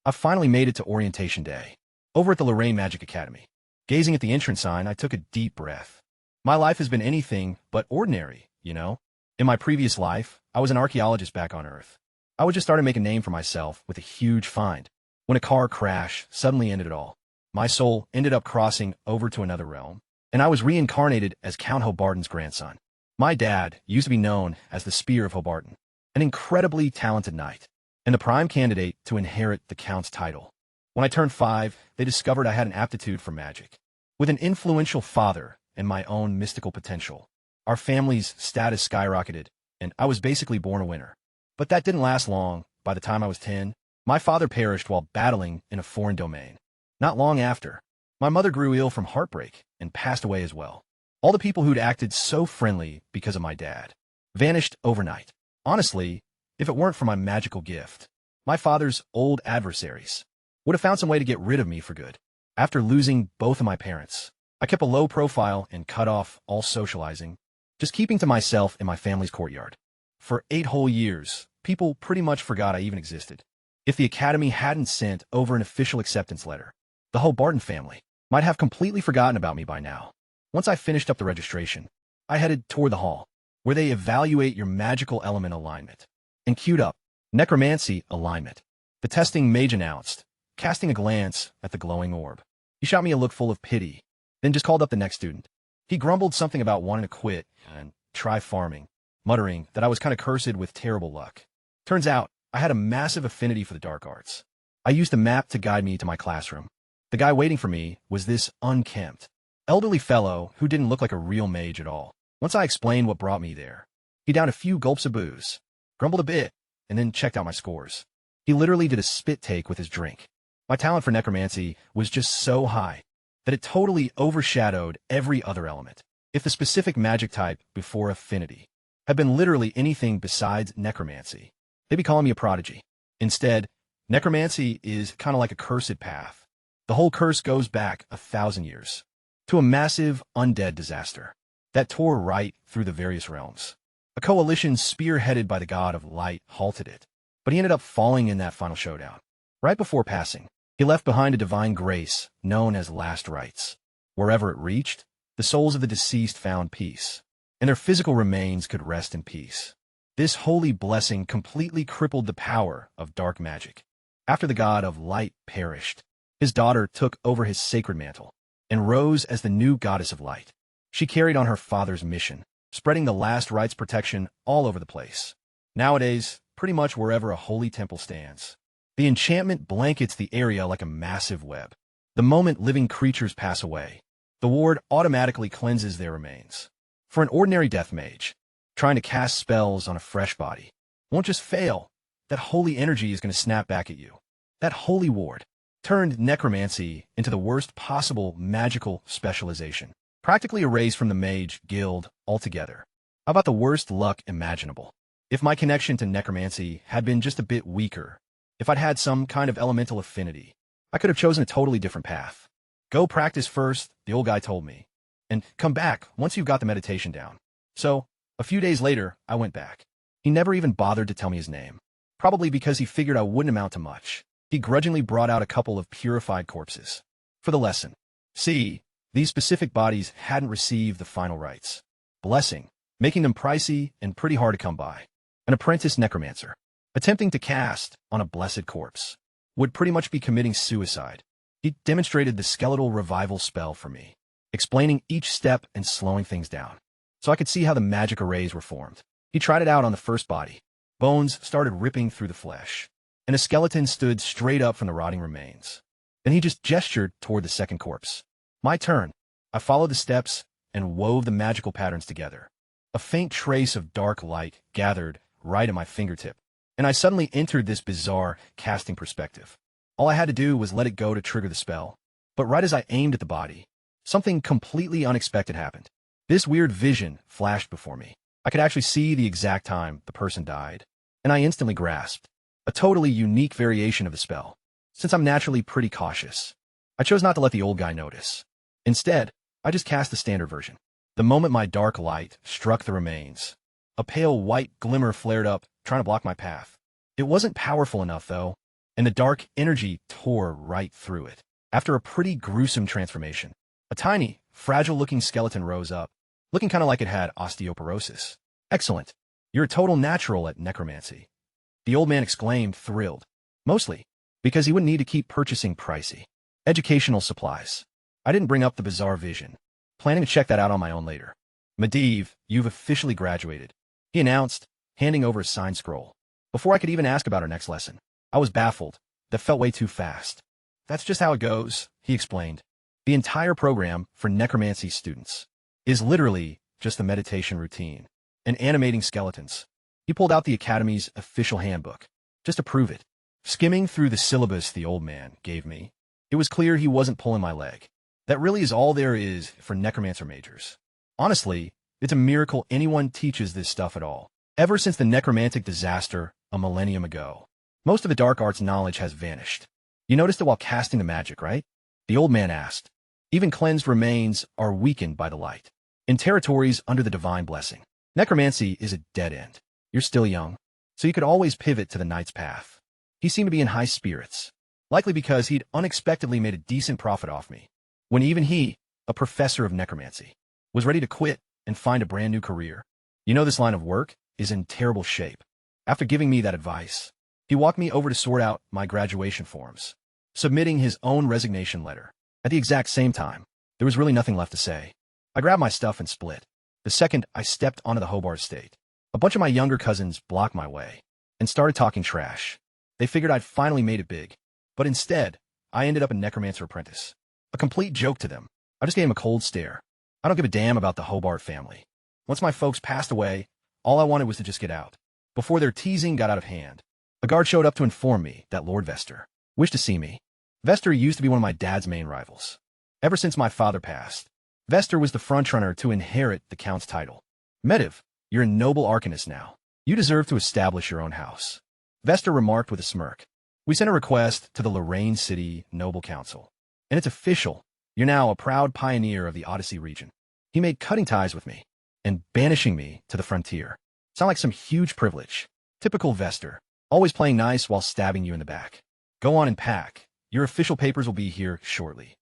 I finally made it to orientation day, over at the Lorraine Magic Academy. Gazing at the entrance sign, I took a deep breath. My life has been anything but ordinary, you know? In my previous life, I was an archaeologist back on Earth. I was just starting to make a name for myself with a huge find, when a car crash suddenly ended it all. My soul ended up crossing over to another realm, and I was reincarnated as Count Hobarton's grandson. My dad used to be known as the Spear of Hobarton, an incredibly talented knight, and the prime candidate to inherit the Count's title. When I turned 5, they discovered I had an aptitude for magic. With an influential father and my own mystical potential, our family's status skyrocketed, and I was basically born a winner. But that didn't last long. By the time I was 10, my father perished while battling in a foreign domain. Not long after, my mother grew ill from heartbreak and passed away as well. All the people who'd acted so friendly because of my dad vanished overnight. Honestly, if it weren't for my magical gift, my father's old adversaries would have found some way to get rid of me for good. After losing both of my parents, I kept a low profile and cut off all socializing, just keeping to myself in my family's courtyard. For 8 whole years, people pretty much forgot I even existed. If the Academy hadn't sent over an official acceptance letter, the whole Barton family might have completely forgotten about me by now. Once I finished up the registration, I headed toward the hall, where they evaluate your magical element alignment, and queued up necromancy alignment. The testing mage announced, casting a glance at the glowing orb. He shot me a look full of pity, then just called up the next student. He grumbled something about wanting to quit and try farming, muttering that I was kind of cursed with terrible luck. Turns out, I had a massive affinity for the dark arts. I used a map to guide me to my classroom. The guy waiting for me was this unkempt, elderly fellow who didn't look like a real mage at all. Once I explained what brought me there, he downed a few gulps of booze, grumbled a bit, and then checked out my scores. He literally did a spit take with his drink. My talent for necromancy was just so high that it totally overshadowed every other element. If the specific magic type before affinity had been literally anything besides necromancy, they'd be calling me a prodigy. Instead, necromancy is kind of like a cursed path. The whole curse goes back 1,000 years to a massive undead disaster that tore right through the various realms. A coalition spearheaded by the god of light halted it, but he ended up falling in that final showdown. Right before passing, he left behind a divine grace known as last rites. Wherever it reached, the souls of the deceased found peace, and their physical remains could rest in peace. This holy blessing completely crippled the power of dark magic. After the god of light perished, his daughter took over his sacred mantle and rose as the new goddess of light. She carried on her father's mission, spreading the last rites protection all over the place. Nowadays, pretty much wherever a holy temple stands, the enchantment blankets the area like a massive web. The moment living creatures pass away, the ward automatically cleanses their remains. For an ordinary death mage, trying to cast spells on a fresh body won't just fail. That holy energy is going to snap back at you. That holy ward turned necromancy into the worst possible magical specialization, practically erased from the mage guild altogether. How about the worst luck imaginable? If my connection to necromancy had been just a bit weaker, if I'd had some kind of elemental affinity, I could have chosen a totally different path. Go practice first, the old guy told me, and come back once you've got the meditation down. So, a few days later, I went back. He never even bothered to tell me his name, probably because he figured I wouldn't amount to much. He grudgingly brought out a couple of purified corpses for the lesson. See, these specific bodies hadn't received the final rites blessing, making them pricey and pretty hard to come by. An apprentice necromancer attempting to cast on a blessed corpse would pretty much be committing suicide. He demonstrated the skeletal revival spell for me, explaining each step and slowing things down, so I could see how the magic arrays were formed. He tried it out on the first body. Bones started ripping through the flesh, and a skeleton stood straight up from the rotting remains. Then he just gestured toward the second corpse. My turn. I followed the steps and wove the magical patterns together. A faint trace of dark light gathered right at my fingertip, and I suddenly entered this bizarre casting perspective. All I had to do was let it go to trigger the spell. But right as I aimed at the body, something completely unexpected happened. This weird vision flashed before me. I could actually see the exact time the person died, and I instantly grasped a totally unique variation of the spell. Since I'm naturally pretty cautious, I chose not to let the old guy notice. Instead, I just cast the standard version. The moment my dark light struck the remains, a pale white glimmer flared up, trying to block my path. It wasn't powerful enough, though, and the dark energy tore right through it. After a pretty gruesome transformation, a tiny, fragile-looking skeleton rose up, looking kind of like it had osteoporosis. Excellent. You're a total natural at necromancy. The old man exclaimed, thrilled. Mostly because he wouldn't need to keep purchasing pricey educational supplies. I didn't bring up the bizarre vision, planning to check that out on my own later. Medivh, you've officially graduated, he announced, handing over a signed scroll. Before I could even ask about our next lesson, I was baffled. That felt way too fast. That's just how it goes, he explained. The entire program for necromancy students is literally just a meditation routine and animating skeletons. He pulled out the Academy's official handbook, just to prove it. Skimming through the syllabus the old man gave me, it was clear he wasn't pulling my leg. That really is all there is for necromancer majors. Honestly, it's a miracle anyone teaches this stuff at all. Ever since the necromantic disaster a millennium ago, most of the dark arts knowledge has vanished. You noticed it while casting the magic, right? The old man asked. Even cleansed remains are weakened by the light. In territories under the divine blessing, necromancy is a dead end. You're still young, so you could always pivot to the knight's path. He seemed to be in high spirits, likely because he'd unexpectedly made a decent profit off me, when even he, a professor of necromancy, was ready to quit and find a brand new career. You know, this line of work is in terrible shape. After giving me that advice, he walked me over to sort out my graduation forms, submitting his own resignation letter. At the exact same time, there was really nothing left to say. I grabbed my stuff and split. The second I stepped onto the Hobart estate, a bunch of my younger cousins blocked my way and started talking trash. They figured I'd finally made it big, but instead, I ended up a necromancer apprentice. A complete joke to them. I just gave them a cold stare. I don't give a damn about the Hobart family. Once my folks passed away, all I wanted was to just get out. Before their teasing got out of hand, a guard showed up to inform me that Lord Vester wished to see me. Vester used to be one of my dad's main rivals. Ever since my father passed, Vester was the frontrunner to inherit the Count's title. Medivh, you're a noble arcanist now. You deserve to establish your own house. Vester remarked with a smirk. We sent a request to the Lorraine City Noble Council, and it's official. You're now a proud pioneer of the Odyssey region. He made cutting ties with me and banishing me to the frontier. Sound like some huge privilege. Typical Vester, always playing nice while stabbing you in the back. Go on and pack. Your official papers will be here shortly.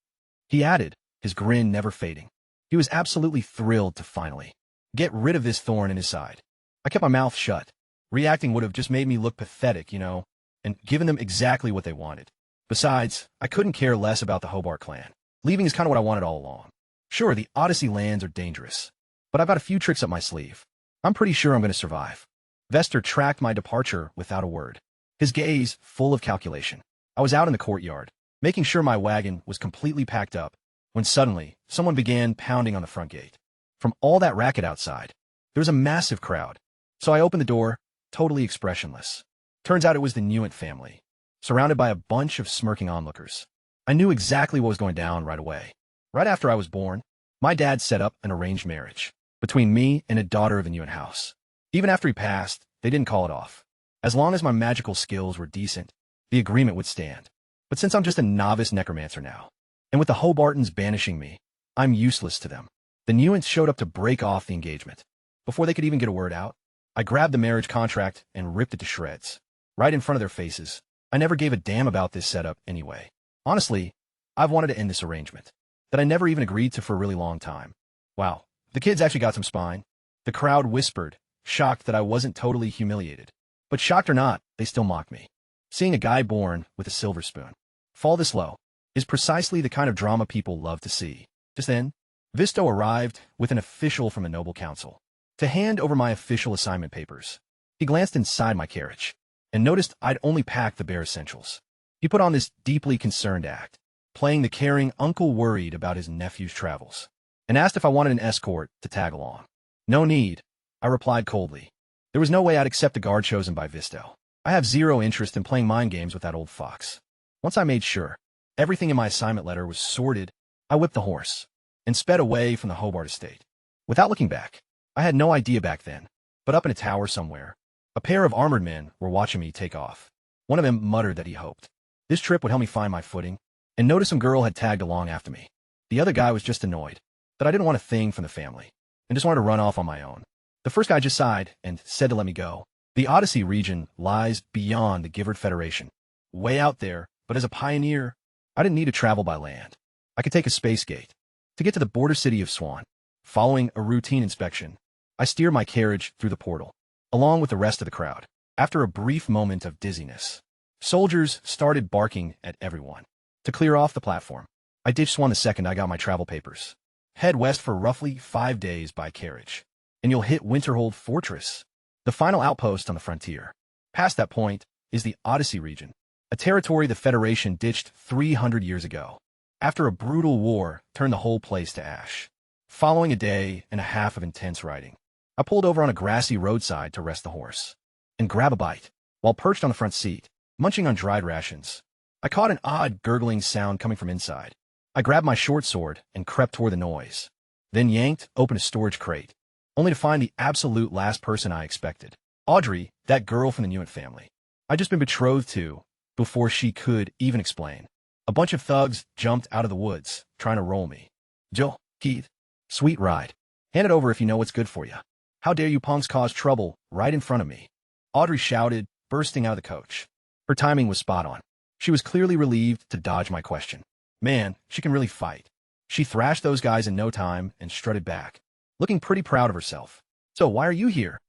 He added, his grin never fading. He was absolutely thrilled to finally get rid of this thorn in his side. I kept my mouth shut. Reacting would have just made me look pathetic, you know, and given them exactly what they wanted. Besides, I couldn't care less about the Hobart clan. Leaving is kind of what I wanted all along. Sure, the Odyssey lands are dangerous, but I've got a few tricks up my sleeve. I'm pretty sure I'm going to survive. Vester tracked my departure without a word, his gaze full of calculation. I was out in the courtyard, making sure my wagon was completely packed up, when suddenly, someone began pounding on the front gate. From all that racket outside, there was a massive crowd, so I opened the door, totally expressionless. Turns out it was the Nuent family, surrounded by a bunch of smirking onlookers. I knew exactly what was going down right away. Right after I was born, my dad set up an arranged marriage between me and a daughter of the Nuent house. Even after he passed, they didn't call it off. As long as my magical skills were decent, the agreement would stand. But since I'm just a novice necromancer now, and with the Hobartans banishing me, I'm useless to them. The Nuents showed up to break off the engagement. Before they could even get a word out, I grabbed the marriage contract and ripped it to shreds. Right in front of their faces. I never gave a damn about this setup anyway. Honestly, I've wanted to end this arrangement that I never even agreed to for a really long time. Wow, the kids actually got some spine. The crowd whispered, shocked that I wasn't totally humiliated. But shocked or not, they still mocked me. Seeing a guy born with a silver spoon fall this low is precisely the kind of drama people love to see. Just then, Visto arrived with an official from the Noble Council to hand over my official assignment papers. He glanced inside my carriage and noticed I'd only packed the bare essentials. He put on this deeply concerned act, playing the caring uncle worried about his nephew's travels, and asked if I wanted an escort to tag along. No need, I replied coldly. There was no way I'd accept the guard chosen by Visto. I have zero interest in playing mind games with that old fox. Once I made sure everything in my assignment letter was sorted, I whipped the horse and sped away from the Hobart estate. Without looking back, I had no idea back then, but up in a tower somewhere, a pair of armored men were watching me take off. One of them muttered that he hoped this trip would help me find my footing, and noticed some girl had tagged along after me. The other guy was just annoyed that I didn't want a thing from the family, and just wanted to run off on my own. The first guy just sighed and said to let me go. The Odyssey region lies beyond the Givard Federation. way out there, but as a pioneer, I didn't need to travel by land. I could take a space gate. To get to the border city of Swan, following a routine inspection, I steered my carriage through the portal, along with the rest of the crowd. After a brief moment of dizziness, soldiers started barking at everyone. To clear off the platform, I ditched Swan the second I got my travel papers. Head west for roughly 5 days by carriage, and you'll hit Winterhold Fortress, the final outpost on the frontier. Past that point is the Odyssey region, a territory the Federation ditched 300 years ago, after a brutal war turned the whole place to ash. Following a day and a half of intense riding, I pulled over on a grassy roadside to rest the horse and grab a bite. While perched on the front seat, munching on dried rations, I caught an odd gurgling sound coming from inside. I grabbed my short sword and crept toward the noise, then yanked open a storage crate, only to find the absolute last person I expected. Audrey, that girl from the Newitt family I'd just been betrothed to before she could even explain. A bunch of thugs jumped out of the woods, trying to roll me. Joe, Keith, sweet ride. Hand it over if you know what's good for you. How dare you punks cause trouble right in front of me? Audrey shouted, bursting out of the coach. Her timing was spot on. She was clearly relieved to dodge my question. Man, she can really fight. She thrashed those guys in no time and strutted back, looking pretty proud of herself. So why are you here?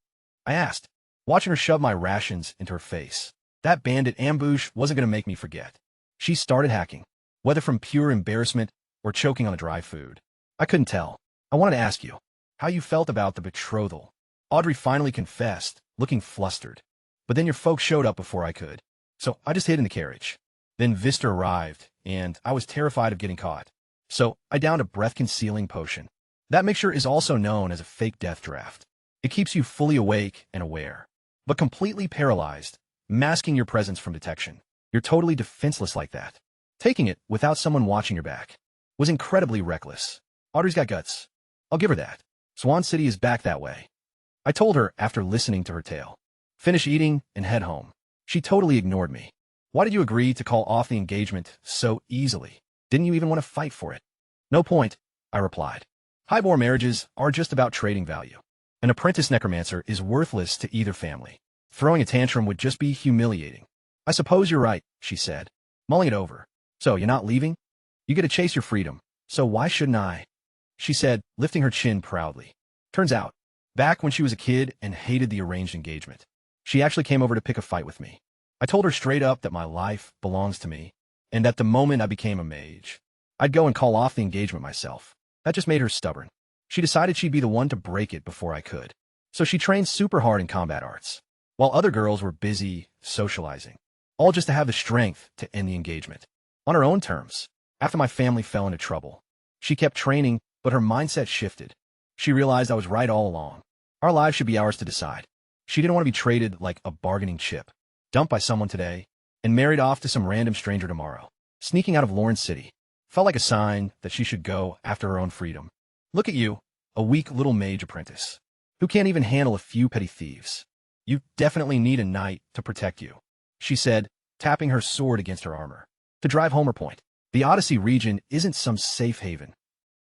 I asked, watching her shove my rations into her face. That bandit ambush wasn't going to make me forget. She started hacking, whether from pure embarrassment or choking on the dry food. I couldn't tell. I wanted to ask you how you felt about the betrothal. Audrey finally confessed, looking flustered. But then your folks showed up before I could. So I just hid in the carriage. Then Vista arrived, and I was terrified of getting caught. So I downed a breath-concealing potion. That mixture is also known as a fake death draft. It keeps you fully awake and aware, but completely paralyzed, masking your presence from detection. You're totally defenseless like that. Taking it without someone watching your back was incredibly reckless. Audrey's got guts. I'll give her that. Swan City is back that way. I told her after listening to her tale. Finish eating and head home. She totally ignored me. Why did you agree to call off the engagement so easily? Didn't you even want to fight for it? No point, I replied. Highborn marriages are just about trading value. An apprentice necromancer is worthless to either family. Throwing a tantrum would just be humiliating. I suppose you're right, she said, mulling it over. So you're not leaving? You get to chase your freedom, so why shouldn't I? She said, lifting her chin proudly. Turns out, back when she was a kid and hated the arranged engagement, she actually came over to pick a fight with me. I told her straight up that my life belongs to me, and that the moment I became a mage, I'd go and call off the engagement myself. That just made her stubborn. She decided she'd be the one to break it before I could. So she trained super hard in combat arts, while other girls were busy socializing, all just to have the strength to end the engagement. On her own terms, after my family fell into trouble, she kept training, but her mindset shifted. She realized I was right all along. Our lives should be ours to decide. She didn't want to be traded like a bargaining chip, dumped by someone today, and married off to some random stranger tomorrow. Sneaking out of Lawrence City felt like a sign that she should go after her own freedom. Look at you, a weak little mage apprentice, who can't even handle a few petty thieves. You definitely need a knight to protect you, she said, tapping her sword against her armor. To drive home her point, the Odyssey region isn't some safe haven.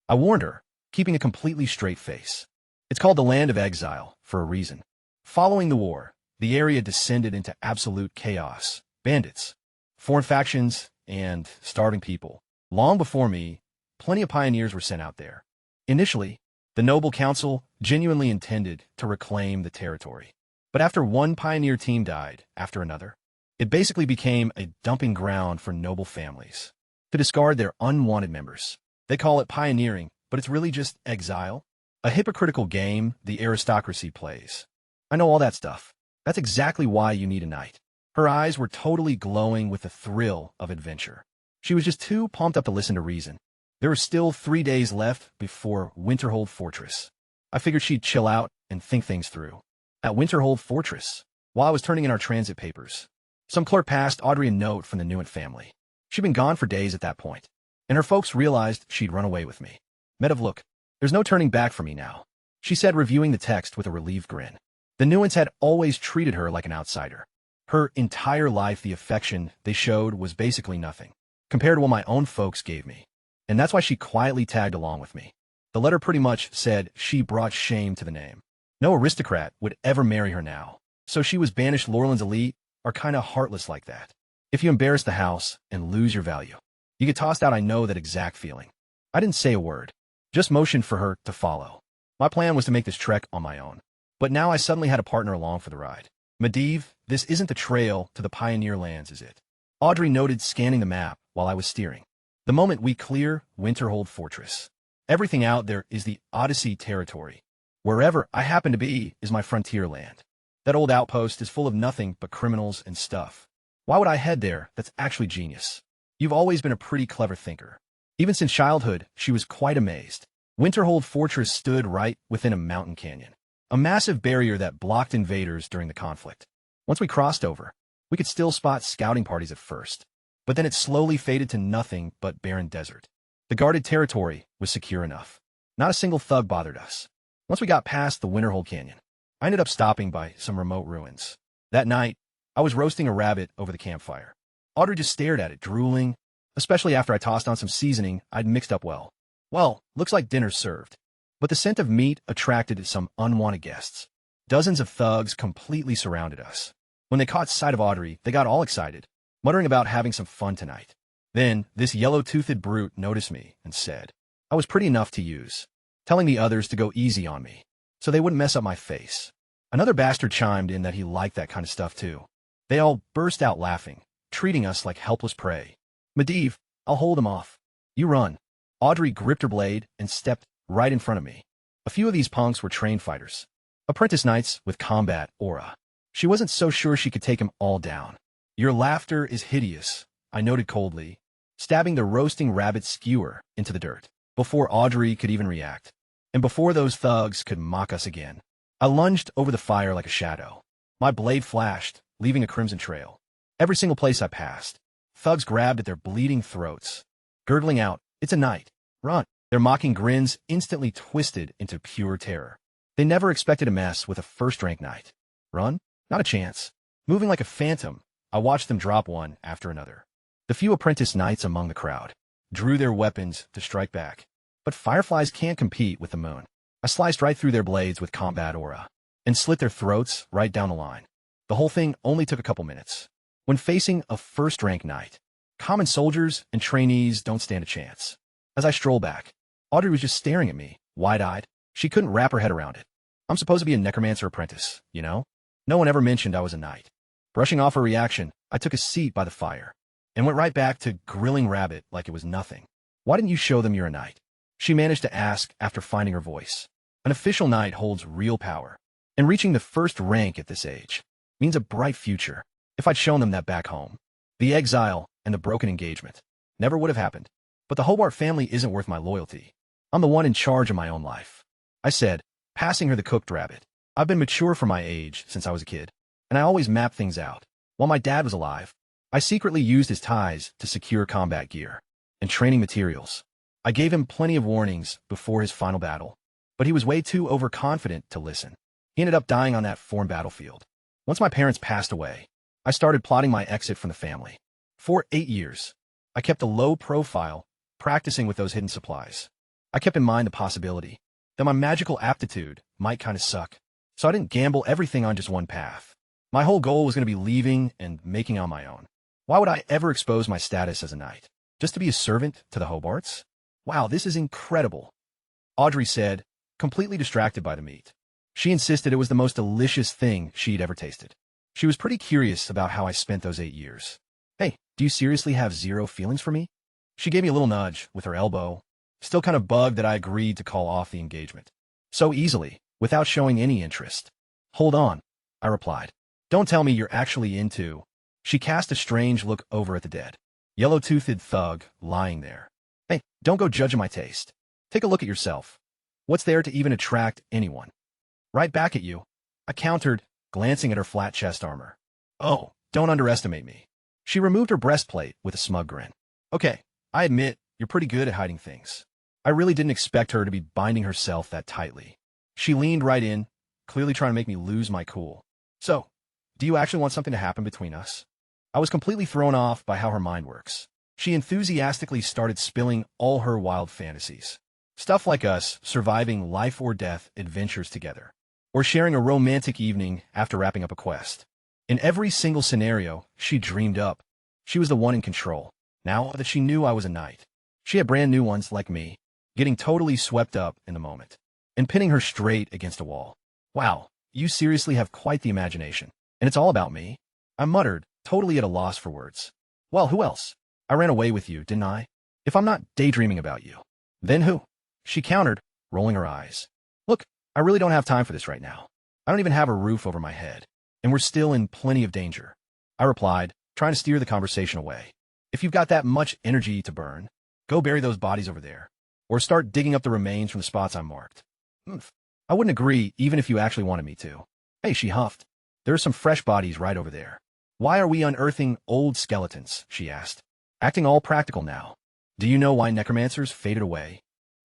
I warned her, keeping a completely straight face. It's called the Land of Exile for a reason. Following the war, the area descended into absolute chaos. Bandits, foreign factions, and starving people. Long before me, plenty of pioneers were sent out there. Initially, the Noble Council genuinely intended to reclaim the territory. But after one pioneer team died after another, it basically became a dumping ground for noble families to discard their unwanted members. They call it pioneering, but it's really just exile, a hypocritical game the aristocracy plays. I know all that stuff. That's exactly why you need a knight. Her eyes were totally glowing with the thrill of adventure. She was just too pumped up to listen to reason. There were still 3 days left before Winterhold Fortress. I figured she'd chill out and think things through. At Winterhold Fortress, while I was turning in our transit papers, some clerk passed Audrey a note from the Newitt family. She'd been gone for days at that point, and her folks realized she'd run away with me. Medivh, look, there's no turning back for me now, she said, reviewing the text with a relieved grin. The Newitts had always treated her like an outsider. Her entire life, the affection they showed was basically nothing compared to what my own folks gave me. And that's why she quietly tagged along with me. The letter pretty much said she brought shame to the name. No aristocrat would ever marry her now. So she was banished. Lorland's elite are kind of heartless like that. If you embarrass the house and lose your value, you get tossed out. I know that exact feeling. I didn't say a word, just motioned for her to follow. My plan was to make this trek on my own, but now I suddenly had a partner along for the ride. Medivh, this isn't the trail to the Pioneer Lands, is it? Audrey noted, scanning the map while I was steering. The moment we clear Winterhold Fortress, everything out there is the Odyssey territory. Wherever I happen to be is my frontier land. That old outpost is full of nothing but criminals and stuff. Why would I head there? That's actually genius. You've always been a pretty clever thinker. Even since childhood, she was quite amazed. Winterhold Fortress stood right within a mountain canyon, a massive barrier that blocked invaders during the conflict. Once we crossed over, we could still spot scouting parties at first, but then it slowly faded to nothing but barren desert. The guarded territory was secure enough. Not a single thug bothered us. Once we got past the Winterhold Canyon, I ended up stopping by some remote ruins. That night, I was roasting a rabbit over the campfire. Audrey just stared at it, drooling, especially after I tossed on some seasoning I'd mixed up well. Well, looks like dinner's served. But the scent of meat attracted some unwanted guests. Dozens of thugs completely surrounded us. When they caught sight of Audrey, they got all excited, muttering about having some fun tonight. Then, this yellow-toothed brute noticed me and said I was pretty enough to use, telling the others to go easy on me, so they wouldn't mess up my face. Another bastard chimed in that he liked that kind of stuff too. They all burst out laughing, treating us like helpless prey. Medivh, I'll hold him off. You run. Audrey gripped her blade and stepped right in front of me. A few of these punks were trained fighters, apprentice knights with combat aura. She wasn't so sure she could take them all down. Your laughter is hideous, I noted coldly, stabbing the roasting rabbit skewer into the dirt, before Audrey could even react, and before those thugs could mock us again. I lunged over the fire like a shadow. My blade flashed, leaving a crimson trail. Every single place I passed, thugs grabbed at their bleeding throats, gurgling out, "It's a knight. Run." Their mocking grins instantly twisted into pure terror. They never expected to mess with a first-rank knight. Run? Not a chance. Moving like a phantom, I watched them drop one after another. The few apprentice knights among the crowd drew their weapons to strike back. But fireflies can't compete with the moon. I sliced right through their blades with combat aura, and slit their throats right down the line. The whole thing only took a couple minutes. When facing a first-rank knight, common soldiers and trainees don't stand a chance. As I strolled back, Audrey was just staring at me, wide-eyed. She couldn't wrap her head around it. I'm supposed to be a necromancer apprentice, you know? No one ever mentioned I was a knight. Brushing off her reaction, I took a seat by the fire, and went right back to grilling rabbit like it was nothing. Why didn't you show them you're a knight? She managed to ask after finding her voice. An official knight holds real power, and reaching the first rank at this age means a bright future. If I'd shown them that back home, the exile and the broken engagement never would have happened. But the Hobart family isn't worth my loyalty. I'm the one in charge of my own life, I said, passing her the cooked rabbit. I've been mature for my age since I was a kid, and I always map things out. While my dad was alive, I secretly used his ties to secure combat gear and training materials. I gave him plenty of warnings before his final battle, but he was way too overconfident to listen. He ended up dying on that foreign battlefield. Once my parents passed away, I started plotting my exit from the family. For 8 years, I kept a low profile, practicing with those hidden supplies. I kept in mind the possibility that my magical aptitude might kind of suck, so I didn't gamble everything on just one path. My whole goal was going to be leaving and making on my own. Why would I ever expose my status as a knight? Just to be a servant to the Hobarts? Wow, this is incredible, Audrey said, completely distracted by the meat. She insisted it was the most delicious thing she'd ever tasted. She was pretty curious about how I spent those 8 years. Hey, do you seriously have zero feelings for me? She gave me a little nudge with her elbow, still kind of bugged that I agreed to call off the engagement so easily, without showing any interest. Hold on, I replied. Don't tell me you're actually into... She cast a strange look over at the dead, yellow-toothed thug lying there. Hey, don't go judging my taste. Take a look at yourself. What's there to even attract anyone? Right back at you, I countered, glancing at her flat chest armor. Oh, don't underestimate me. She removed her breastplate with a smug grin. Okay, I admit, you're pretty good at hiding things. I really didn't expect her to be binding herself that tightly. She leaned right in, clearly trying to make me lose my cool. So, do you actually want something to happen between us? I was completely thrown off by how her mind works. She enthusiastically started spilling all her wild fantasies. Stuff like us surviving life-or-death adventures together, or sharing a romantic evening after wrapping up a quest. In every single scenario she dreamed up, She was the one in control, now that she knew I was a knight. She had brand new ones like me, getting totally swept up in the moment, and pinning her straight against a wall. Wow, you seriously have quite the imagination. And it's all about me? I muttered, totally at a loss for words. Well, who else? I ran away with you, didn't I? If I'm not daydreaming about you, then who? She countered, rolling her eyes. Look, I really don't have time for this right now. I don't even have a roof over my head, and we're still in plenty of danger. I replied, trying to steer the conversation away. If you've got that much energy to burn, go bury those bodies over there, or start digging up the remains from the spots I marked. I wouldn't agree even if you actually wanted me to. Hey, she huffed. There are some fresh bodies right over there. Why are we unearthing old skeletons? She asked, acting all practical now. Do you know why necromancers faded away?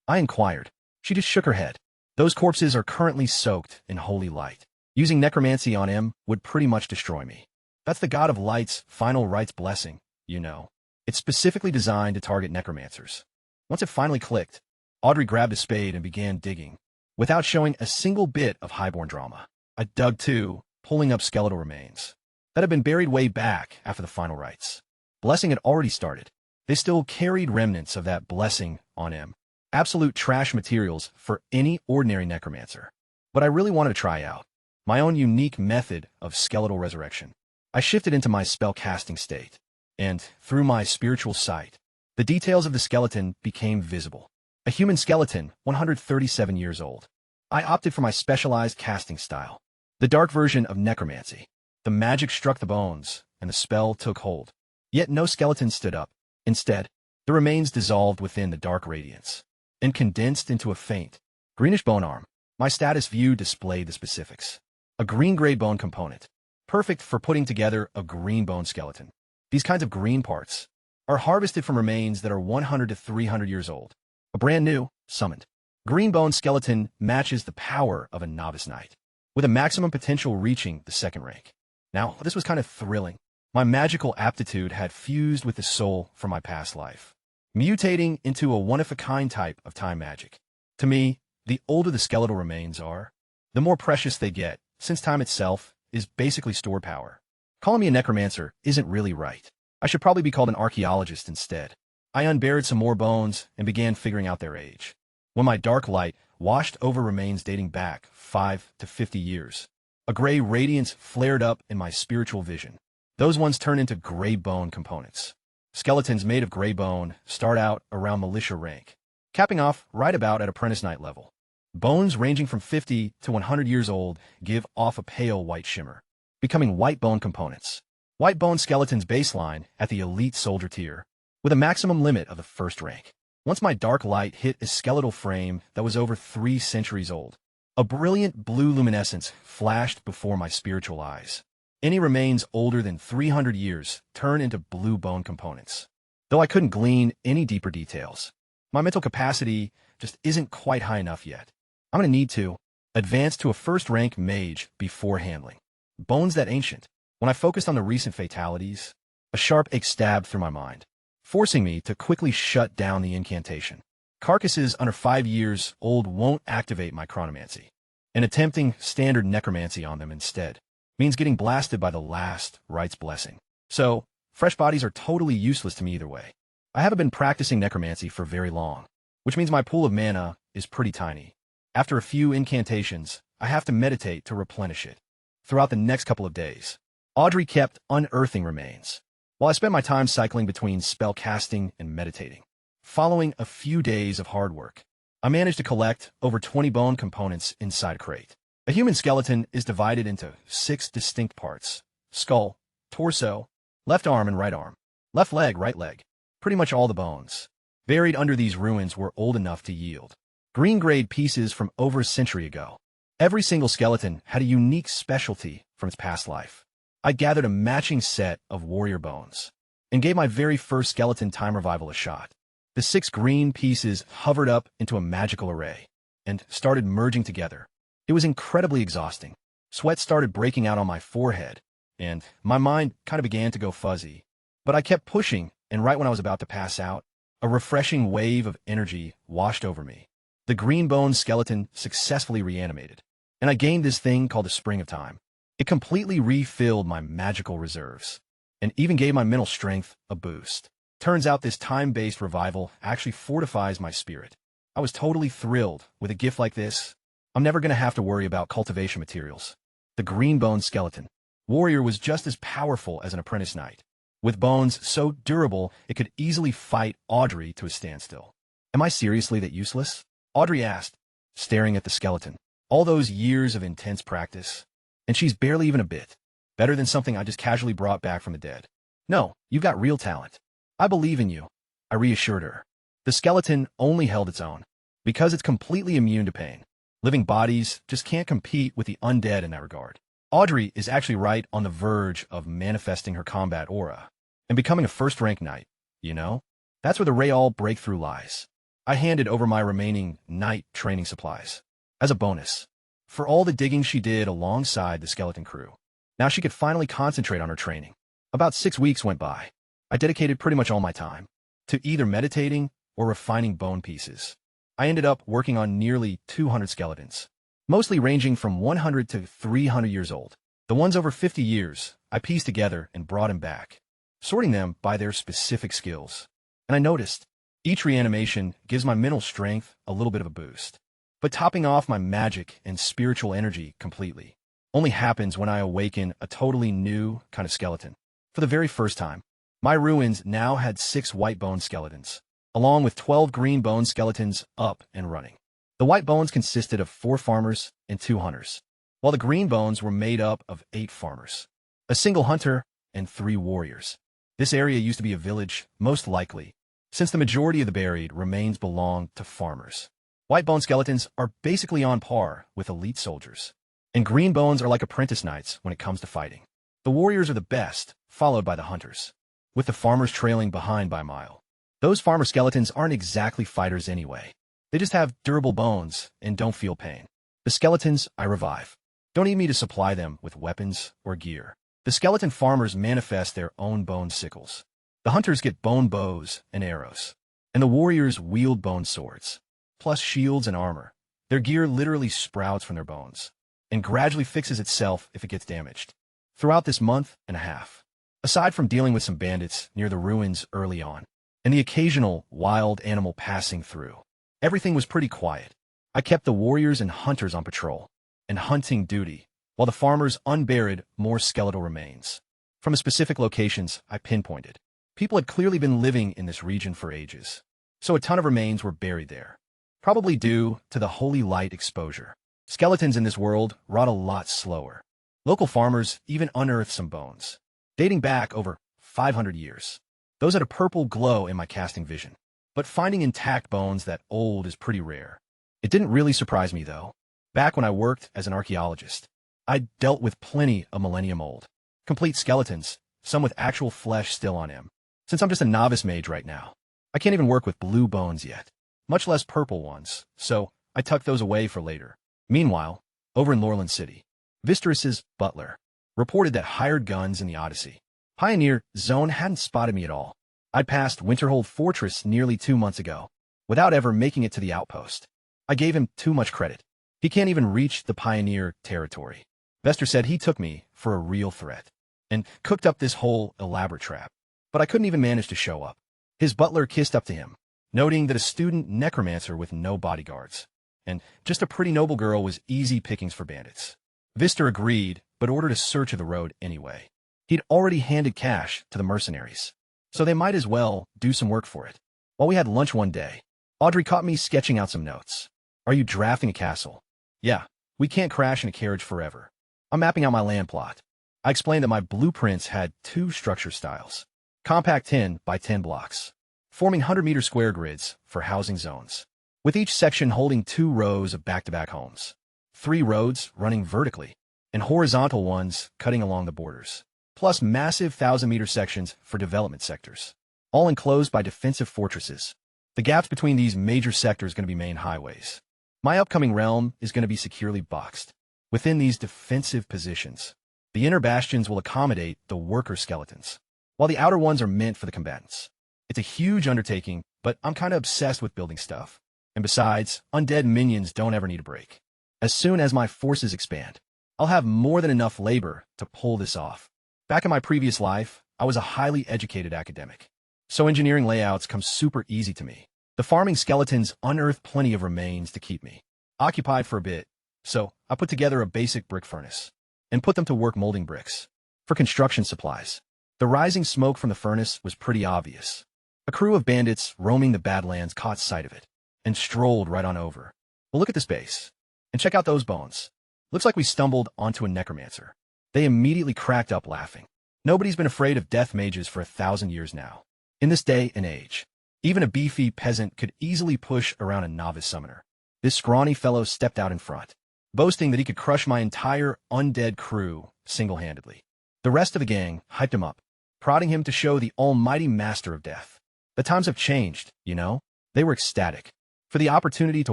I inquired. She just shook her head. Those corpses are currently soaked in holy light. Using necromancy on him would pretty much destroy me. That's the god of light's final rites blessing, you know. It's specifically designed to target necromancers. Once it finally clicked, Audrey grabbed a spade and began digging, without showing a single bit of highborn drama. I dug too, pulling up skeletal remains that had been buried way back after the final rites. Blessing had already started. They still carried remnants of that blessing on him. Absolute trash materials for any ordinary necromancer. But I really wanted to try out my own unique method of skeletal resurrection. I shifted into my spell-casting state, and through my spiritual sight, the details of the skeleton became visible. A human skeleton, 137 years old. I opted for my specialized casting style, the dark version of necromancy. The magic struck the bones, and the spell took hold. Yet no skeleton stood up. Instead, the remains dissolved within the dark radiance, and condensed into a faint, greenish bone arm. My status view displayed the specifics. A green-gray bone component, perfect for putting together a green bone skeleton. These kinds of green parts are harvested from remains that are 100 to 300 years old. A brand new, summoned, green bone skeleton matches the power of a novice knight, with a maximum potential reaching the second rank. Now, this was kind of thrilling. My magical aptitude had fused with the soul from my past life, mutating into a one-of-a-kind type of time magic. To me, the older the skeletal remains are, the more precious they get, since time itself is basically stored power. Calling me a necromancer isn't really right. I should probably be called an archaeologist instead. I unburied some more bones and began figuring out their age. When my dark light washed over remains dating back 5 to 50 years, a gray radiance flared up in my spiritual vision. Those ones turn into gray bone components. Skeletons made of gray bone start out around militia rank, capping off right about at apprentice knight level. Bones ranging from 50 to 100 years old give off a pale white shimmer, becoming white bone components. White bone skeletons baseline at the elite soldier tier, with a maximum limit of the first rank. Once my dark light hit a skeletal frame that was over 3 centuries old, a brilliant blue luminescence flashed before my spiritual eyes. Any remains older than 300 years turn into blue bone components. Though I couldn't glean any deeper details, my mental capacity just isn't quite high enough yet. I'm going to need to advance to a first-rank mage before handling bones that ancient. When I focused on the recent fatalities, a sharp ache stabbed through my mind, forcing me to quickly shut down the incantation. Carcasses under 5 years old won't activate my chronomancy, and attempting standard necromancy on them instead means getting blasted by the last rites blessing. So, fresh bodies are totally useless to me either way. I haven't been practicing necromancy for very long, which means my pool of mana is pretty tiny. After a few incantations, I have to meditate to replenish it. Throughout the next couple of days, Audrey kept unearthing remains, while I spent my time cycling between spell casting and meditating. Following a few days of hard work, I managed to collect over 20 bone components inside a crate. A human skeleton is divided into 6 distinct parts: skull, torso, left arm and right arm, left leg, right leg. Pretty much all the bones buried under these ruins were old enough to yield green-grade pieces from over a century ago. Every single skeleton had a unique specialty from its past life. I gathered a matching set of warrior bones and gave my very first skeleton time revival a shot. The 6 green pieces hovered up into a magical array and started merging together. It was incredibly exhausting. Sweat started breaking out on my forehead, and my mind kind of began to go fuzzy. But I kept pushing, and right when I was about to pass out, a refreshing wave of energy washed over me. The green bone skeleton successfully reanimated, and I gained this thing called the Spring of Time. It completely refilled my magical reserves. and even gave my mental strength a boost. Turns out this time-based revival actually fortifies my spirit. I was totally thrilled. With a gift like this, I'm never going to have to worry about cultivation materials. The green bone skeleton warrior was just as powerful as an apprentice knight. With bones so durable, it could easily fight Audrey to a standstill. Am I seriously that useless? Audrey asked, staring at the skeleton. All those years of intense practice, and she's barely even a bit better than something I just casually brought back from the dead. No, you've got real talent. I believe in you, I reassured her. The skeleton only held its own, because it's completely immune to pain. Living bodies just can't compete with the undead in that regard. Audrey is actually right on the verge of manifesting her combat aura and becoming a first-rank knight, you know? That's where the Rayall breakthrough lies. I handed over my remaining knight training supplies as a bonus for all the digging she did alongside the skeleton crew. Now she could finally concentrate on her training. About 6 weeks went by. I dedicated pretty much all my time to either meditating or refining bone pieces. I ended up working on nearly 200 skeletons, mostly ranging from 100 to 300 years old. The ones over 50 years, I pieced together and brought them back, sorting them by their specific skills. And I noticed, each reanimation gives my mental strength a little bit of a boost. But topping off my magic and spiritual energy completely only happens when I awaken a totally new kind of skeleton. For the very first time, my ruins now had 6 white bone skeletons, along with 12 green bone skeletons up and running. The white bones consisted of 4 farmers and 2 hunters, while the green bones were made up of 8 farmers, a single hunter, and 3 warriors. This area used to be a village, most likely, since the majority of the buried remains belonged to farmers. White bone skeletons are basically on par with elite soldiers, and green bones are like apprentice knights when it comes to fighting. The warriors are the best, followed by the hunters, with the farmers trailing behind by a mile. Those farmer skeletons aren't exactly fighters anyway. They just have durable bones and don't feel pain. The skeletons I revive don't need me to supply them with weapons or gear. The skeleton farmers manifest their own bone sickles. The hunters get bone bows and arrows, and the warriors wield bone swords, plus shields and armor. Their gear literally sprouts from their bones and gradually fixes itself if it gets damaged. Throughout this month and a half, aside from dealing with some bandits near the ruins early on, and the occasional wild animal passing through, everything was pretty quiet. I kept the warriors and hunters on patrol and hunting duty, while the farmers unburied more skeletal remains. From specific locations I pinpointed, people had clearly been living in this region for ages, so a ton of remains were buried there, probably due to the holy light exposure. Skeletons in this world rot a lot slower. Local farmers even unearthed some bones, dating back over 500 years. Those had a purple glow in my casting vision, but finding intact bones that old is pretty rare. It didn't really surprise me, though. Back when I worked as an archaeologist, I dealt with plenty of millennium-old, complete skeletons, some with actual flesh still on them. Since I'm just a novice mage right now, I can't even work with blue bones yet, much less purple ones, so I tucked those away for later. Meanwhile, over in Lorland City, Visterys's butler reported that hired guns in the Odyssey Pioneer Zone hadn't spotted me at all. I'd passed Winterhold Fortress nearly 2 months ago, without ever making it to the outpost. I gave him too much credit. He can't even reach the Pioneer territory. Vester said he took me for a real threat, and cooked up this whole elaborate trap. But I couldn't even manage to show up. His butler kissed up to him, noting that a student necromancer with no bodyguards, and just a pretty noble girl was easy pickings for bandits. Vister agreed, but ordered a search of the road anyway. He'd already handed cash to the mercenaries, so they might as well do some work for it. While we had lunch one day, Audrey caught me sketching out some notes. Are you drafting a castle? Yeah, we can't crash in a carriage forever. I'm mapping out my land plot. I explained that my blueprints had 2 structure styles. Compact 10 by 10 blocks, forming 100-meter square grids for housing zones, with each section holding 2 rows of back-to-back homes, 3 roads running vertically, and horizontal ones cutting along the borders, plus massive 1,000-meter sections for development sectors, all enclosed by defensive fortresses. The gaps between these major sectors are going to be main highways. My upcoming realm is going to be securely boxed within these defensive positions. The inner bastions will accommodate the worker skeletons, while the outer ones are meant for the combatants. It's a huge undertaking, but I'm kind of obsessed with building stuff. And besides, undead minions don't ever need a break. As soon as my forces expand, I'll have more than enough labor to pull this off. Back in my previous life, I was a highly educated academic. So engineering layouts come super easy to me. The farming skeletons unearthed plenty of remains to keep me occupied for a bit, so I put together a basic brick furnace and put them to work molding bricks for construction supplies. The rising smoke from the furnace was pretty obvious. A crew of bandits roaming the Badlands caught sight of it and strolled right on over. Well, look at this base and check out those bones. Looks like we stumbled onto a necromancer. They immediately cracked up laughing. Nobody's been afraid of death mages for 1,000 years now. In this day and age, even a beefy peasant could easily push around a novice summoner. This scrawny fellow stepped out in front, boasting that he could crush my entire undead crew single-handedly. The rest of the gang hyped him up, prodding him to show the almighty master of death. The times have changed, you know? They were ecstatic for the opportunity to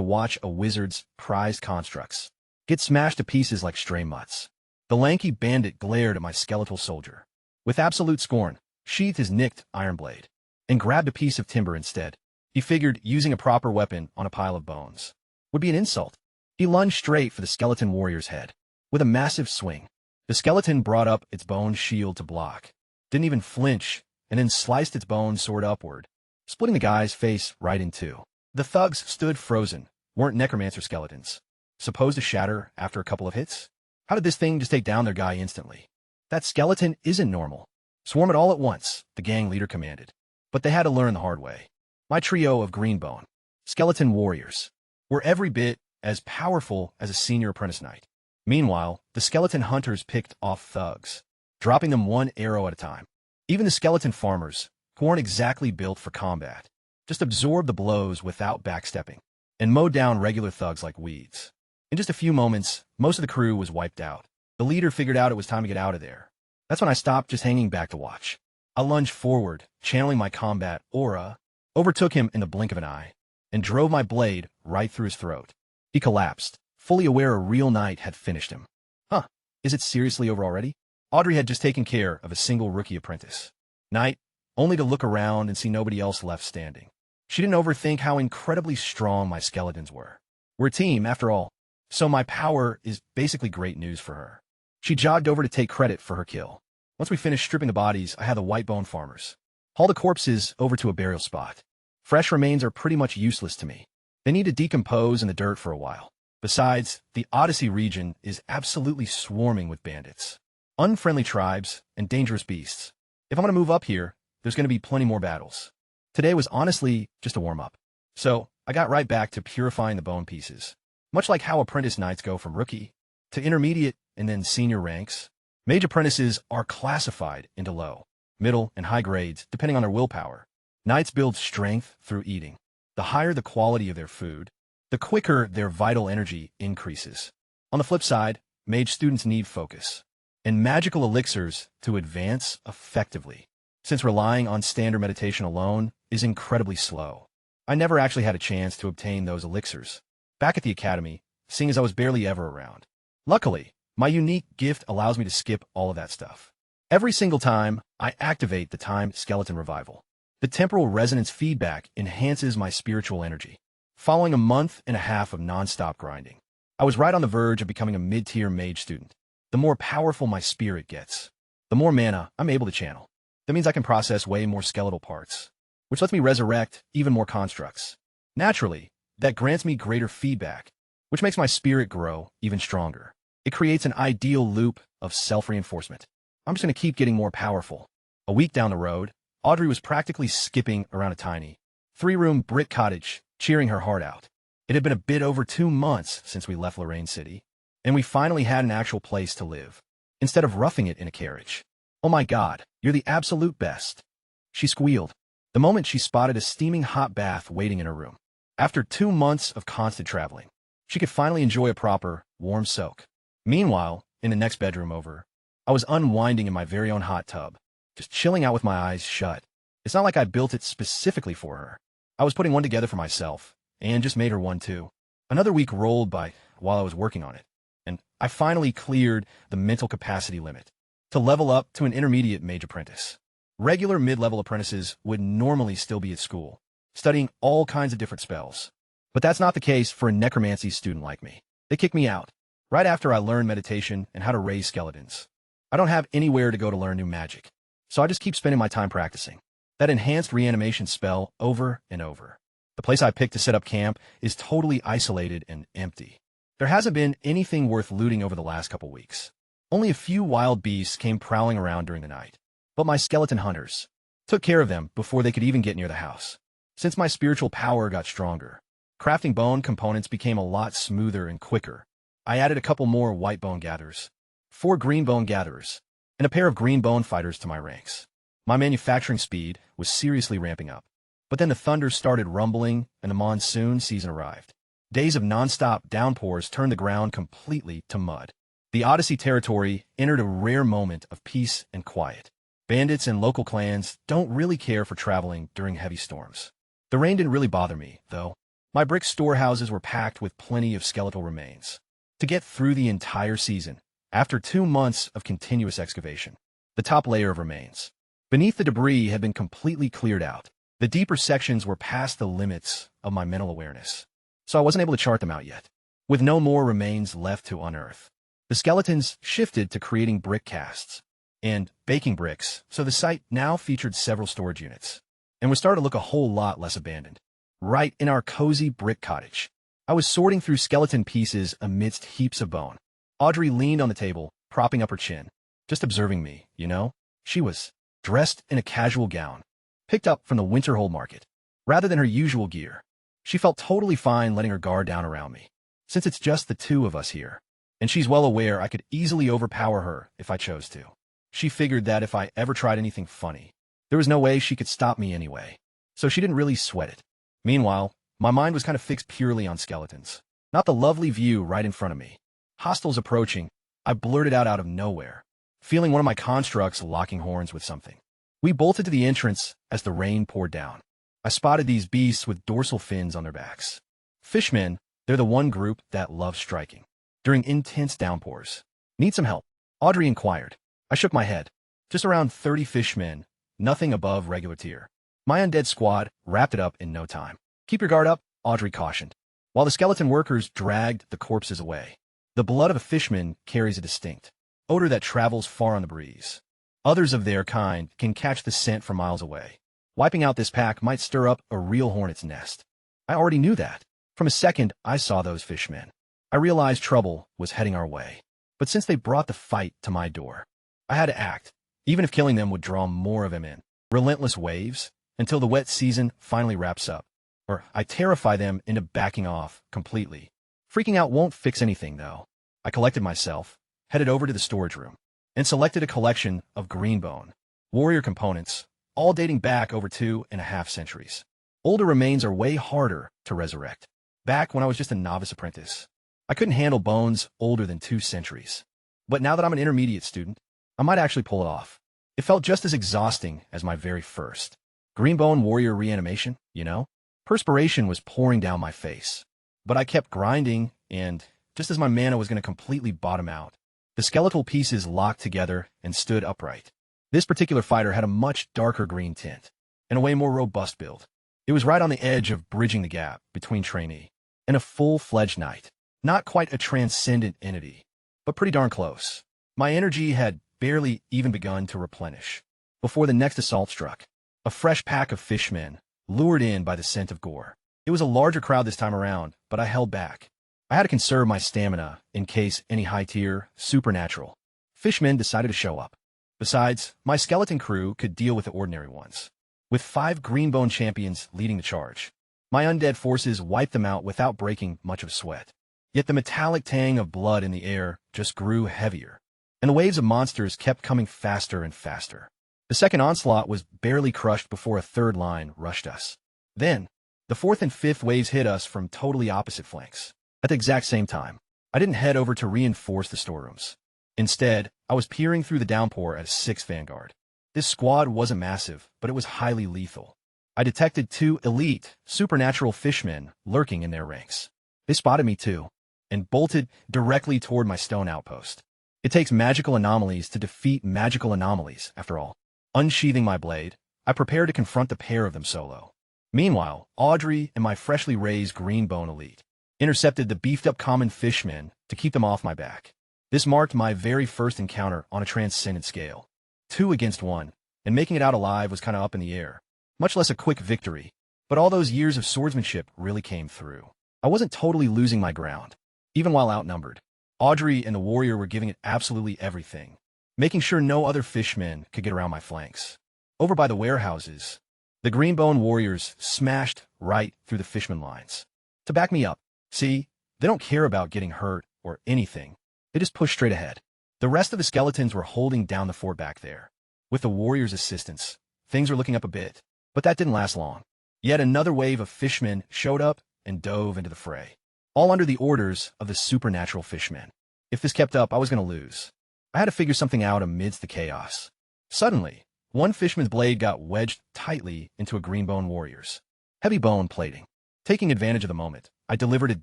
watch a wizard's prized constructs get smashed to pieces like stray mutts. The lanky bandit glared at my skeletal soldier. With absolute scorn, sheathed his nicked iron blade and grabbed a piece of timber instead. He figured using a proper weapon on a pile of bones would be an insult. He lunged straight for the skeleton warrior's head with a massive swing. The skeleton brought up its bone shield to block, didn't even flinch, and then sliced its bone sword upward, splitting the guy's face right in two. The thugs stood frozen, weren't necromancer skeletons supposed to shatter after a couple of hits? How did this thing just take down their guy instantly? That skeleton isn't normal. Swarm it all at once, the gang leader commanded. But they had to learn the hard way. My trio of greenbone skeleton warriors were every bit as powerful as a senior apprentice knight. Meanwhile, the skeleton hunters picked off thugs, dropping them one arrow at a time. Even the skeleton farmers, who aren't exactly built for combat, just absorbed the blows without backstepping and mowed down regular thugs like weeds. In just a few moments, most of the crew was wiped out. The leader figured out it was time to get out of there. That's when I stopped just hanging back to watch. I lunged forward, channeling my combat aura, overtook him in the blink of an eye, and drove my blade right through his throat. He collapsed, fully aware a real knight had finished him. Huh, is it seriously over already? Audrey had just taken care of a single rookie apprentice. Knight, only to look around and see nobody else left standing. She didn't overthink how incredibly strong my skeletons were. We're a team, after all, so my power is basically great news for her. She jogged over to take credit for her kill. Once we finished stripping the bodies, I had the white bone farmers haul the corpses over to a burial spot. Fresh remains are pretty much useless to me. They need to decompose in the dirt for a while. Besides, the Odyssey region is absolutely swarming with bandits, unfriendly tribes, and dangerous beasts. If I'm going to move up here, there's going to be plenty more battles. Today was honestly just a warm-up. So I got right back to purifying the bone pieces. Much like how apprentice knights go from rookie to intermediate and then senior ranks, mage apprentices are classified into low, middle, and high grades depending on their willpower. Knights build strength through eating. The higher the quality of their food, the quicker their vital energy increases. On the flip side, mage students need focus and magical elixirs to advance effectively, since relying on standard meditation alone is incredibly slow. I never actually had a chance to obtain those elixirs back at the academy, seeing as I was barely ever around. Luckily, my unique gift allows me to skip all of that stuff. Every single time I activate the timed skeleton revival, the temporal resonance feedback enhances my spiritual energy. Following a month and a half of non-stop grinding, I was right on the verge of becoming a mid-tier mage student. The more powerful my spirit gets, the more mana I'm able to channel. That means I can process way more skeletal parts, which lets me resurrect even more constructs. Naturally, that grants me greater feedback, which makes my spirit grow even stronger. It creates an ideal loop of self-reinforcement. I'm just going to keep getting more powerful. A week down the road, Audrey was practically skipping around a tiny, 3-room brick cottage, cheering her heart out. It had been a bit over 2 months since we left Lorraine City, and we finally had an actual place to live, instead of roughing it in a carriage. Oh my God, you're the absolute best, she squealed, the moment she spotted a steaming hot bath waiting in her room. After 2 months of constant traveling, she could finally enjoy a proper, warm soak. Meanwhile, in the next bedroom over, I was unwinding in my very own hot tub, just chilling out with my eyes shut. It's not like I built it specifically for her. I was putting one together for myself, and just made her one too. Another week rolled by while I was working on it, and I finally cleared the mental capacity limit to level up to an intermediate mage apprentice. Regular mid-level apprentices would normally still be at school, studying all kinds of different spells. But that's not the case for a necromancy student like me. They kicked me out right after I learned meditation and how to raise skeletons. I don't have anywhere to go to learn new magic, so I just keep spending my time practicing that enhanced reanimation spell over and over. The place I picked to set up camp is totally isolated and empty. There hasn't been anything worth looting over the last couple weeks. Only a few wild beasts came prowling around during the night, but my skeleton hunters took care of them before they could even get near the house. Since my spiritual power got stronger, crafting bone components became a lot smoother and quicker. I added a couple more white bone gatherers, 4 green bone gatherers, and a pair of green bone fighters to my ranks. My manufacturing speed was seriously ramping up. But then the thunder started rumbling and the monsoon season arrived. Days of non-stop downpours turned the ground completely to mud. The Odyssey territory entered a rare moment of peace and quiet. Bandits and local clans don't really care for traveling during heavy storms. The rain didn't really bother me, though. My brick storehouses were packed with plenty of skeletal remains to get through the entire season. After 2 months of continuous excavation, the top layer of remains beneath the debris had been completely cleared out. The deeper sections were past the limits of my mental awareness, so I wasn't able to chart them out yet. With no more remains left to unearth, the skeletons shifted to creating brick casts and baking bricks, so the site now featured several storage units and was starting to look a whole lot less abandoned. Right in our cozy brick cottage, I was sorting through skeleton pieces amidst heaps of bone. Audrey leaned on the table, propping up her chin, just observing me, you know? She was dressed in a casual gown, picked up from the Winterhold market, rather than her usual gear. She felt totally fine letting her guard down around me, since it's just the two of us here, and she's well aware I could easily overpower her if I chose to. She figured that if I ever tried anything funny, there was no way she could stop me anyway, so she didn't really sweat it. Meanwhile, my mind was kind of fixed purely on skeletons, not the lovely view right in front of me. Hostiles approaching, I blurted out of nowhere, feeling one of my constructs locking horns with something. We bolted to the entrance as the rain poured down. I spotted these beasts with dorsal fins on their backs. Fishmen, they're the one group that loves striking during intense downpours. Need some help? Audrey inquired. I shook my head. Just around 30 fishmen, nothing above regular tier. My undead squad wrapped it up in no time. Keep your guard up, Audrey cautioned, while the skeleton workers dragged the corpses away. The blood of a fishman carries a distinct odor that travels far on the breeze. Others of their kind can catch the scent from miles away. Wiping out this pack might stir up a real hornet's nest. I already knew that. From a second I saw those fishmen, I realized trouble was heading our way. But since they brought the fight to my door, I had to act, even if killing them would draw more of them in. Relentless waves, until the wet season finally wraps up. Or I terrify them into backing off completely. Freaking out won't fix anything, though. I collected myself, headed over to the storage room, and selected a collection of greenbone warrior components, all dating back over 2.5 centuries. Older remains are way harder to resurrect. Back when I was just a novice apprentice, I couldn't handle bones older than 2 centuries. But now that I'm an intermediate student, I might actually pull it off. It felt just as exhausting as my very first greenbone warrior reanimation, you know? Perspiration was pouring down my face, but I kept grinding, and just as my mana was going to completely bottom out, the skeletal pieces locked together and stood upright. This particular fighter had a much darker green tint and a way more robust build. It was right on the edge of bridging the gap between trainee and a full-fledged knight. Not quite a transcendent entity, but pretty darn close. My energy had barely even begun to replenish before the next assault struck. A fresh pack of fishmen, lured in by the scent of gore. It was a larger crowd this time around, but I held back. I had to conserve my stamina in case any high-tier, supernatural fishmen decided to show up. Besides, my skeleton crew could deal with the ordinary ones, with 5 greenbone champions leading the charge. My undead forces wiped them out without breaking much of sweat. Yet the metallic tang of blood in the air just grew heavier, and the waves of monsters kept coming faster and faster. The second onslaught was barely crushed before a third line rushed us. Then, the fourth and fifth waves hit us from totally opposite flanks. At the exact same time, I didn't head over to reinforce the storerooms. Instead, I was peering through the downpour at a 6th vanguard. This squad wasn't massive, but it was highly lethal. I detected 2 elite, supernatural fishmen lurking in their ranks. They spotted me too, and bolted directly toward my stone outpost. It takes magical anomalies to defeat magical anomalies, after all. Unsheathing my blade, I prepared to confront the pair of them solo. Meanwhile, Audrey and my freshly raised greenbone elite intercepted the beefed-up common fishmen to keep them off my back. This marked my very first encounter on a transcendent scale. 2 against 1, and making it out alive was kind of up in the air, much less a quick victory. But all those years of swordsmanship really came through. I wasn't totally losing my ground, even while outnumbered. Audrey and the warrior were giving it absolutely everything, making sure no other fishmen could get around my flanks. Over by the warehouses, the greenbone warriors smashed right through the fishman lines. To back me up, see, they don't care about getting hurt or anything. They just push straight ahead. The rest of the skeletons were holding down the fort back there. With the warriors' assistance, things were looking up a bit, but that didn't last long. Yet another wave of fishmen showed up and dove into the fray, all under the orders of the supernatural fishmen. If this kept up, I was going to lose. I had to figure something out amidst the chaos. Suddenly, one fishman's blade got wedged tightly into a greenbone warrior's heavy bone plating. Taking advantage of the moment, I delivered a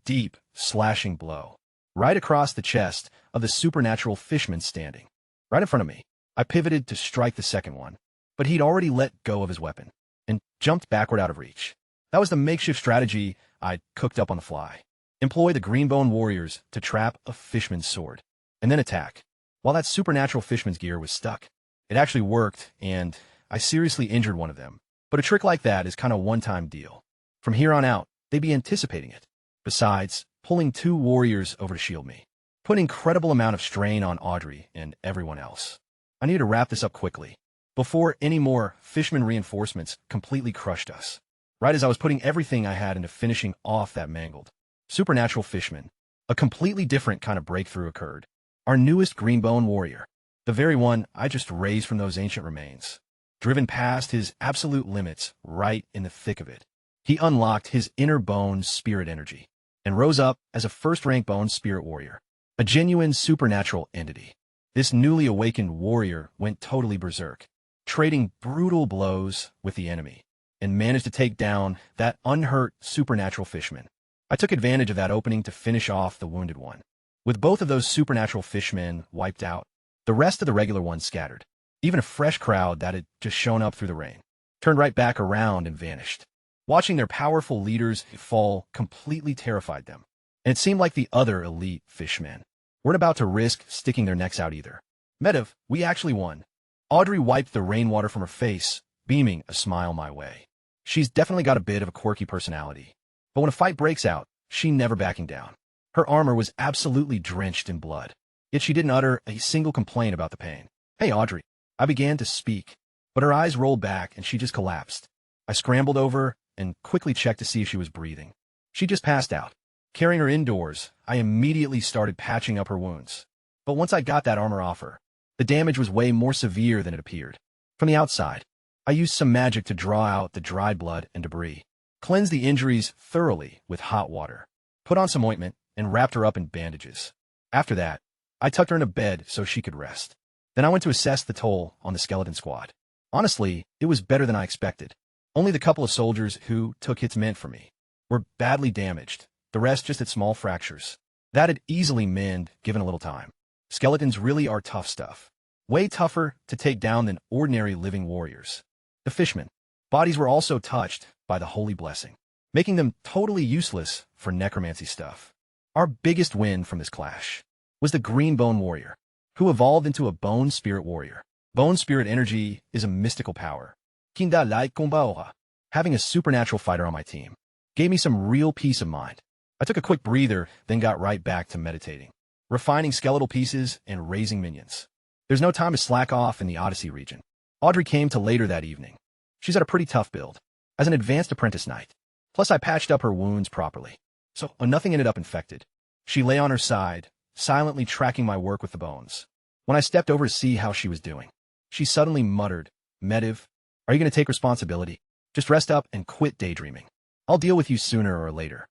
deep, slashing blow right across the chest of the supernatural fishman standing right in front of me. I pivoted to strike the second one, but he'd already let go of his weapon and jumped backward out of reach. That was the makeshift strategy I'd cooked up on the fly. Employ the greenbone warriors to trap a fishman's sword, and then attack, while that supernatural fishman's gear was stuck. It actually worked, and I seriously injured one of them. But a trick like that is kind of a one-time deal. From here on out, they'd be anticipating it. Besides, pulling two warriors over to shield me put an incredible amount of strain on Audrey and everyone else. I needed to wrap this up quickly, before any more fishman reinforcements completely crushed us. Right as I was putting everything I had into finishing off that mangled supernatural fishman, a completely different kind of breakthrough occurred. Our newest greenbone warrior, the very one I just raised from those ancient remains, driven past his absolute limits right in the thick of it. He unlocked his inner bone spirit energy and rose up as a first-rank bone spirit warrior, a genuine supernatural entity. This newly awakened warrior went totally berserk, trading brutal blows with the enemy, and managed to take down that unhurt supernatural fishman. I took advantage of that opening to finish off the wounded one. With both of those supernatural fishmen wiped out, the rest of the regular ones scattered. Even a fresh crowd that had just shown up through the rain turned right back around and vanished. Watching their powerful leaders fall completely terrified them, and it seemed like the other elite fishmen weren't about to risk sticking their necks out either. Medivh, we actually won. Audrey wiped the rainwater from her face, beaming a smile my way. She's definitely got a bit of a quirky personality, but when a fight breaks out, she never backing down. Her armor was absolutely drenched in blood, yet she didn't utter a single complaint about the pain. Hey, Audrey. I began to speak, but her eyes rolled back and she just collapsed. I scrambled over and quickly checked to see if she was breathing. She just passed out. Carrying her indoors, I immediately started patching up her wounds. But once I got that armor off her, the damage was way more severe than it appeared. From the outside, I used some magic to draw out the dried blood and debris, cleanse the injuries thoroughly with hot water, put on some ointment, and wrapped her up in bandages. After that, I tucked her in a bed so she could rest. Then I went to assess the toll on the skeleton squad. Honestly, it was better than I expected. Only the couple of soldiers who took hits meant for me were badly damaged. The rest just had small fractures. That'd easily mend given a little time. Skeletons really are tough stuff. Way tougher to take down than ordinary living warriors. The fishmen. Bodies were also touched by the holy blessing, making them totally useless for necromancy stuff. Our biggest win from this clash was the greenbone warrior, who evolved into a bone spirit warrior. Bone spirit energy is a mystical power. Having a supernatural fighter on my team gave me some real peace of mind. I took a quick breather, then got right back to meditating, refining skeletal pieces and raising minions. There's no time to slack off in the Odyssey region. Audrey came to later that evening. She's had a pretty tough build, as an advanced apprentice knight. Plus I patched up her wounds properly, so nothing ended up infected. She lay on her side, silently tracking my work with the bones. When I stepped over to see how she was doing, she suddenly muttered, Medivh, are you going to take responsibility? Just rest up and quit daydreaming. I'll deal with you sooner or later.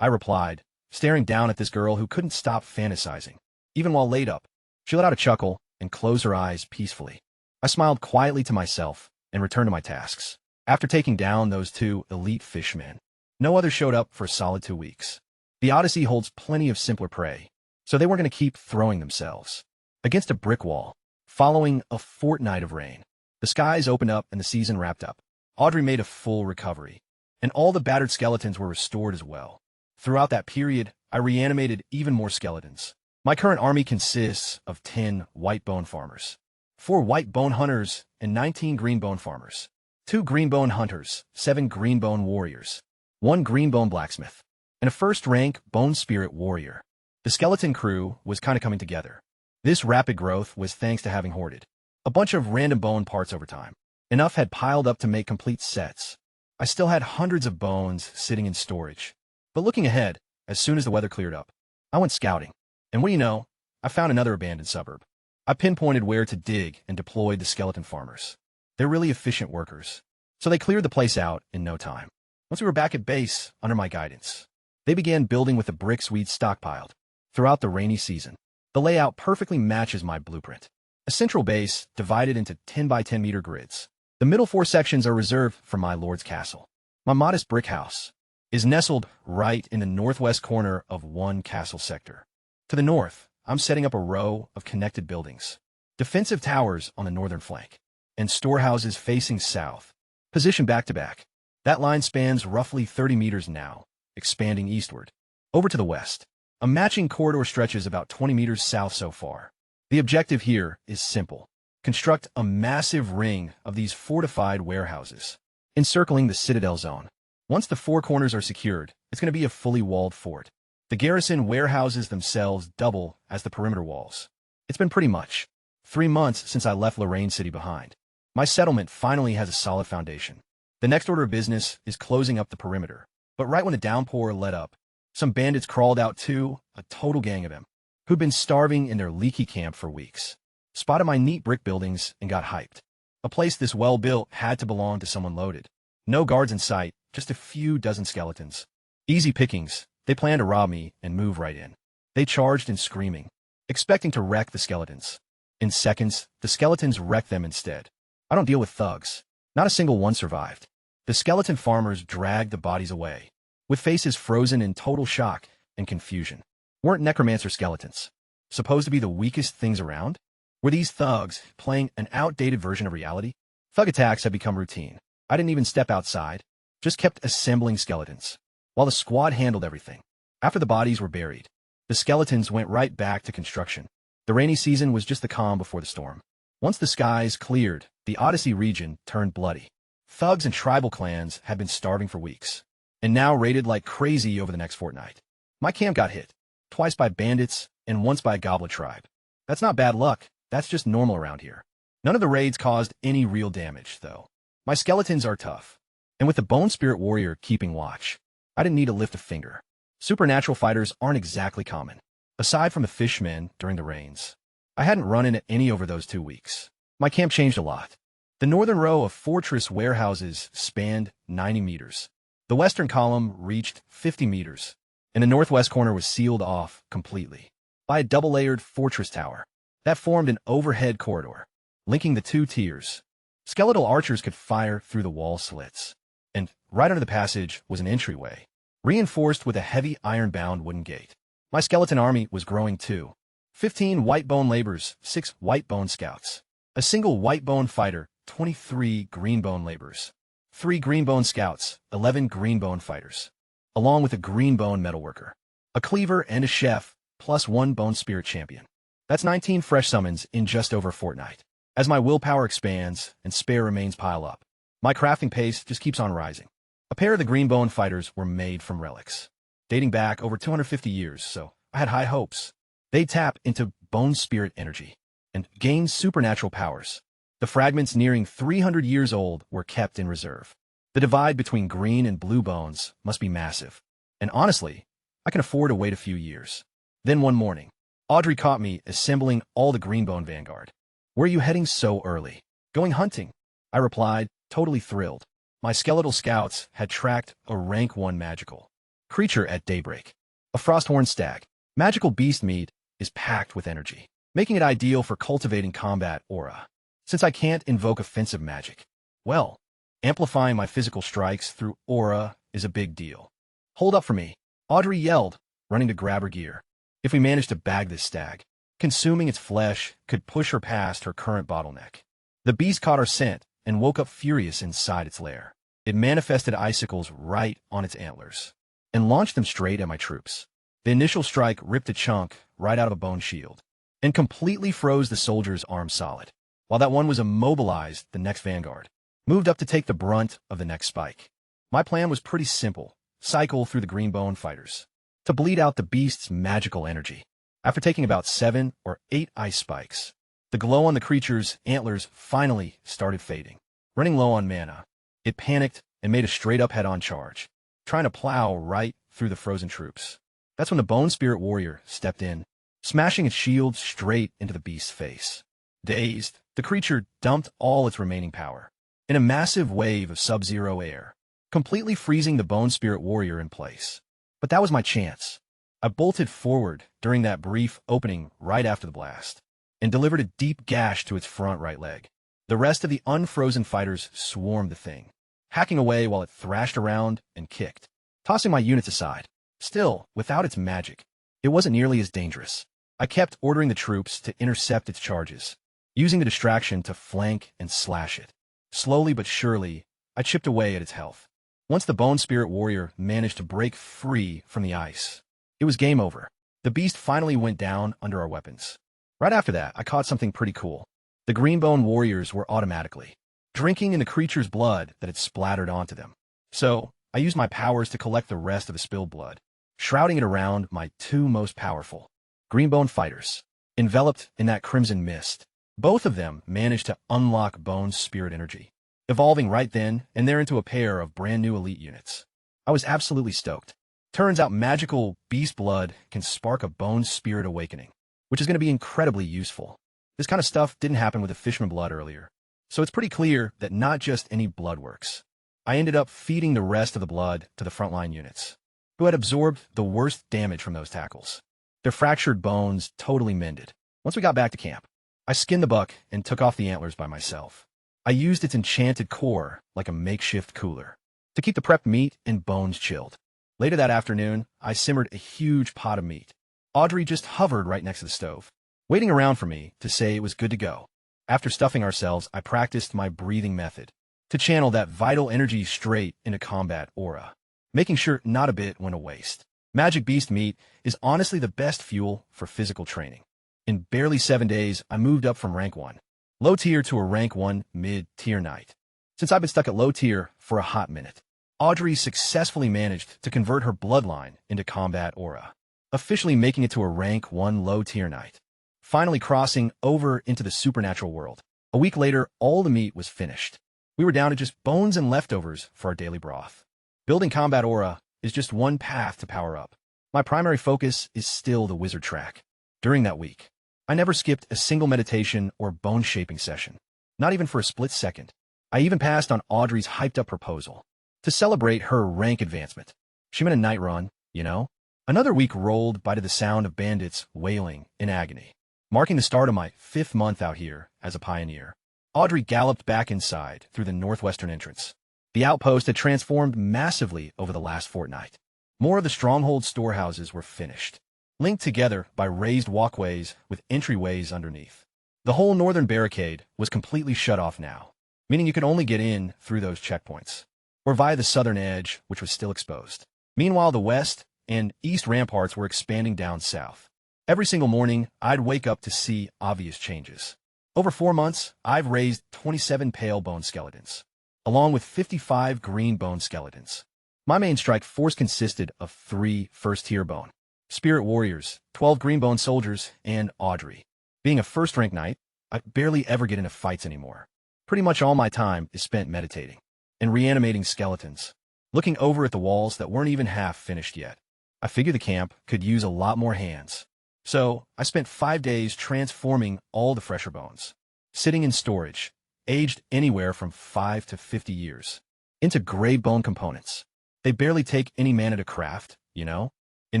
I replied, staring down at this girl who couldn't stop fantasizing, even while laid up. She let out a chuckle and closed her eyes peacefully. I smiled quietly to myself and returned to my tasks. After taking down those two elite fishmen, no other showed up for a solid 2 weeks. The Odyssey holds plenty of simpler prey, so they weren't going to keep throwing themselves against a brick wall. Following a fortnight of rain, the skies opened up and the season wrapped up. Audrey made a full recovery, and all the battered skeletons were restored as well. Throughout that period, I reanimated even more skeletons. My current army consists of 10 white bone farmers, 4 white bone hunters, and 19 green bone farmers. 2 green bone hunters, 7 green bone warriors, 1 green bone blacksmith, and a first-rank bone spirit warrior. The skeleton crew was kind of coming together. This rapid growth was thanks to having hoarded a bunch of random bone parts over time. Enough had piled up to make complete sets. I still had hundreds of bones sitting in storage. But looking ahead, as soon as the weather cleared up, I went scouting. And what do you know? I found another abandoned suburb. I pinpointed where to dig and deployed the skeleton farmers. They're really efficient workers. So they cleared the place out in no time. Once we were back at base, under my guidance, they began building with the bricks we'd stockpiled throughout the rainy season. The layout perfectly matches my blueprint. A central base divided into 10 by 10 meter grids. The middle 4 sections are reserved for my lord's castle. My modest brick house is nestled right in the northwest corner of one castle sector. To the north, I'm setting up a row of connected buildings, defensive towers on the northern flank, and storehouses facing south, positioned back to back. That line spans roughly 30 meters now, expanding eastward. Over to the west, a matching corridor stretches about 20 meters south so far. The objective here is simple. Construct a massive ring of these fortified warehouses, encircling the citadel zone. Once the 4 corners are secured, it's going to be a fully walled fort. The garrison warehouses themselves double as the perimeter walls. It's been pretty much 3 months since I left Lorraine City behind. My settlement finally has a solid foundation. The next order of business is closing up the perimeter. But right when the downpour let up, some bandits crawled out too, a total gang of them, who'd been starving in their leaky camp for weeks. Spotted my neat brick buildings and got hyped. A place this well-built had to belong to someone loaded. No guards in sight, just a few dozen skeletons. Easy pickings. They planned to rob me and move right in. They charged in screaming, expecting to wreck the skeletons. In seconds, the skeletons wrecked them instead. I don't deal with thugs. Not a single one survived. The skeleton farmers dragged the bodies away, with faces frozen in total shock and confusion. Weren't necromancer skeletons supposed to be the weakest things around? Were these thugs playing an outdated version of reality? Thug attacks had become routine. I didn't even step outside, just kept assembling skeletons, while the squad handled everything. After the bodies were buried, the skeletons went right back to construction. The rainy season was just the calm before the storm. Once the skies cleared, the Odyssey region turned bloody. Thugs and tribal clans had been starving for weeks, and now raided like crazy over the next fortnight. My camp got hit, twice by bandits and once by a goblet tribe. That's not bad luck, that's just normal around here. None of the raids caused any real damage, though. My skeletons are tough, and with the Bone Spirit Warrior keeping watch, I didn't need to lift a finger. Supernatural fighters aren't exactly common. Aside from the fishmen during the rains, I hadn't run into any over those 2 weeks. My camp changed a lot. The northern row of fortress warehouses spanned 90 meters. The western column reached 50 meters, and the northwest corner was sealed off completely by a double-layered fortress tower that formed an overhead corridor, linking the 2 tiers. Skeletal archers could fire through the wall slits, and right under the passage was an entryway, reinforced with a heavy iron-bound wooden gate. My skeleton army was growing too. 15 white bone laborers, 6 white bone scouts, a single white bone fighter, 23 green bone laborers, 3 green bone scouts, 11 green bone fighters, along with a green bone metalworker, a cleaver and a chef, plus 1 bone spirit champion. That's 19 fresh summons in just over a fortnight. As my willpower expands and spare remains pile up, my crafting pace just keeps on rising. A pair of the green bone fighters were made from relics, dating back over 250 years, so I had high hopes. They tap into bone spirit energy and gain supernatural powers. The fragments nearing 300 years old were kept in reserve. The divide between green and blue bones must be massive. And honestly, I can afford to wait a few years. Then one morning, Audrey caught me assembling all the green bone vanguard. "Where are you heading so early?" "Going hunting," I replied, totally thrilled. My skeletal scouts had tracked a rank 1 magical creature at daybreak, a frosthorn stag. Magical beast meat is packed with energy, making it ideal for cultivating combat aura. Since I can't invoke offensive magic, well, amplifying my physical strikes through aura is a big deal. "Hold up for me," Audrey yelled, running to grab her gear. If we managed to bag this stag, consuming its flesh could push her past her current bottleneck. The beast caught our scent and woke up furious inside its lair. It manifested icicles right on its antlers and launched them straight at my troops. The initial strike ripped a chunk right out of a bone shield and completely froze the soldier's arm solid. while that one was immobilized, the next vanguard moved up to take the brunt of the next spike. My plan was pretty simple. Cycle through the green bone fighters to bleed out the beast's magical energy. After taking about 7 or 8 ice spikes, the glow on the creature's antlers finally started fading. Running low on mana, it panicked and made a straight-up head-on charge, trying to plow right through the frozen troops. That's when the Bone Spirit Warrior stepped in, smashing its shield straight into the beast's face. Dazed, the creature dumped all its remaining power in a massive wave of sub-zero air, completely freezing the Bone Spirit Warrior in place. But that was my chance. I bolted forward during that brief opening right after the blast, and delivered a deep gash to its front right leg. The rest of the unfrozen fighters swarmed the thing, hacking away while it thrashed around and kicked, tossing my units aside. Still, without its magic, it wasn't nearly as dangerous. I kept ordering the troops to intercept its charges, using the distraction to flank and slash it. Slowly but surely, I chipped away at its health. Once the Bone Spirit Warrior managed to break free from the ice, it was game over. The beast finally went down under our weapons. Right after that, I caught something pretty cool. The Greenbone Warriors were automatically drinking in the creature's blood that had splattered onto them. So, I used my powers to collect the rest of the spilled blood, shrouding it around my 2 most powerful Greenbone fighters. Enveloped in that crimson mist, both of them managed to unlock Bone's spirit energy, evolving right then and there into a pair of brand new elite units. I was absolutely stoked. Turns out magical beast blood can spark a Bone Spirit awakening, which is going to be incredibly useful. This kind of stuff didn't happen with the Fishman blood earlier, so it's pretty clear that not just any blood works. I ended up feeding the rest of the blood to the frontline units, who had absorbed the worst damage from those tackles. Their fractured bones totally mended. Once we got back to camp, I skinned the buck and took off the antlers by myself. I used its enchanted core like a makeshift cooler to keep the prepped meat and bones chilled. Later that afternoon, I simmered a huge pot of meat. Audrey just hovered right next to the stove, waiting around for me to say it was good to go. After stuffing ourselves, I practiced my breathing method to channel that vital energy straight into combat aura, making sure not a bit went to waste. Magic beast meat is honestly the best fuel for physical training. In barely 7 days, I moved up from rank 1 low tier to a rank 1 mid-tier knight. Since I've been stuck at low tier for a hot minute, Audrey successfully managed to convert her bloodline into combat aura, officially making it to a rank 1 low tier knight, finally crossing over into the supernatural world. A week later, all the meat was finished. We were down to just bones and leftovers for our daily broth. Building combat aura is just one path to power up. My primary focus is still the wizard track. During that week, I never skipped a single meditation or bone shaping session, not even for a split second. I even passed on Audrey's hyped up proposal to celebrate her rank advancement. She meant a night run, you know? Another week rolled by to the sound of bandits wailing in agony, marking the start of my 5th month out here as a pioneer. Audrey galloped back inside through the northwestern entrance. The outpost had transformed massively over the last fortnight. More of the stronghold storehouses were finished, linked together by raised walkways with entryways underneath. The whole northern barricade was completely shut off now, meaning you could only get in through those checkpoints, or via the southern edge, which was still exposed. Meanwhile, the west and east ramparts were expanding down south. Every single morning, I'd wake up to see obvious changes. Over 4 months, I've raised 27 pale bone skeletons, along with 55 green bone skeletons. My main strike force consisted of 3 first-tier bone spirit warriors, 12 green bone soldiers, and Audrey. Being a first-rank knight, I barely ever get into fights anymore. Pretty much all my time is spent meditating and reanimating skeletons, looking over at the walls that weren't even half finished yet. I figured the camp could use a lot more hands. So, I spent 5 days transforming all the fresher bones, sitting in storage, aged anywhere from 5 to 50 years, into gray bone components. They barely take any mana to craft, you know? In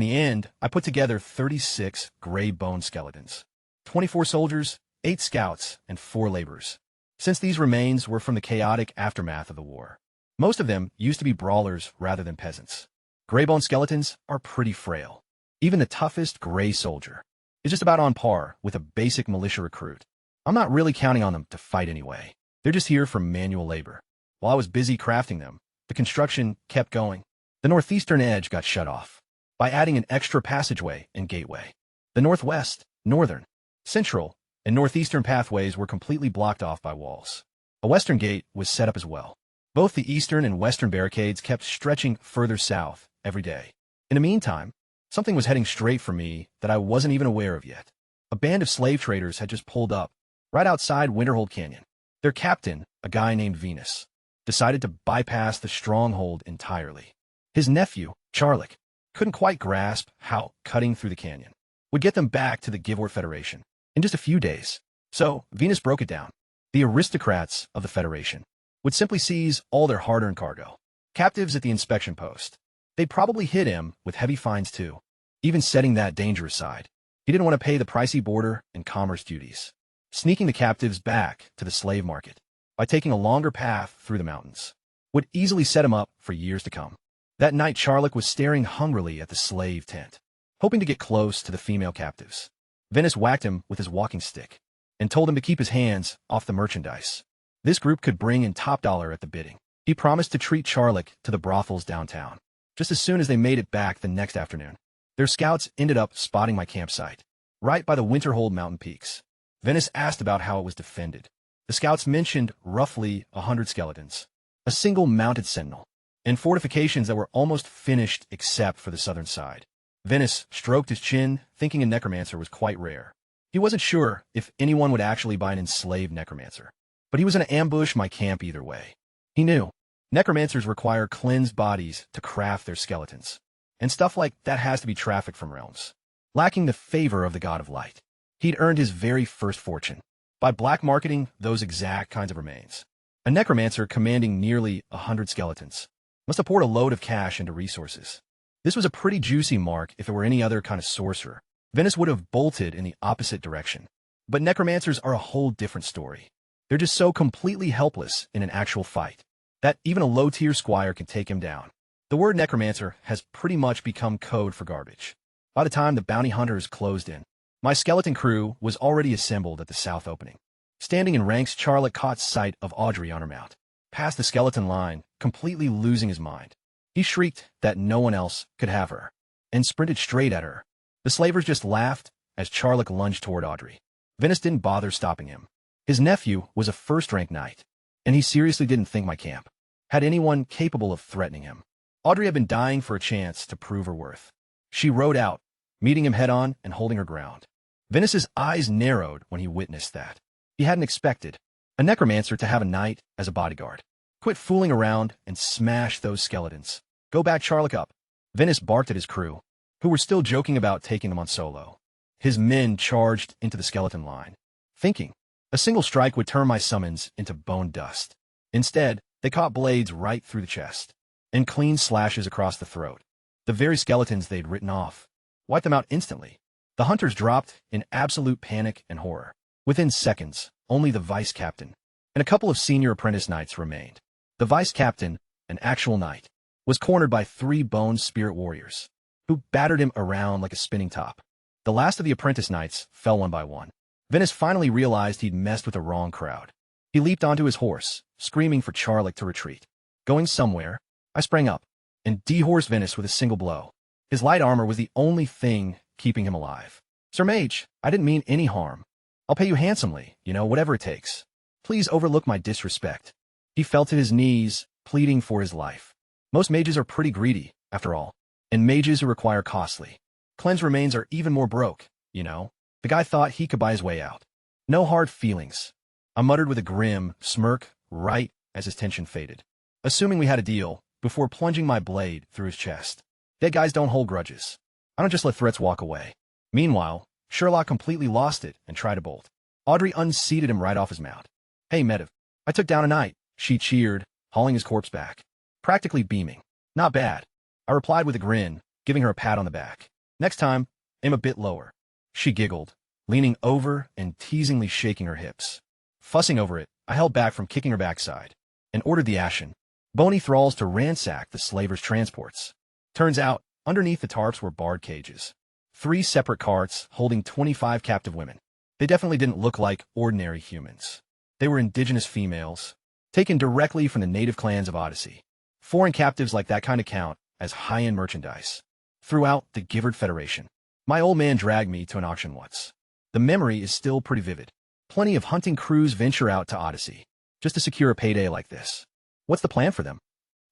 the end, I put together 36 gray bone skeletons, 24 soldiers, 8 scouts, and 4 laborers. Since these remains were from the chaotic aftermath of the war, most of them used to be brawlers rather than peasants. Gray bone skeletons are pretty frail. Even the toughest gray soldier is just about on par with a basic militia recruit. I'm not really counting on them to fight anyway. They're just here for manual labor. While I was busy crafting them, the construction kept going. The northeastern edge got shut off by adding an extra passageway and gateway. The northwest, northern, central, and northeastern pathways were completely blocked off by walls. A western gate was set up as well. Both the eastern and western barricades kept stretching further south every day. In the meantime, something was heading straight for me that I wasn't even aware of yet. A band of slave traders had just pulled up, right outside Winterhold Canyon. Their captain, a guy named Venus, decided to bypass the stronghold entirely. His nephew, Charlik, couldn't quite grasp how cutting through the canyon would get them back to the Givort Federation in just a few days. So, Venus broke it down. The aristocrats of the Federation would simply seize all their hard-earned cargo. Captives at the inspection post. They'd probably hit him with heavy fines too. Even setting that danger aside, he didn't want to pay the pricey border and commerce duties. Sneaking the captives back to the slave market by taking a longer path through the mountains would easily set him up for years to come. That night, Charlik was staring hungrily at the slave tent, hoping to get close to the female captives. Venus whacked him with his walking stick and told him to keep his hands off the merchandise. This group could bring in top dollar at the bidding. He promised to treat Charlik to the brothels downtown. Just as soon as they made it back the next afternoon, their scouts ended up spotting my campsite, right by the Winterhold mountain peaks. Venus asked about how it was defended. The scouts mentioned roughly 100 skeletons, a single mounted sentinel, and fortifications that were almost finished except for the southern side. Venus stroked his chin, thinking a necromancer was quite rare. He wasn't sure if anyone would actually buy an enslaved necromancer, but he was going to ambush my camp either way. He knew necromancers require cleansed bodies to craft their skeletons, and stuff like that has to be trafficked from realms lacking the favor of the god of light. He'd earned his very first fortune by black marketing those exact kinds of remains. A necromancer commanding nearly 100 skeletons must have poured a load of cash into resources. This was a pretty juicy mark if it were any other kind of sorcerer. Venus would have bolted in the opposite direction. But necromancers are a whole different story. They're just so completely helpless in an actual fight that even a low-tier squire can take him down. The word necromancer has pretty much become code for garbage. By the time the bounty hunters closed in, my skeleton crew was already assembled at the south opening. Standing in ranks, Charlik caught sight of Audrey on her mount, past the skeleton line, completely losing his mind. He shrieked that no one else could have her, and sprinted straight at her. The slavers just laughed as Charlik lunged toward Audrey. Venus didn't bother stopping him. His nephew was a first-rank knight, and he seriously didn't think my camp had anyone capable of threatening him. Audrey had been dying for a chance to prove her worth. She rode out, meeting him head-on and holding her ground. Venus's eyes narrowed when he witnessed that. He hadn't expected a necromancer to have a knight as a bodyguard. Quit fooling around and smash those skeletons. Go back Charlik up. Venus barked at his crew, who were still joking about taking them on solo. His men charged into the skeleton line, thinking a single strike would turn my summons into bone dust. Instead, they caught blades right through the chest and clean slashes across the throat. The very skeletons they'd written off wiped them out instantly. The hunters dropped in absolute panic and horror. Within seconds, only the vice captain and a couple of senior apprentice knights remained. The vice captain, an actual knight, was cornered by 3 bone spirit warriors, who battered him around like a spinning top. The last of the apprentice knights fell one by one. Venus finally realized he'd messed with the wrong crowd. He leaped onto his horse, screaming for Charlik to retreat. Going somewhere, I sprang up and dehorsed Venus with a single blow. His light armor was the only thing keeping him alive. Sir Mage, I didn't mean any harm. I'll pay you handsomely, whatever it takes. Please overlook my disrespect. He fell to his knees, pleading for his life. Most mages are pretty greedy, after all, and mages who require costly cleanse remains are even more broke, The guy thought he could buy his way out. No hard feelings. I muttered with a grim smirk right as his tension faded, assuming we had a deal, before plunging my blade through his chest. Dead guys don't hold grudges. I don't just let threats walk away. Meanwhile, Sherlock completely lost it and tried to bolt. Audrey unseated him right off his mount. Hey, Mediv, I took down a knight, she cheered, hauling his corpse back, practically beaming. Not bad. I replied with a grin, giving her a pat on the back. Next time, aim a bit lower. She giggled, leaning over and teasingly shaking her hips. Fussing over it, I held back from kicking her backside and ordered the Ashen, bony thralls to ransack the slavers' transports. Turns out, underneath the tarps were barred cages. 3 separate carts holding 25 captive women. They definitely didn't look like ordinary humans. They were indigenous females, taken directly from the native clans of Odyssey. Foreign captives like that kind of count as high-end merchandise throughout the Givort Federation. My old man dragged me to an auction once. The memory is still pretty vivid. Plenty of hunting crews venture out to Odyssey, just to secure a payday like this. What's the plan for them?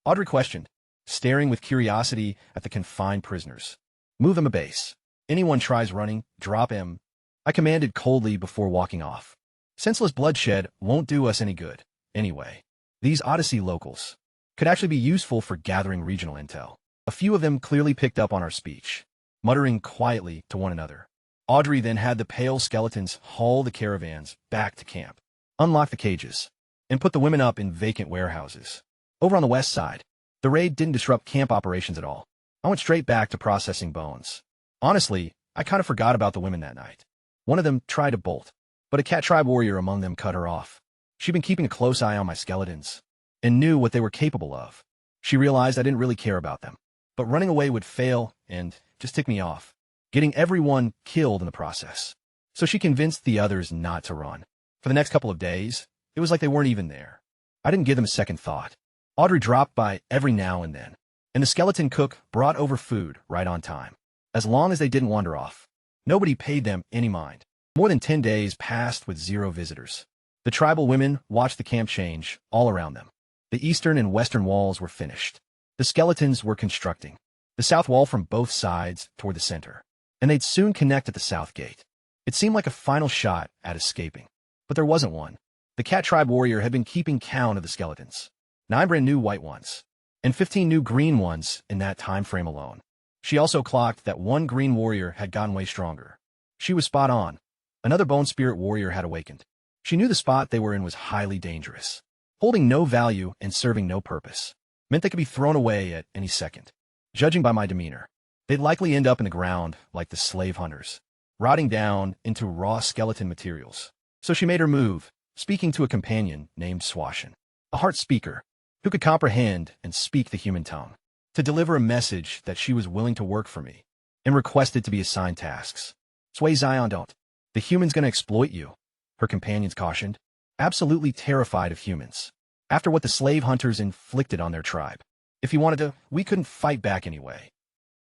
Audrey questioned, staring with curiosity at the confined prisoners. Move them a base. Anyone tries running, drop him. I commanded coldly before walking off. Senseless bloodshed won't do us any good, anyway. These Odyssey locals could actually be useful for gathering regional intel. A few of them clearly picked up on our speech, muttering quietly to one another. Audrey then had the pale skeletons haul the caravans back to camp, unlock the cages, and put the women up in vacant warehouses. Over on the west side, the raid didn't disrupt camp operations at all. I went straight back to processing bones. Honestly, I kind of forgot about the women that night. One of them tried to bolt, but a cat tribe warrior among them cut her off. She'd been keeping a close eye on my skeletons and knew what they were capable of. She realized I didn't really care about them, but running away would fail and just tick me off, getting everyone killed in the process. So she convinced the others not to run. For the next couple of days, it was like they weren't even there. I didn't give them a second thought. Audrey dropped by every now and then, and the skeleton cook brought over food right on time, as long as they didn't wander off. Nobody paid them any mind. More than 10 days passed with 0 visitors. The tribal women watched the camp change all around them. The eastern and western walls were finished. The skeletons were constructing the south wall from both sides toward the center, and they'd soon connect at the south gate. It seemed like a final shot at escaping, but there wasn't one. The cat tribe warrior had been keeping count of the skeletons. 9 brand new white ones, and 15 new green ones in that time frame alone. She also clocked that 1 green warrior had gotten way stronger. She was spot on. Another bone spirit warrior had awakened. She knew the spot they were in was highly dangerous. Holding no value and serving no purpose meant they could be thrown away at any second. Judging by my demeanor, they'd likely end up in the ground like the slave hunters, rotting down into raw skeleton materials. So she made her move, speaking to a companion named Swashin, a heart speaker who could comprehend and speak the human tongue, to deliver a message that she was willing to work for me and requested to be assigned tasks. Sway Zion don't. The human's gonna exploit you, her companions cautioned, absolutely terrified of humans. After what the slave hunters inflicted on their tribe. If he wanted to, we couldn't fight back anyway.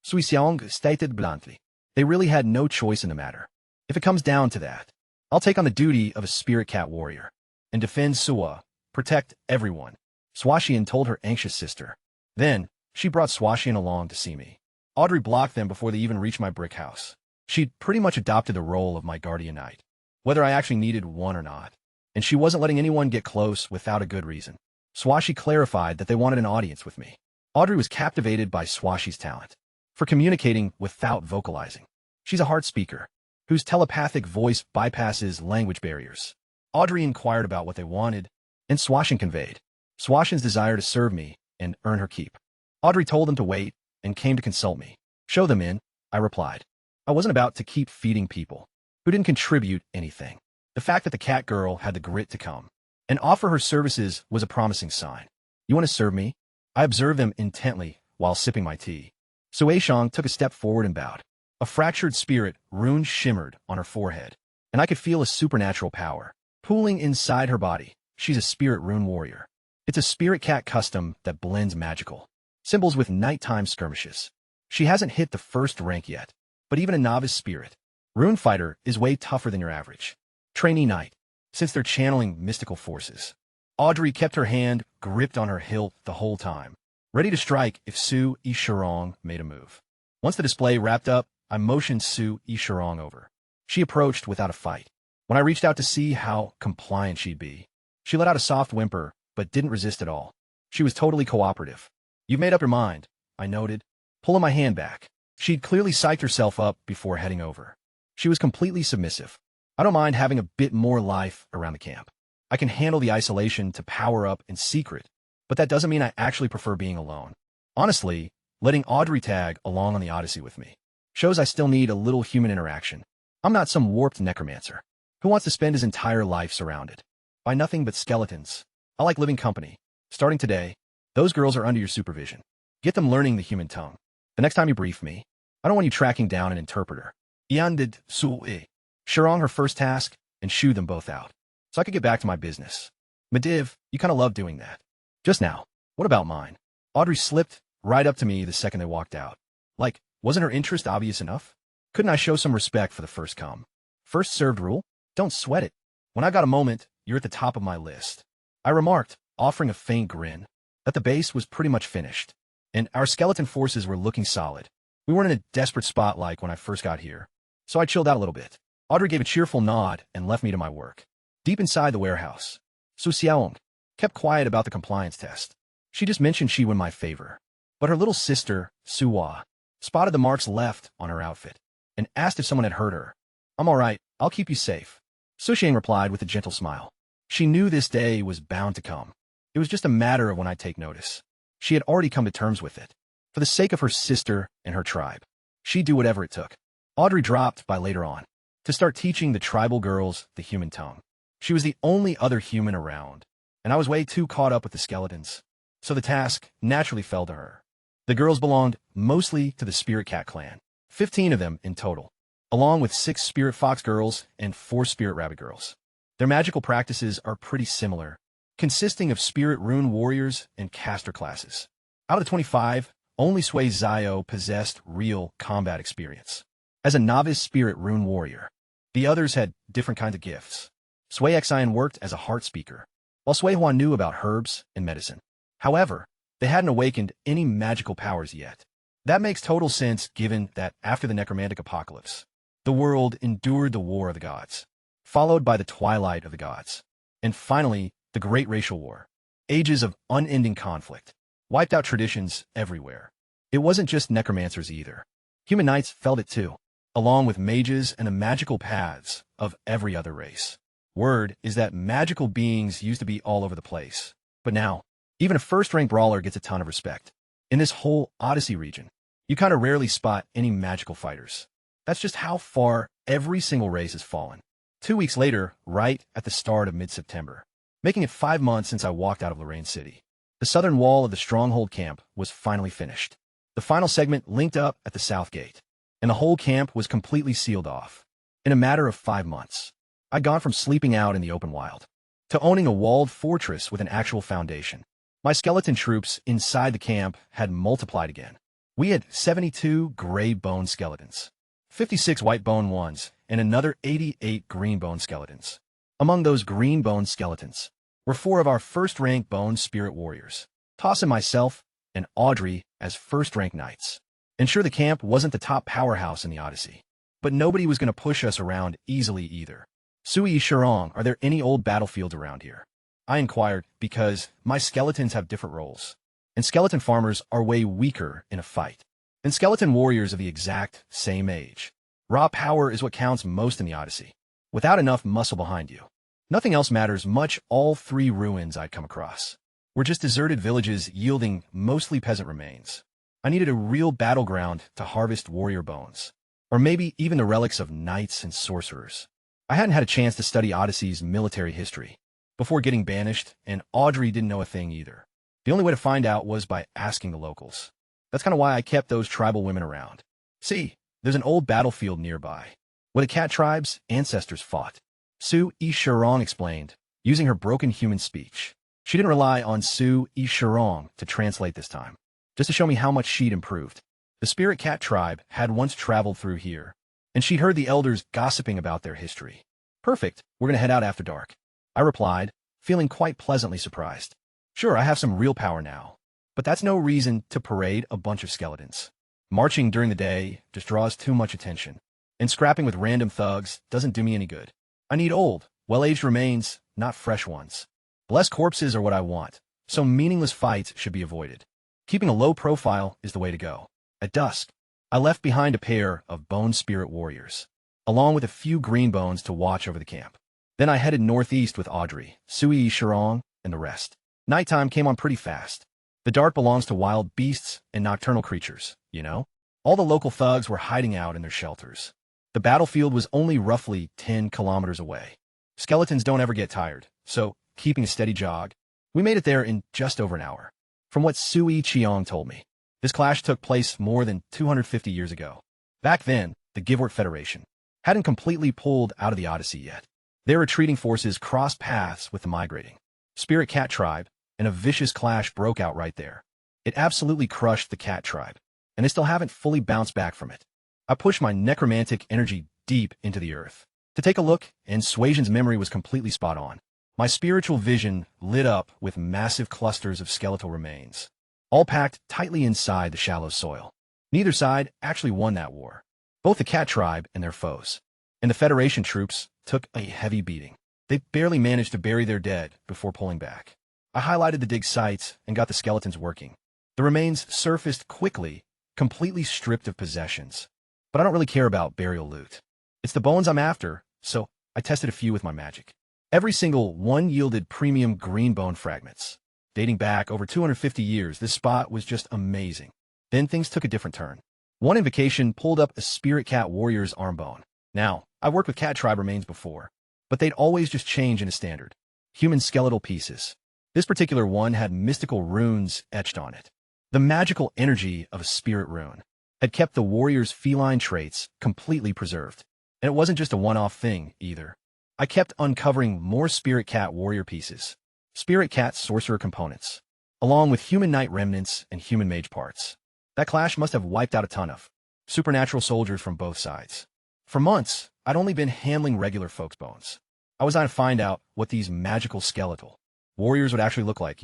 Sui Xiang stated bluntly. They really had no choice in the matter. If it comes down to that, I'll take on the duty of a spirit cat warrior and defend Suwa, protect everyone, Swashian told her anxious sister. Then, she brought Swashian along to see me. Audrey blocked them before they even reached my brick house. She'd pretty much adopted the role of my guardian knight, whether I actually needed one or not, and she wasn't letting anyone get close without a good reason. Swashi clarified that they wanted an audience with me. Audrey was captivated by Swashi's talent for communicating without vocalizing. She's a heart speaker, whose telepathic voice bypasses language barriers. Audrey inquired about what they wanted, and Swashin conveyed Swashin's desire to serve me and earn her keep. Audrey told them to wait and came to consult me. Show them in, I replied. I wasn't about to keep feeding people who didn't contribute anything. The fact that the cat girl had the grit to come and offer her services was a promising sign. You want to serve me? I observed them intently while sipping my tea. Sui Shang took a step forward and bowed. A fractured spirit rune shimmered on her forehead, and I could feel a supernatural power pooling inside her body. She's a spirit rune warrior. It's a spirit cat custom that blends magical symbols with nighttime skirmishes. She hasn't hit the first rank yet, but even a novice spirit rune fighter is way tougher than your average trainee knight, since they're channeling mystical forces. Audrey kept her hand gripped on her hilt the whole time, ready to strike if Su Yishirong made a move. Once the display wrapped up, I motioned Su Yishirong over. She approached without a fight. When I reached out to see how compliant she'd be, she let out a soft whimper, but didn't resist at all. She was totally cooperative. You've made up your mind, I noted, pulling my hand back. She'd clearly psyched herself up before heading over. She was completely submissive. I don't mind having a bit more life around the camp. I can handle the isolation to power up in secret, but that doesn't mean I actually prefer being alone. Honestly, letting Audrey tag along on the Odyssey with me shows I still need a little human interaction. I'm not some warped necromancer who wants to spend his entire life surrounded by nothing but skeletons. I like living company. Starting today, those girls are under your supervision. Get them learning the human tongue. The next time you brief me, I don't want you tracking down an interpreter. Undead Sui. Shirong her first task and shoo them both out, so I could get back to my business. Mediv, you kind of love doing that. Just now, what about mine? Audrey slipped right up to me the second they walked out. Like, wasn't her interest obvious enough? Couldn't I show some respect for the first come? First served rule? Don't sweat it. When I got a moment, you're at the top of my list. I remarked, offering a faint grin, that the base was pretty much finished, and our skeleton forces were looking solid. We weren't in a desperate spot like when I first got here, so I chilled out a little bit. Audrey gave a cheerful nod and left me to my work. Deep inside the warehouse, Su Xiaong kept quiet about the compliance test. She just mentioned she won my favor. But her little sister, Su Hua, spotted the marks left on her outfit and asked if someone had hurt her. I'm all right, I'll keep you safe. Su Xiang replied with a gentle smile. She knew this day was bound to come. It was just a matter of when I'd take notice. She had already come to terms with it. For the sake of her sister and her tribe, she'd do whatever it took. Audrey dropped by later on to start teaching the tribal girls the human tongue. She was the only other human around, and I was way too caught up with the skeletons, so the task naturally fell to her. The girls belonged mostly to the Spirit Cat clan, 15 of them in total, along with 6 Spirit Fox girls and 4 Spirit Rabbit girls. Their magical practices are pretty similar, consisting of Spirit Rune warriors and caster classes. Out of the 25, only Sui Zio possessed real combat experience. As a novice Spirit Rune warrior, the others had different kinds of gifts. Sui Xian worked as a heart speaker, while Sui Hua knew about herbs and medicine. However, they hadn't awakened any magical powers yet. That makes total sense given that after the necromantic apocalypse, the world endured the War of the Gods, followed by the Twilight of the Gods, and finally, the Great Racial War. Ages of unending conflict wiped out traditions everywhere. It wasn't just necromancers either. Human knights felt it too, along with mages and the magical paths of every other race. Word is that magical beings used to be all over the place, but now, even a first-rank brawler gets a ton of respect. In this whole Odyssey region, you kind of rarely spot any magical fighters. That's just how far every single race has fallen. 2 weeks later, right at the start of mid-September, making it 5 months since I walked out of Lorraine City, the southern wall of the Stronghold camp was finally finished. The final segment linked up at the south gate, and the whole camp was completely sealed off. In a matter of 5 months, I'd gone from sleeping out in the open wild to owning a walled fortress with an actual foundation. My skeleton troops inside the camp had multiplied again. We had 72 gray bone skeletons, 56 white bone ones, and another 88 green bone skeletons. Among those green bone skeletons were 4 of our first-rank bone spirit warriors, Toss and myself, and Audrey as first-rank knights. And sure, the camp wasn't the top powerhouse in the Odyssey, but nobody was going to push us around easily either. Sui Shirong, are there any old battlefields around here? I inquired because my skeletons have different roles, and skeleton farmers are way weaker in a fight than skeleton warriors of the exact same age. Raw power is what counts most in the Odyssey. Without enough muscle behind you, nothing else matters much. All 3 ruins I'd come across were just deserted villages yielding mostly peasant remains. I needed a real battleground to harvest warrior bones, or maybe even the relics of knights and sorcerers. I hadn't had a chance to study Odyssey's military history before getting banished, and Audrey didn't know a thing either. The only way to find out was by asking the locals. That's kind of why I kept those tribal women around. See, there's an old battlefield nearby, where the cat tribe's ancestors fought. Su Shirong explained, using her broken human speech. She didn't rely on Su Shirong to translate this time, just to show me how much she'd improved. The Spirit Cat tribe had once traveled through here, and she'd heard the elders gossiping about their history. Perfect, we're going to head out after dark, I replied, feeling quite pleasantly surprised. Sure, I have some real power now, but that's no reason to parade a bunch of skeletons. Marching during the day just draws too much attention, and scrapping with random thugs doesn't do me any good. I need old, well-aged remains, not fresh ones. Blessed corpses are what I want, so meaningless fights should be avoided. Keeping a low profile is the way to go. At dusk, I left behind a pair of bone spirit warriors, along with a few green bones to watch over the camp. Then I headed northeast with Audrey, Sui Shirong, and the rest. Nighttime came on pretty fast. The dark belongs to wild beasts and nocturnal creatures, you know? All the local thugs were hiding out in their shelters. The battlefield was only roughly 10 kilometers away. Skeletons don't ever get tired, so, keeping a steady jog, we made it there in just over an hour. From what Sui Qiong told me, this clash took place more than 250 years ago. Back then, the Givort Federation hadn't completely pulled out of the Odyssey yet. Their retreating forces crossed paths with the migrating Spirit Cat tribe, and a vicious clash broke out right there. It absolutely crushed the cat tribe, and they still haven't fully bounced back from it. I pushed my necromantic energy deep into the earth, to take a look, and Suasion's memory was completely spot on. My spiritual vision lit up with massive clusters of skeletal remains, all packed tightly inside the shallow soil. Neither side actually won that war. Both the cat tribe and their foes, and the Federation troops, took a heavy beating. They barely managed to bury their dead before pulling back. I highlighted the dig sites and got the skeletons working. The remains surfaced quickly, completely stripped of possessions. But I don't really care about burial loot. It's the bones I'm after, so I tested a few with my magic. Every single one yielded premium green bone fragments. Dating back over 250 years, this spot was just amazing. Then things took a different turn. One invocation pulled up a spirit cat warrior's arm bone. Now, I've worked with cat tribe remains before, but they'd always just change into standard human skeletal pieces. This particular one had mystical runes etched on it. The magical energy of a spirit rune had kept the warrior's feline traits completely preserved. And it wasn't just a one-off thing, either. I kept uncovering more spirit cat warrior pieces, spirit cat sorcerer components, along with human knight remnants and human mage parts. That clash must have wiped out a ton of supernatural soldiers from both sides. For months, I'd only been handling regular folks' bones. I was on to find out what these magical skeletal warriors would actually look like,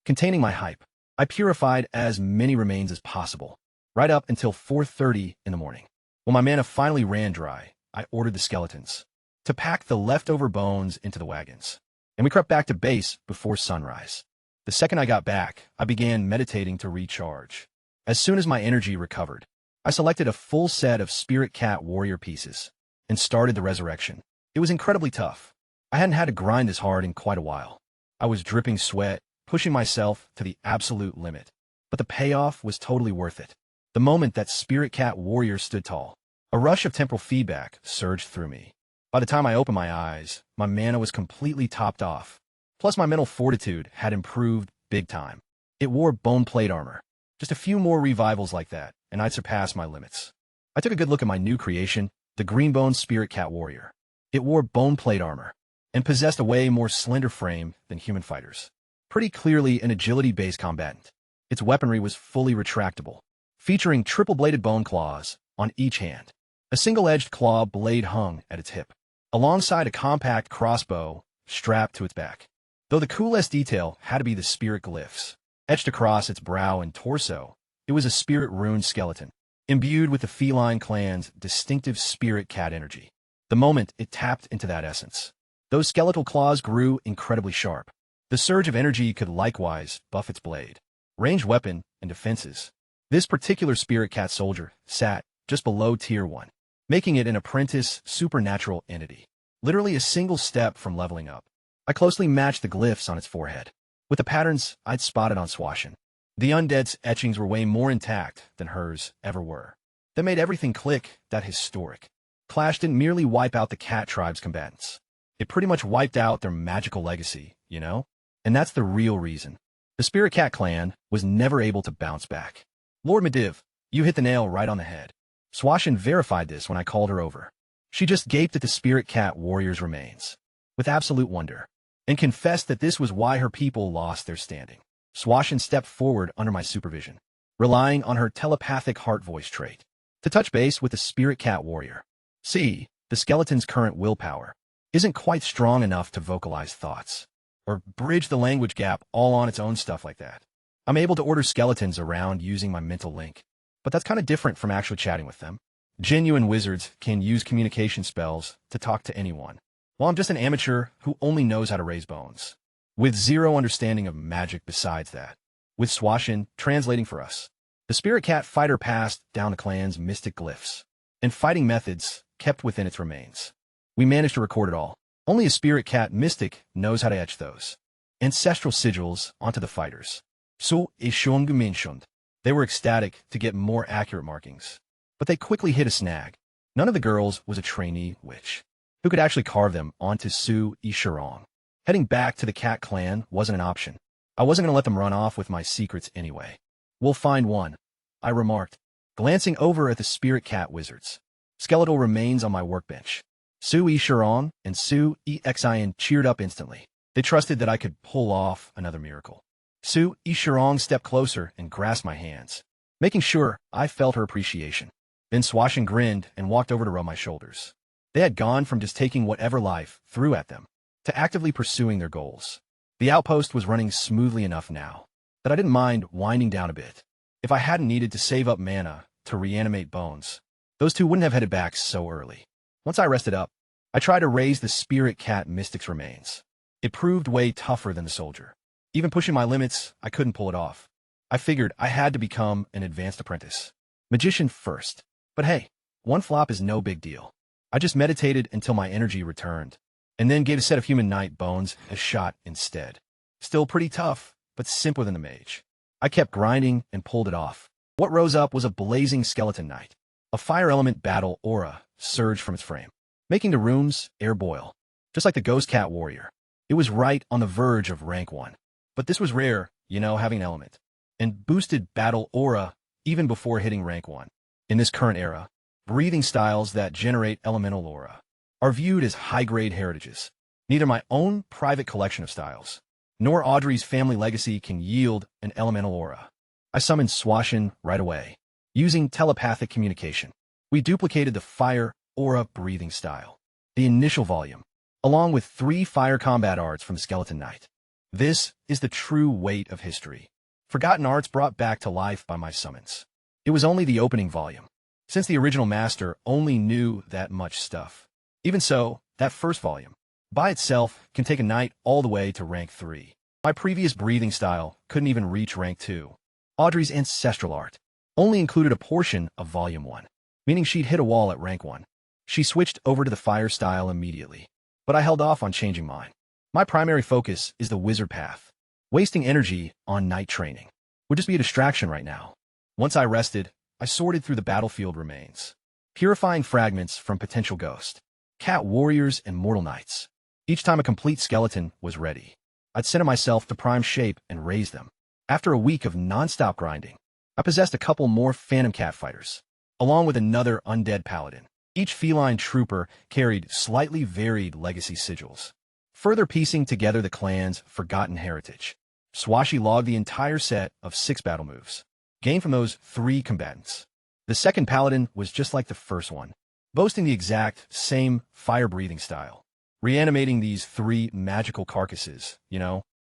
Containing my hype, I purified as many remains as possible, right up until 4:30 in the morning. When my mana finally ran dry, I ordered the skeletons to pack the leftover bones into the wagons, and we crept back to base before sunrise. The second I got back, I began meditating to recharge. As soon as my energy recovered, I selected a full set of spirit cat warrior pieces and started the resurrection. It was incredibly tough. I hadn't had to grind this hard in quite a while. I was dripping sweat, pushing myself to the absolute limit. But the payoff was totally worth it. The moment that spirit cat warrior stood tall, a rush of temporal feedback surged through me. By the time I opened my eyes, my mana was completely topped off. Plus my mental fortitude had improved big time. It wore bone plate armor. Just a few more revivals like that, and I'd surpass my limits. I took a good look at my new creation, the Greenbone Spirit Cat Warrior. It wore bone plate armor, and possessed a way more slender frame than human fighters. Pretty clearly an agility-based combatant. Its weaponry was fully retractable, featuring triple-bladed bone claws on each hand. A single-edged claw blade hung at its hip, alongside a compact crossbow strapped to its back. Though the coolest detail had to be the spirit glyphs, etched across its brow and torso, it was a spirit rune skeleton, imbued with the feline clan's distinctive spirit cat energy. The moment it tapped into that essence, those skeletal claws grew incredibly sharp. The surge of energy could likewise buff its blade, ranged weapon, and defenses. This particular spirit cat soldier sat just below Tier 1, making it an apprentice supernatural entity, literally a single step from leveling up. I closely matched the glyphs on its forehead with the patterns I'd spotted on Suasion. The Undead's etchings were way more intact than hers ever were. That made everything click. That historic clash didn't merely wipe out the cat tribe's combatants. It pretty much wiped out their magical legacy, And that's the real reason. The Spirit Cat clan was never able to bounce back. Lord Mediv, you hit the nail right on the head. Suasion verified this when I called her over. She just gaped at the Spirit Cat warrior's remains with absolute wonder, and confessed that this was why her people lost their standing. Suasion stepped forward under my supervision, relying on her telepathic heart voice trait to touch base with the Spirit Cat warrior. See, the skeleton's current willpower isn't quite strong enough to vocalize thoughts or bridge the language gap all on its own stuff like that. I'm able to order skeletons around using my mental link, but that's kind of different from actually chatting with them. Genuine wizards can use communication spells to talk to anyone, while I'm just an amateur who only knows how to raise bones, with zero understanding of magic besides that. With Suasion translating for us, the Spirit Cat fighter passed down the clan's mystic glyphs and fighting methods kept within its remains. We managed to record it all. Only a Spirit Cat mystic knows how to etch those ancestral sigils onto the fighters. So ishong mentioned. They were ecstatic to get more accurate markings, but they quickly hit a snag. None of the girls was a trainee witch who could actually carve them onto Su Ishirong. Heading back to the cat clan wasn't an option. I wasn't going to let them run off with my secrets anyway. We'll find one, I remarked, glancing over at the Spirit Cat wizards. Skeletal remains on my workbench. Su Ishirong and Su Exin cheered up instantly. They trusted that I could pull off another miracle. Su Ishirong stepped closer and grasped my hands, making sure I felt her appreciation. Then Suasion grinned and walked over to rub my shoulders. They had gone from just taking whatever life threw at them to actively pursuing their goals. The outpost was running smoothly enough now that I didn't mind winding down a bit. If I hadn't needed to save up mana to reanimate bones, those two wouldn't have headed back so early. Once I rested up, I tried to raise the spirit cat mystic's remains. It proved way tougher than the soldier. Even pushing my limits, I couldn't pull it off. I figured I had to become an advanced apprentice. Magician first. But hey, one flop is no big deal. I just meditated until my energy returned, and then gave a set of human knight bones a shot instead. Still pretty tough, but simpler than the mage. I kept grinding and pulled it off. What rose up was a blazing skeleton knight. A fire element battle aura surged from its frame, making the runes air boil, just like the ghost cat warrior. It was right on the verge of rank 1. But this was rare, having an element, and boosted battle aura even before hitting rank 1. In this current era, breathing styles that generate elemental aura are viewed as high-grade heritages. Neither my own private collection of styles, nor Audrey's family legacy can yield an elemental aura. I summoned Swashin right away. Using telepathic communication, we duplicated the fire aura breathing style, the initial volume, along with 3 fire combat arts from the Skeleton Knight. This is the true weight of history. Forgotten arts brought back to life by my summons. It was only the opening volume, since the original master only knew that much stuff. Even so, that first volume, by itself, can take a knight all the way to rank 3. My previous breathing style couldn't even reach rank 2. Audrey's ancestral art only included a portion of volume 1, meaning she'd hit a wall at rank 1. She switched over to the fire style immediately, but I held off on changing mine. My primary focus is the wizard path. Wasting energy on knight training would just be a distraction right now. Once I rested, I sorted through the battlefield remains, purifying fragments from potential ghost, cat warriors, and mortal knights. Each time a complete skeleton was ready, I'd center myself to prime shape and raise them. After a week of non-stop grinding, I possessed a couple more phantom cat fighters, along with another undead paladin. Each feline trooper carried slightly varied legacy sigils, further piecing together the clan's forgotten heritage. Swashi logged the entire set of 6 battle moves, gained from those 3 combatants. The second paladin was just like the first one, boasting the exact same fire-breathing style. Reanimating these 3 magical carcasses,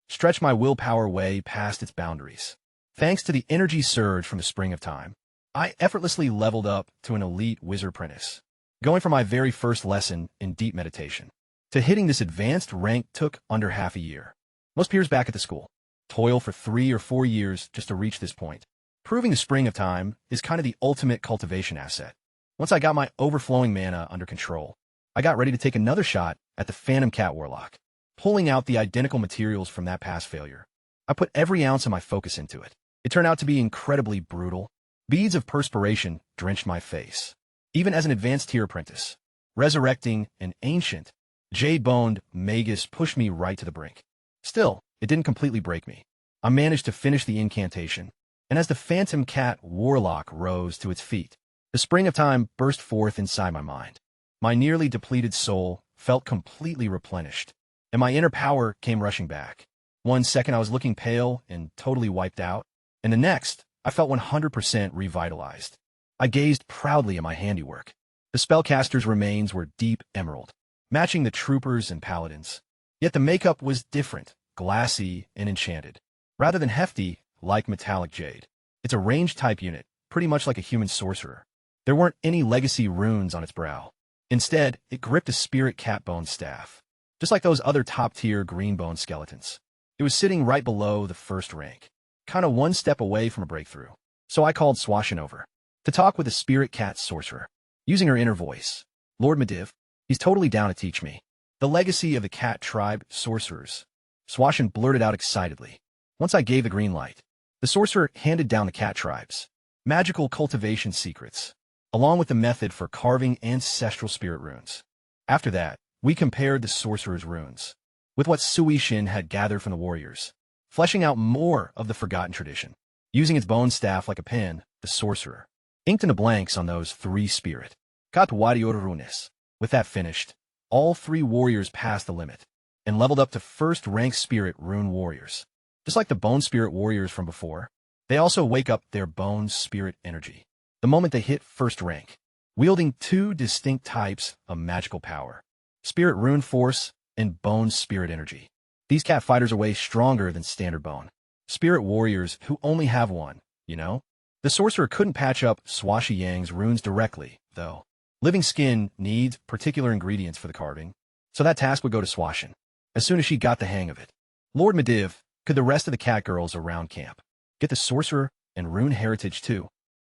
stretched my willpower way past its boundaries. Thanks to the energy surge from the Spring of Time, I effortlessly leveled up to an elite wizard apprentice. Going from my very first lesson in deep meditation to hitting this advanced rank took under half a year. Most peers back at the school toil for 3 or 4 years just to reach this point. Proving the Spring of Time is kind of the ultimate cultivation asset. Once I got my overflowing mana under control, I got ready to take another shot at the Phantom Cat Warlock, pulling out the identical materials from that past failure. I put every ounce of my focus into it. It turned out to be incredibly brutal. Beads of perspiration drenched my face. Even as an advanced tier apprentice, resurrecting an ancient, jade-boned magus pushed me right to the brink. Still, it didn't completely break me. I managed to finish the incantation, and as the Phantom Cat Warlock rose to its feet, the Spring of Time burst forth inside my mind. My nearly depleted soul felt completely replenished, and my inner power came rushing back. One second I was looking pale and totally wiped out, and the next I felt 100% revitalized. I gazed proudly at my handiwork. The spellcaster's remains were deep emerald, matching the troopers and paladins. Yet the makeup was different, glassy and enchanted, rather than hefty like metallic jade. It's a range-type unit, pretty much like a human sorcerer. There weren't any legacy runes on its brow. Instead, it gripped a spirit cat bone staff, just like those other top-tier green bone skeletons. It was sitting right below the first rank, kind of one step away from a breakthrough. So I called Swashin over to talk with the spirit cat sorcerer. Using her inner voice, Lord Mediv, he's totally down to teach me the legacy of the cat tribe sorcerers. Swashin blurted out excitedly. Once I gave the green light, the sorcerer handed down the cat tribe's magical cultivation secrets, along with the method for carving ancestral spirit runes. After that, we compared the sorcerer's runes with what Suishin had gathered from the warriors, fleshing out more of the forgotten tradition. Using its bone staff like a pen, the sorcerer inked in the blanks on those 3 spirit cat warrior runes. With that finished, all 3 warriors passed the limit and leveled up to first-rank spirit rune warriors. Just like the bone spirit warriors from before, they also wake up their bone spirit energy the moment they hit first rank. wielding two distinct types of magical power: Spirit Rune Force and Bone Spirit Energy. These cat fighters are way stronger than standard Bone Spirit warriors who only have one, you know? The sorcerer couldn't patch up Swashy Yang's runes directly, though. Living Skin needs particular ingredients for the carving, so that task would go to Swashin, as soon as she got the hang of it. Lord Mediv, could the rest of the cat girls around camp get the sorcerer and rune heritage too?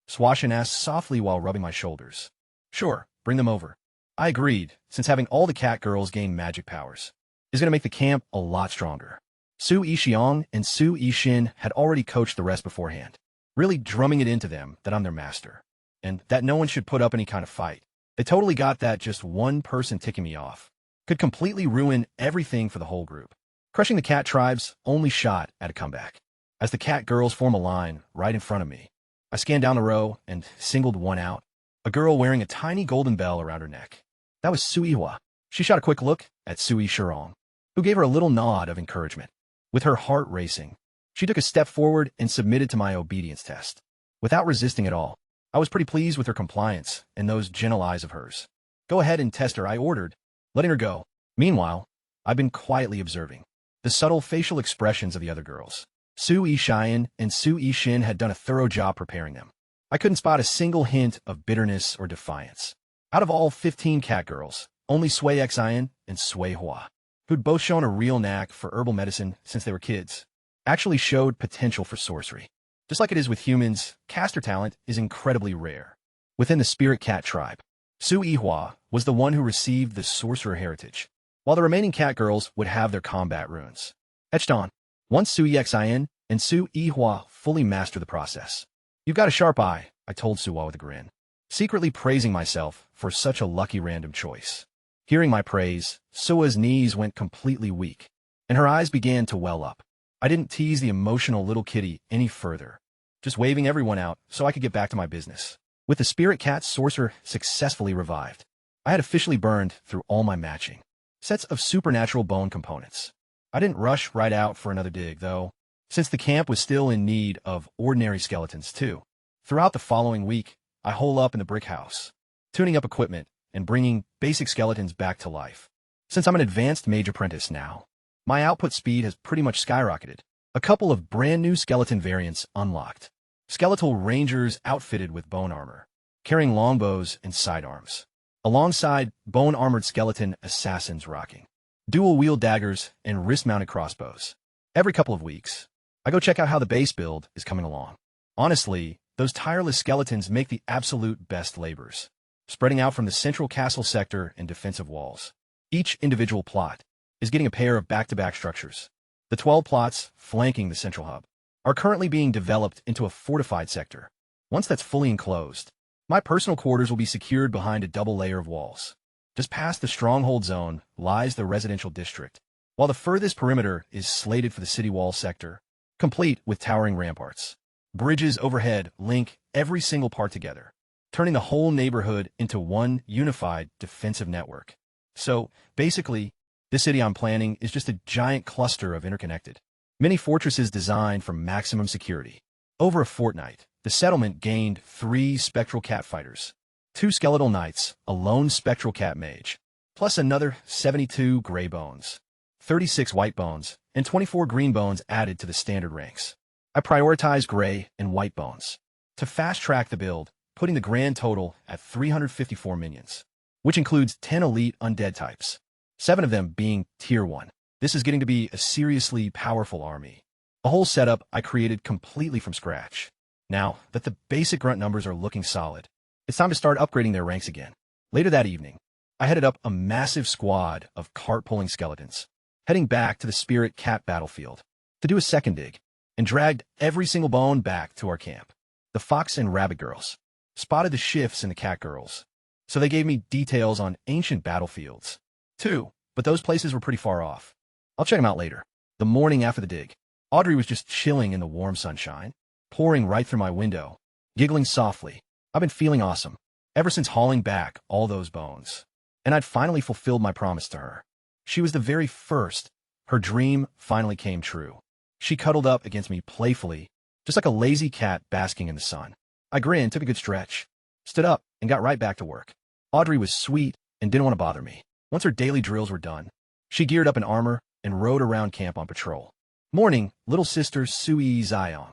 Swashin asked softly while rubbing my shoulders. Sure, bring them over. I agreed, since having all the cat girls gain magic powers is going to make the camp a lot stronger. Su Yixiong and Su Yixin had already coached the rest beforehand, really drumming it into them that I'm their master, and that no one should put up any kind of fight. They totally got that just one person ticking me off could completely ruin everything for the whole group. Crushing the cat tribe's only shot at a comeback. As the cat girls form a line right in front of me, I scanned down the row and singled one out, a girl wearing a tiny golden bell around her neck. That was Su Yihua. She shot a quick look at Su Yishirong, who gave her a little nod of encouragement. With her heart racing, she took a step forward and submitted to my obedience test. Without resisting at all, I was pretty pleased with her compliance and those gentle eyes of hers. Go ahead and test her, I ordered, letting her go. Meanwhile, I've been quietly observing the subtle facial expressions of the other girls. Su Yishian and Su Yixin had done a thorough job preparing them. I couldn't spot a single hint of bitterness or defiance. Out of all 15 cat girls, only Sui Xian and Sui Hua, who'd both shown a real knack for herbal medicine since they were kids, actually showed potential for sorcery. Just like it is with humans, caster talent is incredibly rare. Within the spirit cat tribe, Su Yihua was the one who received the sorcerer heritage, while the remaining cat girls would have their combat runes etched on. Once Su Yixian and Su Yihua fully mastered the process. You've got a sharp eye, I told Suwa with a grin, secretly praising myself for such a lucky random choice. Hearing my praise, Sua's knees went completely weak, and her eyes began to well up. I didn't tease the emotional little kitty any further, just waving everyone out so I could get back to my business. With the spirit cat sorcerer successfully revived, I had officially burned through all my matching sets of supernatural bone components. I didn't rush right out for another dig, though, since the camp was still in need of ordinary skeletons, too. Throughout the following week, I hole up in the brick house, tuning up equipment and bringing basic skeletons back to life. Since I'm an advanced mage apprentice now, my output speed has pretty much skyrocketed. A couple of brand new skeleton variants unlocked. Skeletal rangers outfitted with bone armor, carrying longbows and sidearms, alongside bone-armored skeleton assassins rocking dual-wield daggers and wrist-mounted crossbows. Every couple of weeks, I go check out how the base build is coming along. Honestly, those tireless skeletons make the absolute best laborers, spreading out from the central castle sector and defensive walls. Each individual plot is getting a pair of back-to-back structures. The 12 plots flanking the central hub are currently being developed into a fortified sector. Once that's fully enclosed, my personal quarters will be secured behind a double layer of walls. Just past the stronghold zone lies the residential district, while the furthest perimeter is slated for the city wall sector, complete with towering ramparts. Bridges overhead link every single part together, turning the whole neighborhood into one unified defensive network. So, basically, this city I'm planning is just a giant cluster of interconnected mini fortresses designed for maximum security. Over a fortnight, the settlement gained 3 spectral cat fighters, 2 skeletal knights, a lone spectral cat mage, plus another 72 gray bones, 36 white bones, and 24 green bones added to the standard ranks. I prioritize gray and white bones to fast-track the build, putting the grand total at 354 minions, which includes 10 elite undead types, 7 of them being Tier 1. This is getting to be a seriously powerful army. A whole setup I created completely from scratch. Now that the basic grunt numbers are looking solid, it's time to start upgrading their ranks again. Later that evening, I headed up a massive squad of cart-pulling skeletons, heading back to the spirit cat battlefield to do a second dig, and dragged every single bone back to our camp. The fox and rabbit girls spotted the shifts in the cat girls, so they gave me details on ancient battlefields, too, but those places were pretty far off. I'll check them out later. The morning after the dig, Audrey was just chilling in the warm sunshine, pouring right through my window, giggling softly. I've been feeling awesome ever since hauling back all those bones, and I'd finally fulfilled my promise to her. She was the very first. Her dream finally came true. She cuddled up against me playfully, just like a lazy cat basking in the sun. I grinned, took a good stretch, stood up, and and got right back to work. Audrey was sweet and didn't want to bother me. Once her daily drills were done, she geared up in armor and rode around camp on patrol. Morning, little sister Sui Zion.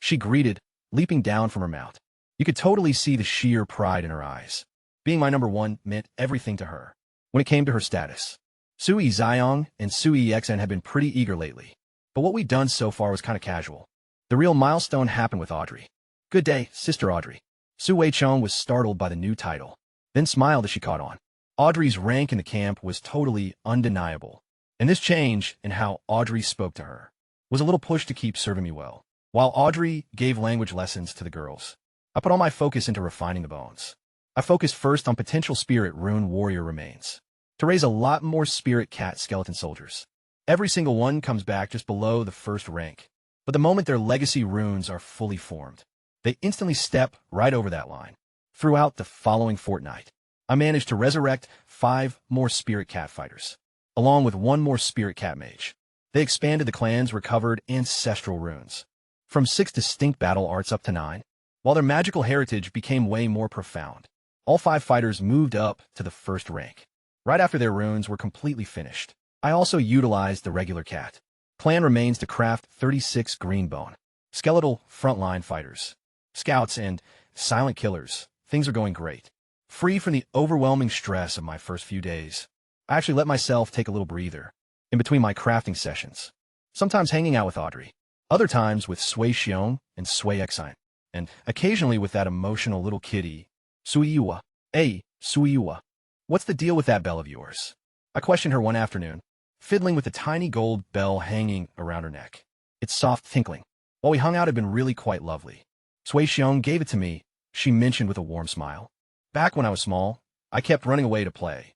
She greeted, leaping down from her mount. You could totally see the sheer pride in her eyes. Being my number one meant everything to her. When it came to her status, Sui Zion and Sui Xn had been pretty eager lately, but what we'd done so far was kind of casual. The real milestone happened with Audrey. Good day, Sister Audrey. Su Wei-chong was startled by the new title, then smiled as she caught on. Audrey's rank in the camp was totally undeniable, and this change in how Audrey spoke to her was a little push to keep serving me well. While Audrey gave language lessons to the girls, I put all my focus into refining the bones. I focused first on potential spirit rune warrior remains, to raise a lot more spirit cat skeleton soldiers. Every single one comes back just below the first rank, but the moment their legacy runes are fully formed, they instantly step right over that line. Throughout the following fortnight, I managed to resurrect 5 more spirit cat fighters, along with 1 more spirit cat mage. They expanded the clan's recovered ancestral runes, from 6 distinct battle arts up to 9, while their magical heritage became way more profound. All 5 fighters moved up to the first rank. Right after their runes were completely finished, I also utilized the regular cat clan remains to craft 36 greenbone, skeletal frontline fighters, scouts, and silent killers. Things are going great. Free from the overwhelming stress of my first few days, I actually let myself take a little breather in between my crafting sessions, sometimes hanging out with Audrey, other times with Sui Xiong and Sui Exine, and occasionally with that emotional little kitty, Suiyua. Hey, Suiyua. What's the deal with that bell of yours? I questioned her one afternoon, fiddling with the tiny gold bell hanging around her neck. Its soft tinkling, while we hung out, had been really quite lovely. Sui Xiong gave it to me, she mentioned with a warm smile. Back when I was small, I kept running away to play,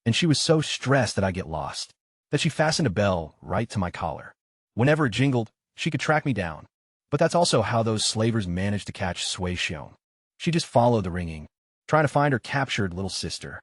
and she was so stressed that I get lost, that she fastened a bell right to my collar. Whenever it jingled, she could track me down. But that's also how those slavers managed to catch Sui Xiong. She just followed the ringing, trying to find her captured little sister.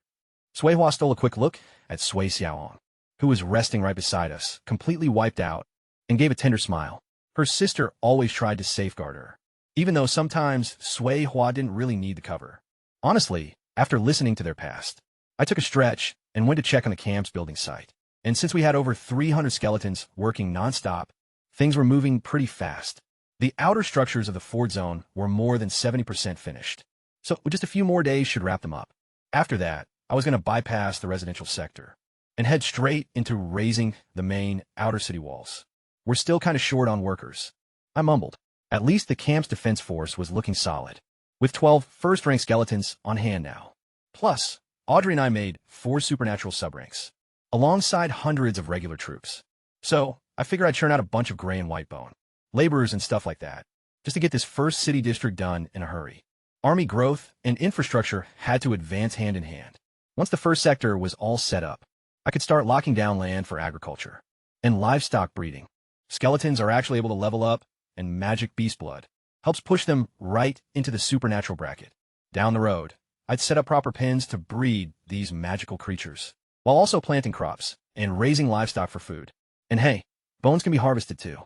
Sui Hua stole a quick look at Sui Xiaoong, who was resting right beside us, completely wiped out, and gave a tender smile. Her sister always tried to safeguard her, even though sometimes Sui Hua didn't really need the cover. Honestly, after listening to their past, I took a stretch and went to check on the camp's building site. And since we had over 300 skeletons working nonstop, things were moving pretty fast. The outer structures of the Ford Zone were more than 70% finished, so just a few more days should wrap them up. After that, I was going to bypass the residential sector and head straight into raising the main outer city walls. We're still kind of short on workers, I mumbled. At least the camp's defense force was looking solid, with 12 first-rank skeletons on hand now. Plus, Audrey and I made 4 supernatural subranks, alongside hundreds of regular troops. So, I figured I'd churn out a bunch of gray and white bone, laborers and stuff like that, just to get this first city district done in a hurry. Army growth and infrastructure had to advance hand in hand. Once the first sector was all set up, I could start locking down land for agriculture and livestock breeding. Skeletons are actually able to level up, and magic beast blood helps push them right into the supernatural bracket. Down the road, I'd set up proper pens to breed these magical creatures, while also planting crops and raising livestock for food. And hey, bones can be harvested too.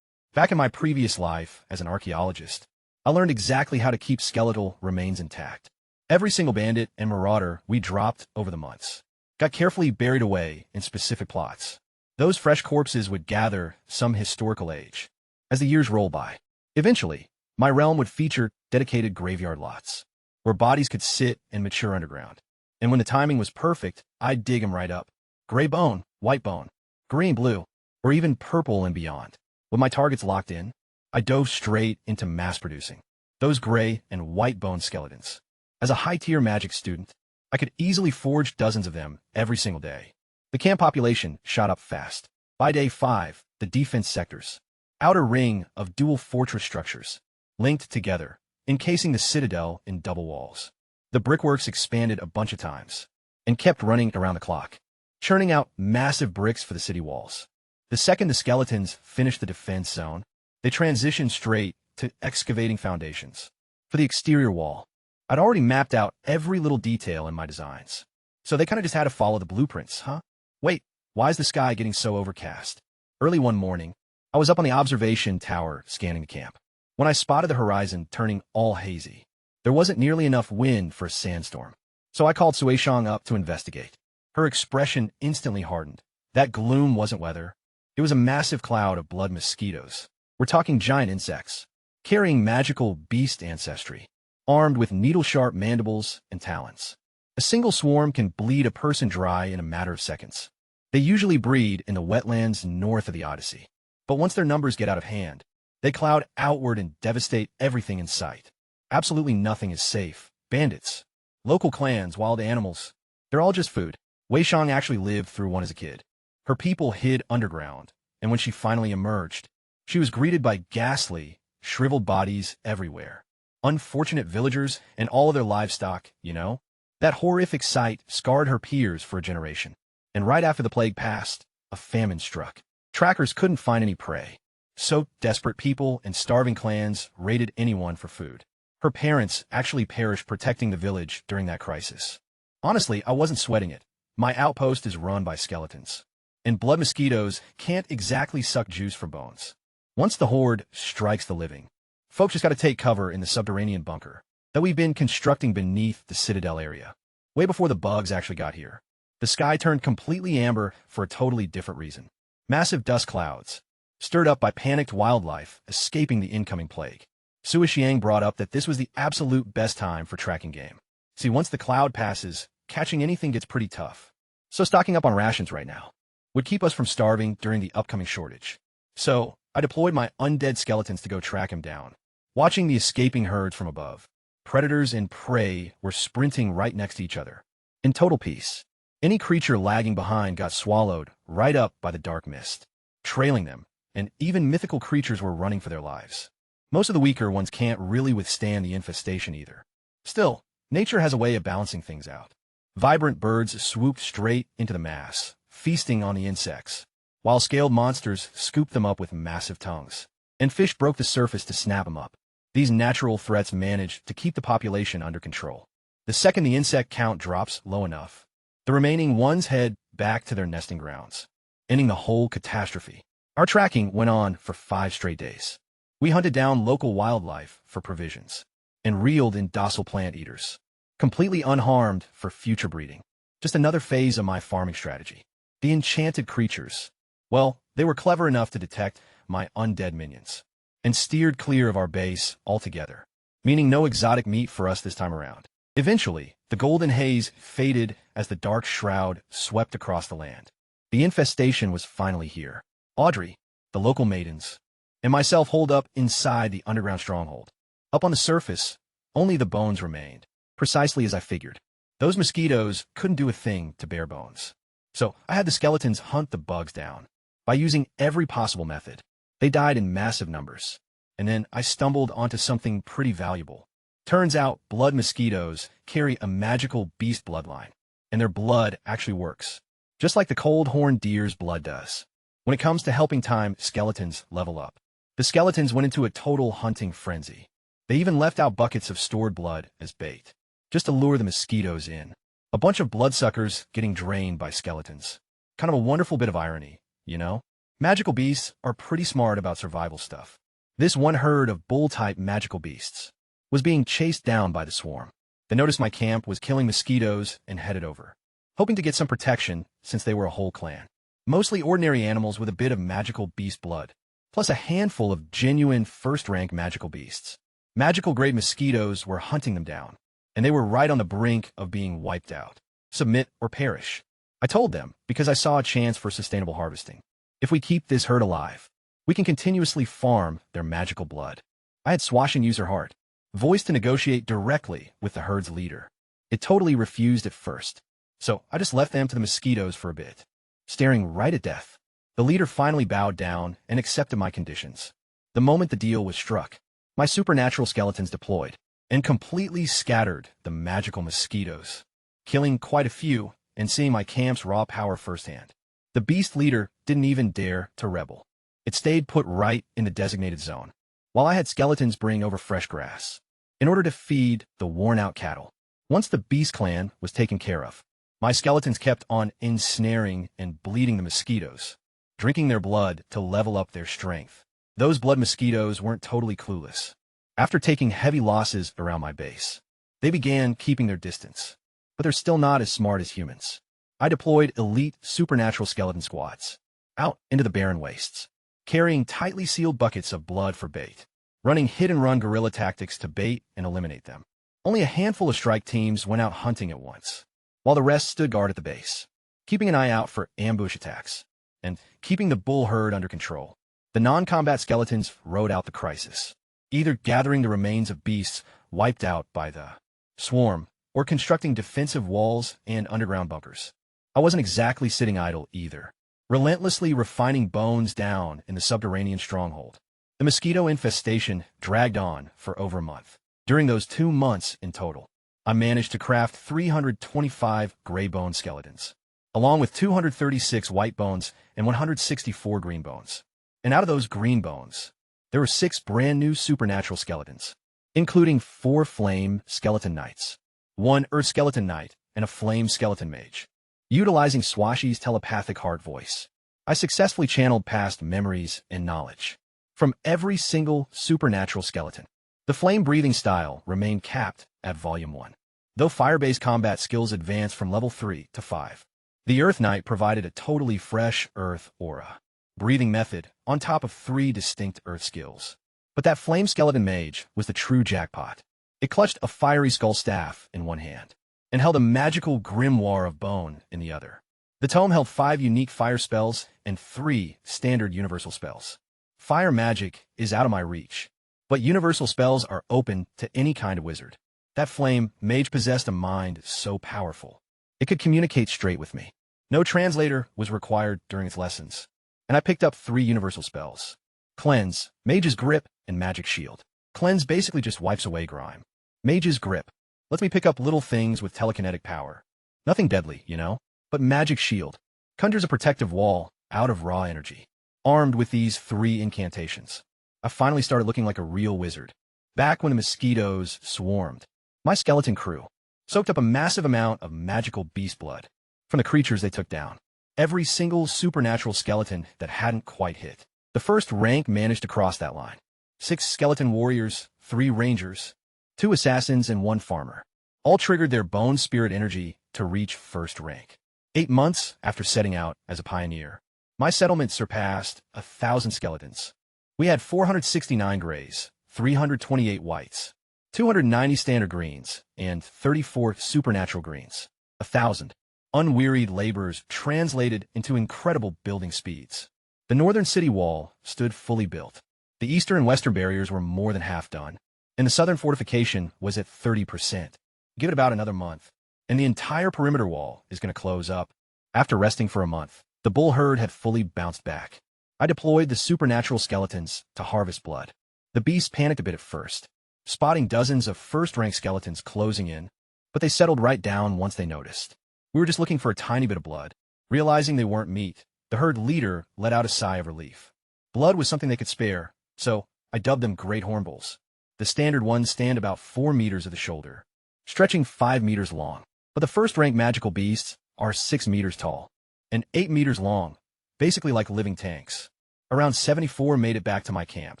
Back in my previous life as an archaeologist, I learned exactly how to keep skeletal remains intact. Every single bandit and marauder we dropped over the months got carefully buried away in specific plots. Those fresh corpses would gather some historical age as the years roll by. Eventually, my realm would feature dedicated graveyard lots, where bodies could sit and mature underground. And when the timing was perfect, I'd dig them right up. Gray bone, white bone, green, blue, or even purple and beyond. With my targets locked in, I dove straight into mass producing those gray and white bone skeletons. As a high-tier magic student, I could easily forge dozens of them every single day. The camp population shot up fast. By day 5, the defense sectors, outer ring of dual fortress structures, linked together, encasing the citadel in double walls. The brickworks expanded a bunch of times and kept running around the clock, churning out massive bricks for the city walls. The second the skeletons finished the defense zone, they transitioned straight to excavating foundations. For the exterior wall, I'd already mapped out every little detail in my designs, so they kind of just had to follow the blueprints, huh? Wait, why is the sky getting so overcast? Early one morning, I was up on the observation tower scanning the camp, when I spotted the horizon turning all hazy. There wasn't nearly enough wind for a sandstorm. So I called Suishang up to investigate. Her expression instantly hardened. That gloom wasn't weather. It was a massive cloud of blood mosquitoes. We're talking giant insects, carrying magical beast ancestry, armed with needle-sharp mandibles and talons. A single swarm can bleed a person dry in a matter of seconds. They usually breed in the wetlands north of the Odyssey. But once their numbers get out of hand, they cloud outward and devastate everything in sight. Absolutely nothing is safe. Bandits, local clans, wild animals, they're all just food. Wei Shang actually lived through one as a kid. Her people hid underground, and when she finally emerged, she was greeted by ghastly, shriveled bodies everywhere. Unfortunate villagers and all of their livestock, you know? That horrific sight scarred her peers for a generation. And right after the plague passed, a famine struck. Trackers couldn't find any prey. So desperate people and starving clans raided anyone for food. Her parents actually perished protecting the village during that crisis. Honestly, I wasn't sweating it. My outpost is run by skeletons. And blood mosquitoes can't exactly suck juice from bones. Once the horde strikes the living, folks just gotta take cover in the subterranean bunker that we've been constructing beneath the Citadel area. Way before the bugs actually got here. The sky turned completely amber for a totally different reason. Massive dust clouds, stirred up by panicked wildlife escaping the incoming plague. Sui Xiang brought up that this was the absolute best time for tracking game. See, once the cloud passes, catching anything gets pretty tough. So stocking up on rations right now would keep us from starving during the upcoming shortage. So I deployed my undead skeletons to go track him down. Watching the escaping herds from above, predators and prey were sprinting right next to each other. In total peace, any creature lagging behind got swallowed right up by the dark mist, trailing them, and even mythical creatures were running for their lives. Most of the weaker ones can't really withstand the infestation either. Still, nature has a way of balancing things out. Vibrant birds swooped straight into the mass, feasting on the insects, while scaled monsters scooped them up with massive tongues, and fish broke the surface to snap them up. These natural threats managed to keep the population under control. The second the insect count drops low enough, the remaining ones head back to their nesting grounds, ending the whole catastrophe. Our tracking went on for 5 straight days. We hunted down local wildlife for provisions, and reeled in docile plant eaters, completely unharmed for future breeding. Just another phase of my farming strategy. The enchanted creatures. Well, they were clever enough to detect my undead minions, and steered clear of our base altogether, meaning no exotic meat for us this time around. Eventually, the golden haze faded as the dark shroud swept across the land. The infestation was finally here. Audrey, the local maidens, and myself holed up inside the underground stronghold. Up on the surface, only the bones remained, precisely as I figured. Those mosquitoes couldn't do a thing to bare bones. So I had the skeletons hunt the bugs down by using every possible method. They died in massive numbers, and then I stumbled onto something pretty valuable. Turns out blood mosquitoes carry a magical beast bloodline, and their blood actually works, just like the cold-horned deer's blood does. When it comes to helping time skeletons level up, the skeletons went into a total hunting frenzy. They even left out buckets of stored blood as bait, just to lure the mosquitoes in. A bunch of bloodsuckers getting drained by skeletons. Kind of a wonderful bit of irony, you know? Magical beasts are pretty smart about survival stuff. This one herd of bull-type magical beasts was being chased down by the swarm. They noticed my camp was killing mosquitoes and headed over, hoping to get some protection since they were a whole clan. Mostly ordinary animals with a bit of magical beast blood, plus a handful of genuine first-rank magical beasts. Magical-grade mosquitoes were hunting them down, and they were right on the brink of being wiped out. Submit or perish. I told them because I saw a chance for sustainable harvesting. If we keep this herd alive, we can continuously farm their magical blood. I had Swashing use her heart, voiced to negotiate directly with the herd's leader. It totally refused at first, so I just left them to the mosquitoes for a bit, staring right at death. The leader finally bowed down and accepted my conditions. The moment the deal was struck, my supernatural skeletons deployed and completely scattered the magical mosquitoes, killing quite a few and seeing my camp's raw power firsthand. The beast leader didn't even dare to rebel. It stayed put right in the designated zone, while I had skeletons bring over fresh grass, in order to feed the worn-out cattle. Once the beast clan was taken care of, my skeletons kept on ensnaring and bleeding the mosquitoes, drinking their blood to level up their strength. Those blood mosquitoes weren't totally clueless. After taking heavy losses around my base, they began keeping their distance. But they're still not as smart as humans. I deployed elite supernatural skeleton squads out into the barren wastes, carrying tightly sealed buckets of blood for bait, running hit-and-run guerrilla tactics to bait and eliminate them. Only a handful of strike teams went out hunting at once, while the rest stood guard at the base, keeping an eye out for ambush attacks and keeping the bull herd under control. The non-combat skeletons rode out the crisis, either gathering the remains of beasts wiped out by the swarm or constructing defensive walls and underground bunkers. I wasn't exactly sitting idle either, relentlessly refining bones down in the subterranean stronghold. The mosquito infestation dragged on for over a month. During those 2 months in total, I managed to craft 325 gray bone skeletons, along with 236 white bones and 164 green bones. And out of those green bones, there were 6 brand new supernatural skeletons, including 4 flame skeleton knights, 1 earth skeleton knight, and a flame skeleton mage. Utilizing Swashi's telepathic heart voice, I successfully channeled past memories and knowledge from every single supernatural skeleton. The flame-breathing style remained capped at Volume 1, though fire-based combat skills advanced from level 3 to 5. The Earth Knight provided a totally fresh earth aura, breathing method on top of 3 distinct earth skills. But that flame skeleton mage was the true jackpot. It clutched a fiery skull staff in one hand and held a magical grimoire of bone in the other. The tome held 5 unique fire spells and 3 standard universal spells. Fire magic is out of my reach, but universal spells are open to any kind of wizard. That flame mage possessed a mind so powerful, it could communicate straight with me. No translator was required during its lessons, and I picked up 3 universal spells: Cleanse, Mage's Grip, and Magic Shield. Cleanse basically just wipes away grime. Mage's Grip lets me pick up little things with telekinetic power. Nothing deadly, you know? But Magic Shield conjures a protective wall out of raw energy. Armed with these 3 incantations, I finally started looking like a real wizard. Back when the mosquitoes swarmed, my skeleton crew soaked up a massive amount of magical beast blood from the creatures they took down. Every single supernatural skeleton that hadn't quite hit. The first rank managed to cross that line. 6 skeleton warriors, 3 rangers, 2 assassins, and 1 farmer all triggered their bone spirit energy to reach first rank. 8 months after setting out as a pioneer, my settlement surpassed 1,000 skeletons. We had 469 grays, 328 whites, 290 standard greens, and 34 supernatural greens. 1,000 unwearied laborers translated into incredible building speeds. The northern city wall stood fully built. The eastern and western barriers were more than half done, and the southern fortification was at 30%. Give it about another month, and the entire perimeter wall is going to close up. After resting for a month, the bull herd had fully bounced back. I deployed the supernatural skeletons to harvest blood. The beasts panicked a bit at first, spotting dozens of first-rank skeletons closing in, but they settled right down once they noticed. We were just looking for a tiny bit of blood. Realizing they weren't meat, the herd leader let out a sigh of relief. Blood was something they could spare, so I dubbed them Great Hornbulls. The standard ones stand about 4 meters at the shoulder, stretching 5 meters long. But the first-rank magical beasts are 6 meters tall and 8 meters long, basically like living tanks. Around 74 made it back to my camp,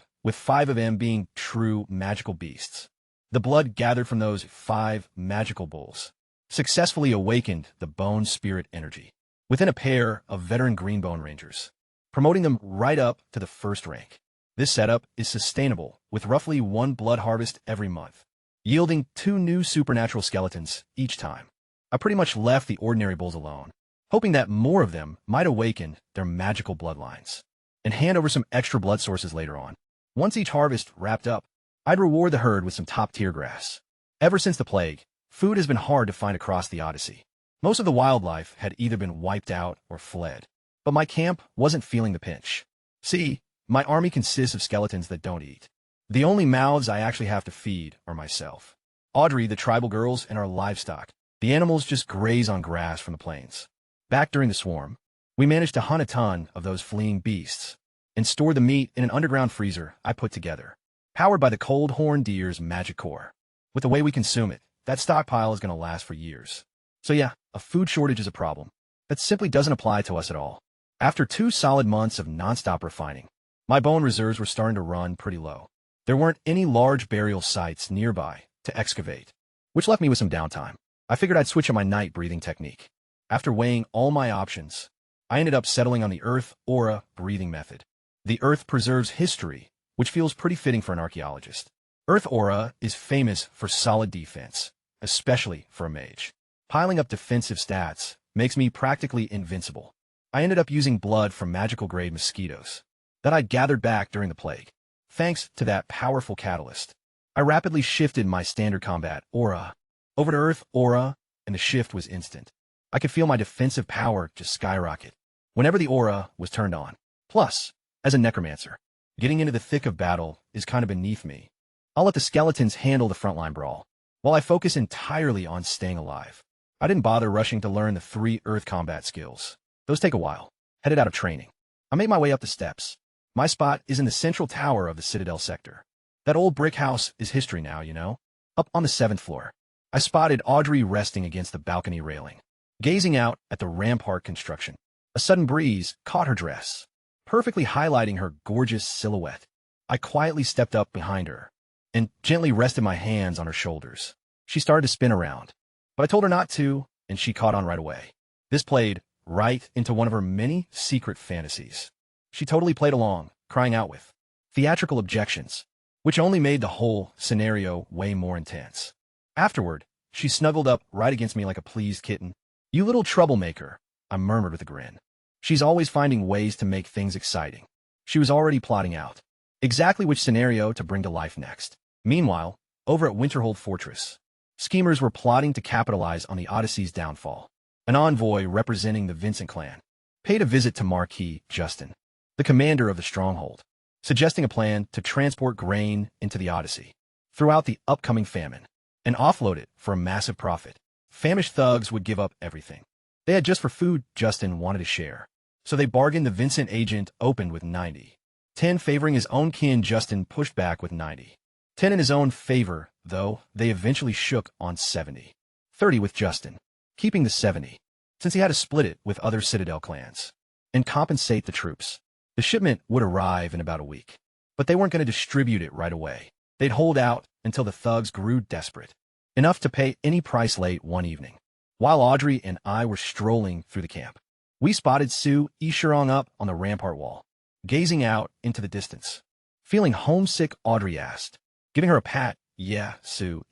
with 5 of them being true magical beasts. The blood gathered from those 5 magical bulls successfully awakened the bone spirit energy within a pair of veteran greenbone rangers, promoting them right up to the first rank. This setup is sustainable, with roughly 1 blood harvest every month, yielding 2 new supernatural skeletons each time. I pretty much left the ordinary bulls alone, hoping that more of them might awaken their magical bloodlines and hand over some extra blood sources later on. Once each harvest wrapped up, I'd reward the herd with some top-tier grass. Ever since the plague, food has been hard to find across the Odyssey. Most of the wildlife had either been wiped out or fled, but my camp wasn't feeling the pinch. See, my army consists of skeletons that don't eat. The only mouths I actually have to feed are myself, Audrey, the tribal girls, and our livestock. The animals just graze on grass from the plains. Back during the swarm, we managed to hunt a ton of those fleeing beasts and store the meat in an underground freezer I put together, powered by the cold horned deer's magic core. With the way we consume it, that stockpile is going to last for years. So yeah, a food shortage is a problem that simply doesn't apply to us at all. After 2 solid months of nonstop refining, my bone reserves were starting to run pretty low. There weren't any large burial sites nearby to excavate, which left me with some downtime. I figured I'd switch up my night breathing technique. After weighing all my options, I ended up settling on the Earth Aura breathing method. The Earth preserves history, which feels pretty fitting for an archaeologist. Earth Aura is famous for solid defense, especially for a mage. Piling up defensive stats makes me practically invincible. I ended up using blood from magical-grade mosquitoes that I'd gathered back during the plague. Thanks to that powerful catalyst, I rapidly shifted my standard combat aura over to Earth Aura, and the shift was instant. I could feel my defensive power just skyrocket whenever the aura was turned on. Plus, as a necromancer, getting into the thick of battle is kind of beneath me. I'll let the skeletons handle the frontline brawl, while I focus entirely on staying alive. I didn't bother rushing to learn the 3 Earth combat skills. Those take a while. Headed out of training, I made my way up the steps. My spot is in the central tower of the Citadel sector. That old brick house is history now, you know? Up on the 7th floor, I spotted Audrey resting against the balcony railing, gazing out at the rampart construction. A sudden breeze caught her dress, perfectly highlighting her gorgeous silhouette. I quietly stepped up behind her and gently rested my hands on her shoulders. She started to spin around, but I told her not to, and she caught on right away. This played right into one of her many secret fantasies. She totally played along, crying out with theatrical objections, which only made the whole scenario way more intense. Afterward, she snuggled up right against me like a pleased kitten. "You little troublemaker," I murmured with a grin. She's always finding ways to make things exciting. She was already plotting out exactly which scenario to bring to life next. Meanwhile, over at Winterhold Fortress, schemers were plotting to capitalize on the Odyssey's downfall. An envoy representing the Vincent clan paid a visit to Marquis Justin, the commander of the stronghold, suggesting a plan to transport grain into the Odyssey throughout the upcoming famine and offload it for a massive profit. Famished thugs would give up everything they had just for food Justin wanted to share. So they bargained. The Vincent agent opened with 90. 10 favoring his own kin. Justin pushed back with 90. 10 in his own favor, though they eventually shook on 70. 30 with Justin, keeping the 70, since he had to split it with other Citadel clans and compensate the troops. The shipment would arrive in about a week, but they weren't going to distribute it right away. They'd hold out until the thugs grew desperate, enough to pay any price late one evening. While Audrey and I were strolling through the camp, we spotted Sue Shirong up on the rampart wall, gazing out into the distance. Feeling homesick, Audrey asked, giving her a pat. "Yeah, Sue."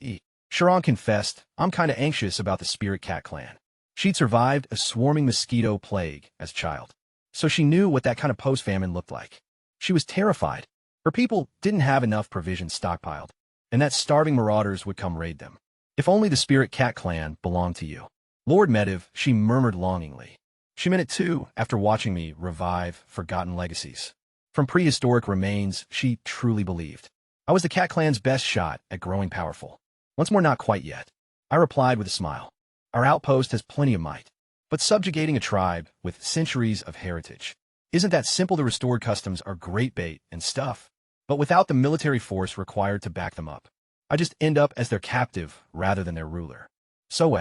Shirong confessed, "I'm kinda anxious about the Spirit Cat clan." She'd survived a swarming mosquito plague as a child, so she knew what that kind of post-famine looked like. She was terrified. Her people didn't have enough provisions stockpiled, and that starving marauders would come raid them. "If only the Spirit Cat clan belonged to you, Lord Medivh," she murmured longingly. She meant it too after watching me revive forgotten legacies from prehistoric remains. She truly believed I was the Cat clan's best shot at growing powerful. "Once more, not quite yet," I replied with a smile. "Our outpost has plenty of might, but subjugating a tribe with centuries of heritage isn't that simple. The restored customs are great bait and stuff, but without the military force required to back them up, I just end up as their captive rather than their ruler." So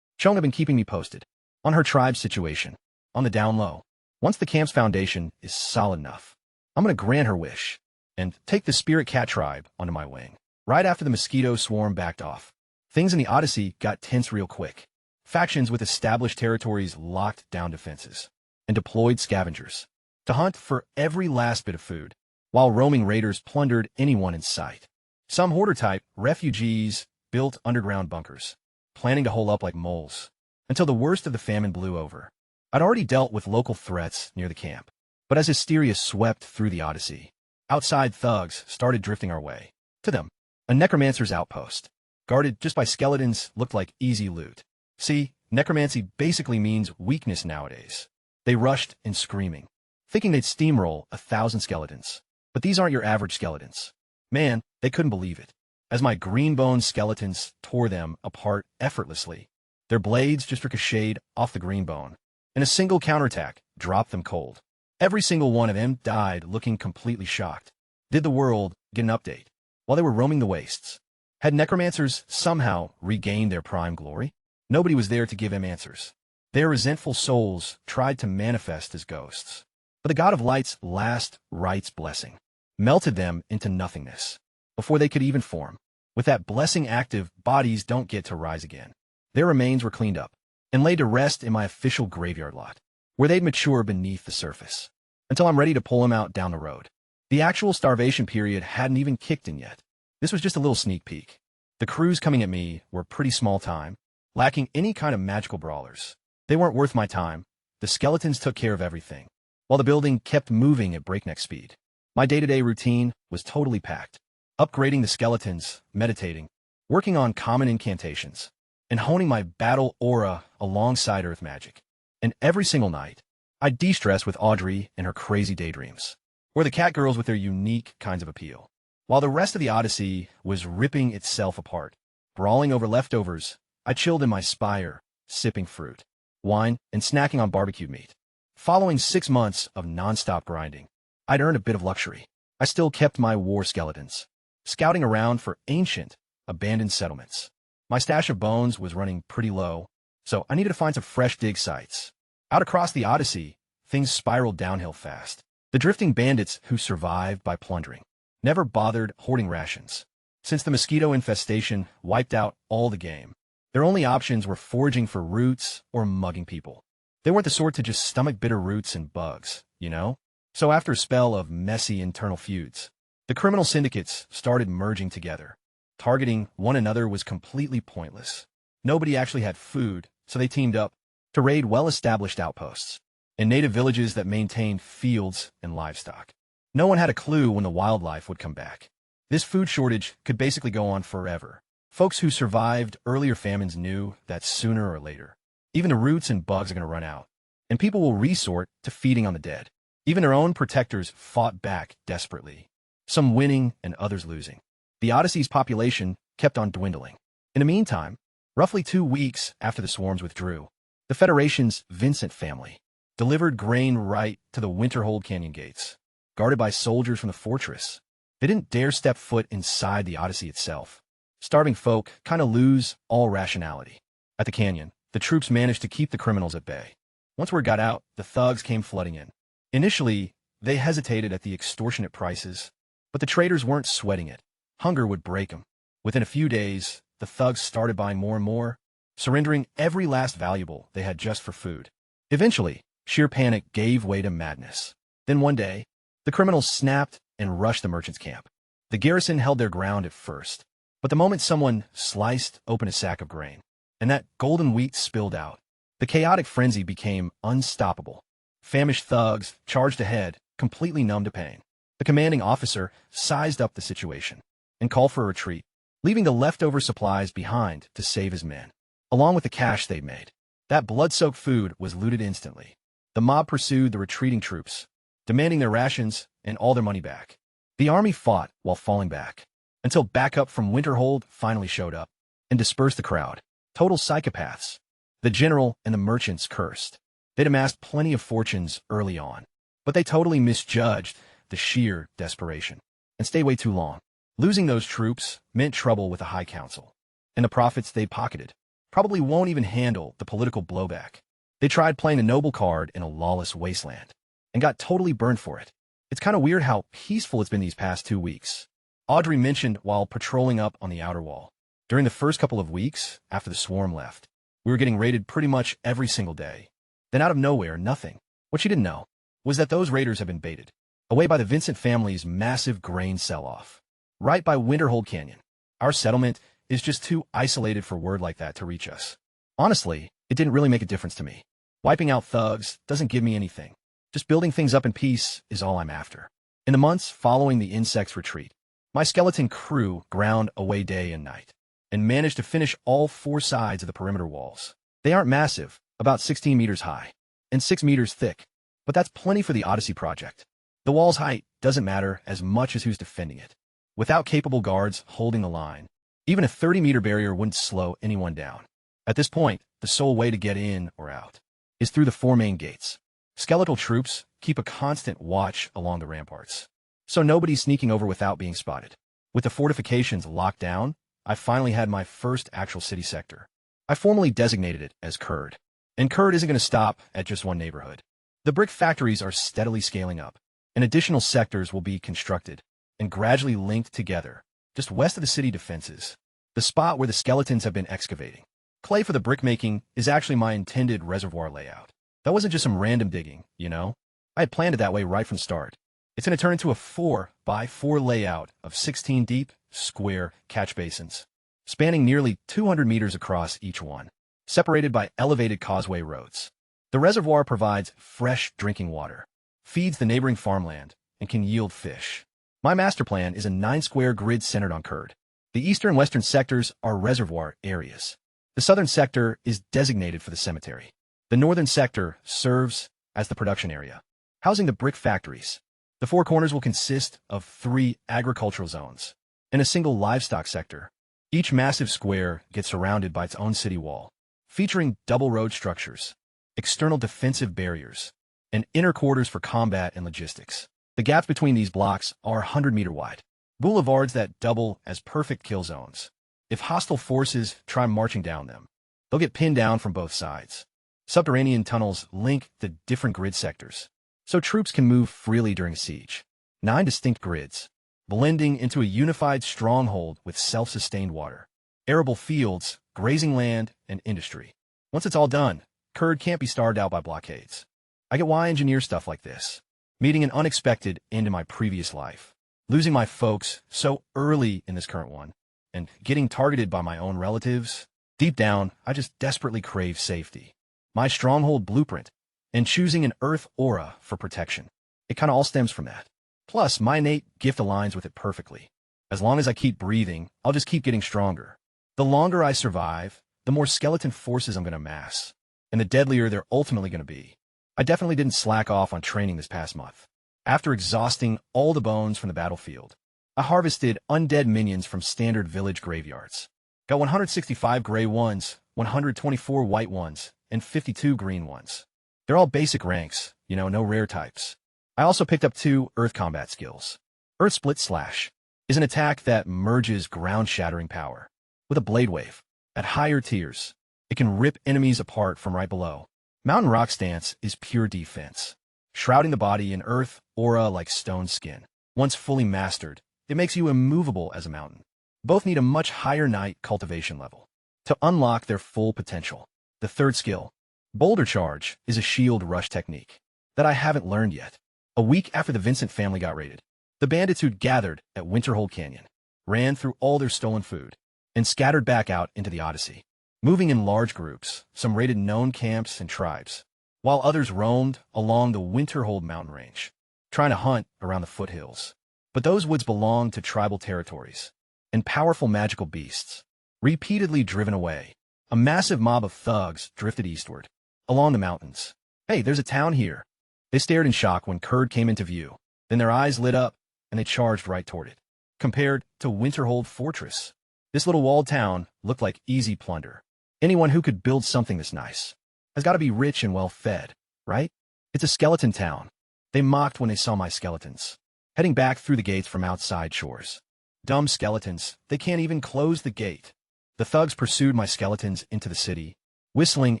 Chong had been keeping me posted on her tribe's situation, on the down low. Once the camp's foundation is solid enough, I'm going to grant her wish and take the Spirit Cat tribe onto my wing. Right after the mosquito swarm backed off, things in the Odyssey got tense real quick. Factions with established territories locked down defenses and deployed scavengers to hunt for every last bit of food, while roaming raiders plundered anyone in sight. Some hoarder-type refugees built underground bunkers, planning to hole up like moles until the worst of the famine blew over. I'd already dealt with local threats near the camp, but as hysteria swept through the Odyssey, outside thugs started drifting our way. To them, a necromancer's outpost, guarded just by skeletons, looked like easy loot. See, necromancy basically means weakness nowadays. They rushed in screaming, thinking they'd steamroll 1,000 skeletons. But these aren't your average skeletons. Man, they couldn't believe it, as my green-boned skeletons tore them apart effortlessly. Their blades just ricocheted off the green bone, and a single counterattack dropped them cold. Every single one of them died looking completely shocked. Did the world get an update while they were roaming the wastes? Had necromancers somehow regained their prime glory? Nobody was there to give them answers. Their resentful souls tried to manifest as ghosts, but the God of Light's last rites blessing melted them into nothingness. before they could even form. With that blessing active, bodies don't get to rise again. Their remains were cleaned up and laid to rest in my official graveyard lot, where they'd mature beneath the surface, until I'm ready to pull them out down the road. The actual starvation period hadn't even kicked in yet. This was just a little sneak peek. The crews coming at me were pretty small time, lacking any kind of magical brawlers. They weren't worth my time. The skeletons took care of everything, while the building kept moving at breakneck speed. My day-to-day routine was totally packed. Upgrading the skeletons, meditating, working on common incantations, and honing my battle aura alongside earth magic. And every single night, I'd de-stress with Audrey and her crazy daydreams, or the cat girls with their unique kinds of appeal. While the rest of the Odyssey was ripping itself apart, brawling over leftovers, I chilled in my spire, sipping fruit, wine, and snacking on barbecued meat. Following 6 months of non-stop grinding, I'd earned a bit of luxury. I still kept my war skeletons, scouting around for ancient, abandoned settlements. My stash of bones was running pretty low, so I needed to find some fresh dig sites. Out across the Odyssey, things spiraled downhill fast. The drifting bandits who survived by plundering never bothered hoarding rations. Since the mosquito infestation wiped out all the game, their only options were foraging for roots or mugging people. They weren't the sort to just stomach bitter roots and bugs, you know? So after a spell of messy internal feuds, the criminal syndicates started merging together. Targeting one another was completely pointless. Nobody actually had food, so they teamed up to raid well-established outposts and native villages that maintained fields and livestock. No one had a clue when the wildlife would come back. This food shortage could basically go on forever. Folks who survived earlier famines knew that sooner or later, even the roots and bugs are going to run out, and people will resort to feeding on the dead. Even their own protectors fought back desperately, some winning and others losing. The Odyssey's population kept on dwindling. In the meantime, roughly 2 weeks after the swarms withdrew, the Federation's Vincent family delivered grain right to the Winterhold Canyon gates, guarded by soldiers from the fortress. They didn't dare step foot inside the Odyssey itself. Starving folk kind of lose all rationality. At the canyon, the troops managed to keep the criminals at bay. Once word got out, the thugs came flooding in. Initially, they hesitated at the extortionate prices, but the traders weren't sweating it. Hunger would break them. Within a few days, the thugs started buying more and more, surrendering every last valuable they had just for food. Eventually, sheer panic gave way to madness. Then one day, the criminals snapped and rushed the merchant's camp. The garrison held their ground at first, but the moment someone sliced open a sack of grain, and that golden wheat spilled out, the chaotic frenzy became unstoppable. Famished thugs charged ahead, completely numb to pain. The commanding officer sized up the situation and called for a retreat, leaving the leftover supplies behind to save his men, along with the cash they'd made. That blood-soaked food was looted instantly. The mob pursued the retreating troops, demanding their rations and all their money back. The army fought while falling back, until backup from Winterhold finally showed up and dispersed the crowd. Total psychopaths. The general and the merchants cursed. They'd amassed plenty of fortunes early on, but they totally misjudged the sheer desperation and stayed way too long. Losing those troops meant trouble with the High Council, and the profits they pocketed probably won't even handle the political blowback. They tried playing the noble card in a lawless wasteland and got totally burned for it. It's kind of weird how peaceful it's been these past 2 weeks. Audrey mentioned while patrolling up on the outer wall. During the first couple of weeks after the swarm left, we were getting raided pretty much every single day. Then out of nowhere, nothing. What she didn't know was that those raiders had been baited away by the Vincent family's massive grain sell-off, right by Winterhold Canyon. Our settlement is just too isolated for word like that to reach us. Honestly, it didn't really make a difference to me. Wiping out thugs doesn't give me anything. Just building things up in peace is all I'm after. In the months following the insect's retreat, my skeleton crew ground away day and night, and managed to finish all 4 sides of the perimeter walls. They aren't massive, about 16 meters high, and 6 meters thick, but that's plenty for the Odyssey project. The wall's height doesn't matter as much as who's defending it. Without capable guards holding the line, even a 30-meter barrier wouldn't slow anyone down. At this point, the sole way to get in or out is through the 4 main gates. Skeletal troops keep a constant watch along the ramparts, so nobody's sneaking over without being spotted. With the fortifications locked down, I finally had my first actual city sector. I formally designated it as Kurd. And Kurd isn't going to stop at just one neighborhood. The brick factories are steadily scaling up, and additional sectors will be constructed and gradually linked together just west of the city defenses, the spot where the skeletons have been excavating. Clay for the brickmaking is actually my intended reservoir layout. That wasn't just some random digging, you know? I had planned it that way right from the start. It's going to turn into a 4x4 layout of 16 deep, square catch basins, spanning nearly 200 meters across each one, separated by elevated causeway roads. The reservoir provides fresh drinking water, feeds the neighboring farmland, and can yield fish. My master plan is a 9-square grid centered on curd. The eastern and western sectors are reservoir areas. The southern sector is designated for the cemetery. The northern sector serves as the production area, housing the brick factories. The four corners will consist of 3 agricultural zones and a single livestock sector. Each massive square gets surrounded by its own city wall, featuring double road structures, external defensive barriers, and inner quarters for combat and logistics. The gaps between these blocks are 100-meter wide, boulevards that double as perfect kill zones. If hostile forces try marching down them, they'll get pinned down from both sides. Subterranean tunnels link the different grid sectors, so troops can move freely during a siege. 9 distinct grids, blending into a unified stronghold with self-sustained water, arable fields, grazing land, and industry. Once it's all done, Kurd can't be starved out by blockades. I get why I engineer stuff like this. Meeting an unexpected end in my previous life, losing my folks so early in this current one, and getting targeted by my own relatives. Deep down, I just desperately crave safety. My stronghold blueprint, and choosing an earth aura for protection. It kind of all stems from that. Plus, my innate gift aligns with it perfectly. As long as I keep breathing, I'll just keep getting stronger. The longer I survive, the more skeleton forces I'm going to amass, and the deadlier they're ultimately going to be. I definitely didn't slack off on training this past month. After exhausting all the bones from the battlefield, I harvested undead minions from standard village graveyards. Got 165 gray ones, 124 white ones, and 52 green ones. They're all basic ranks, you know, no rare types. I also picked up 2 earth combat skills. Earth Split Slash is an attack that merges ground-shattering power with a blade wave. At higher tiers, it can rip enemies apart from right below. Mountain Rock Stance is pure defense, shrouding the body in earth aura like stone skin. Once fully mastered, it makes you immovable as a mountain. Both need a much higher night cultivation level to unlock their full potential. The third skill, Boulder Charge, is a shield rush technique that I haven't learned yet. A week after the Vincent family got raided, the bandits who'd gathered at Winterhold Canyon ran through all their stolen food and scattered back out into the Odyssey. Moving in large groups, some raided known camps and tribes, while others roamed along the Winterhold mountain range, trying to hunt around the foothills. But those woods belonged to tribal territories, and powerful magical beasts, repeatedly driven away. A massive mob of thugs drifted eastward, along the mountains. Hey, there's a town here. They stared in shock when Kurd came into view. Then their eyes lit up, and they charged right toward it. Compared to Winterhold Fortress, this little walled town looked like easy plunder. Anyone who could build something this nice has got to be rich and well-fed, right? It's a skeleton town. They mocked when they saw my skeletons, heading back through the gates from outside shores. Dumb skeletons, they can't even close the gate. The thugs pursued my skeletons into the city, whistling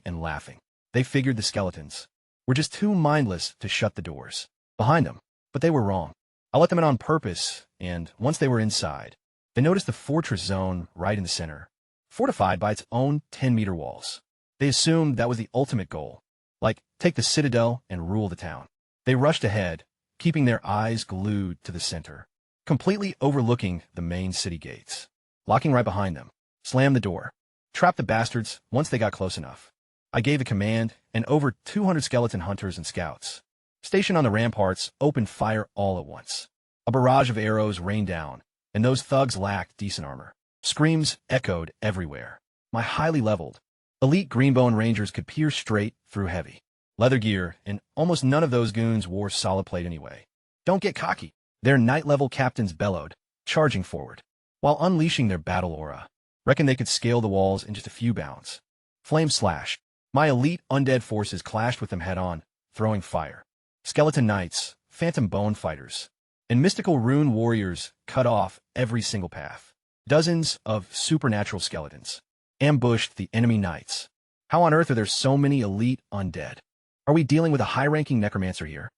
and laughing. They figured the skeletons were just too mindless to shut the doors behind them, but they were wrong. I let them in on purpose, and once they were inside, they noticed the fortress zone right in the center, fortified by its own 10-meter walls. They assumed that was the ultimate goal, like take the citadel and rule the town. They rushed ahead, keeping their eyes glued to the center, completely overlooking the main city gates. Locking right behind them, slammed the door, trapped the bastards once they got close enough. I gave a command, and over 200 skeleton hunters and scouts, stationed on the ramparts, opened fire all at once. A barrage of arrows rained down, and those thugs lacked decent armor. Screams echoed everywhere. My highly leveled, elite Greenbone Rangers could pierce straight through heavy leather gear, and almost none of those goons wore solid plate anyway. Don't get cocky. Their night-level captains bellowed, charging forward, while unleashing their battle aura. Reckoned they could scale the walls in just a few bounds. Flame Slash. My elite undead forces clashed with them head-on, throwing fire. Skeleton Knights, Phantom Bone Fighters, and mystical rune warriors cut off every single path. Dozens of supernatural skeletons ambushed the enemy knights. How on earth are there so many elite undead? Are we dealing with a high-ranking necromancer here?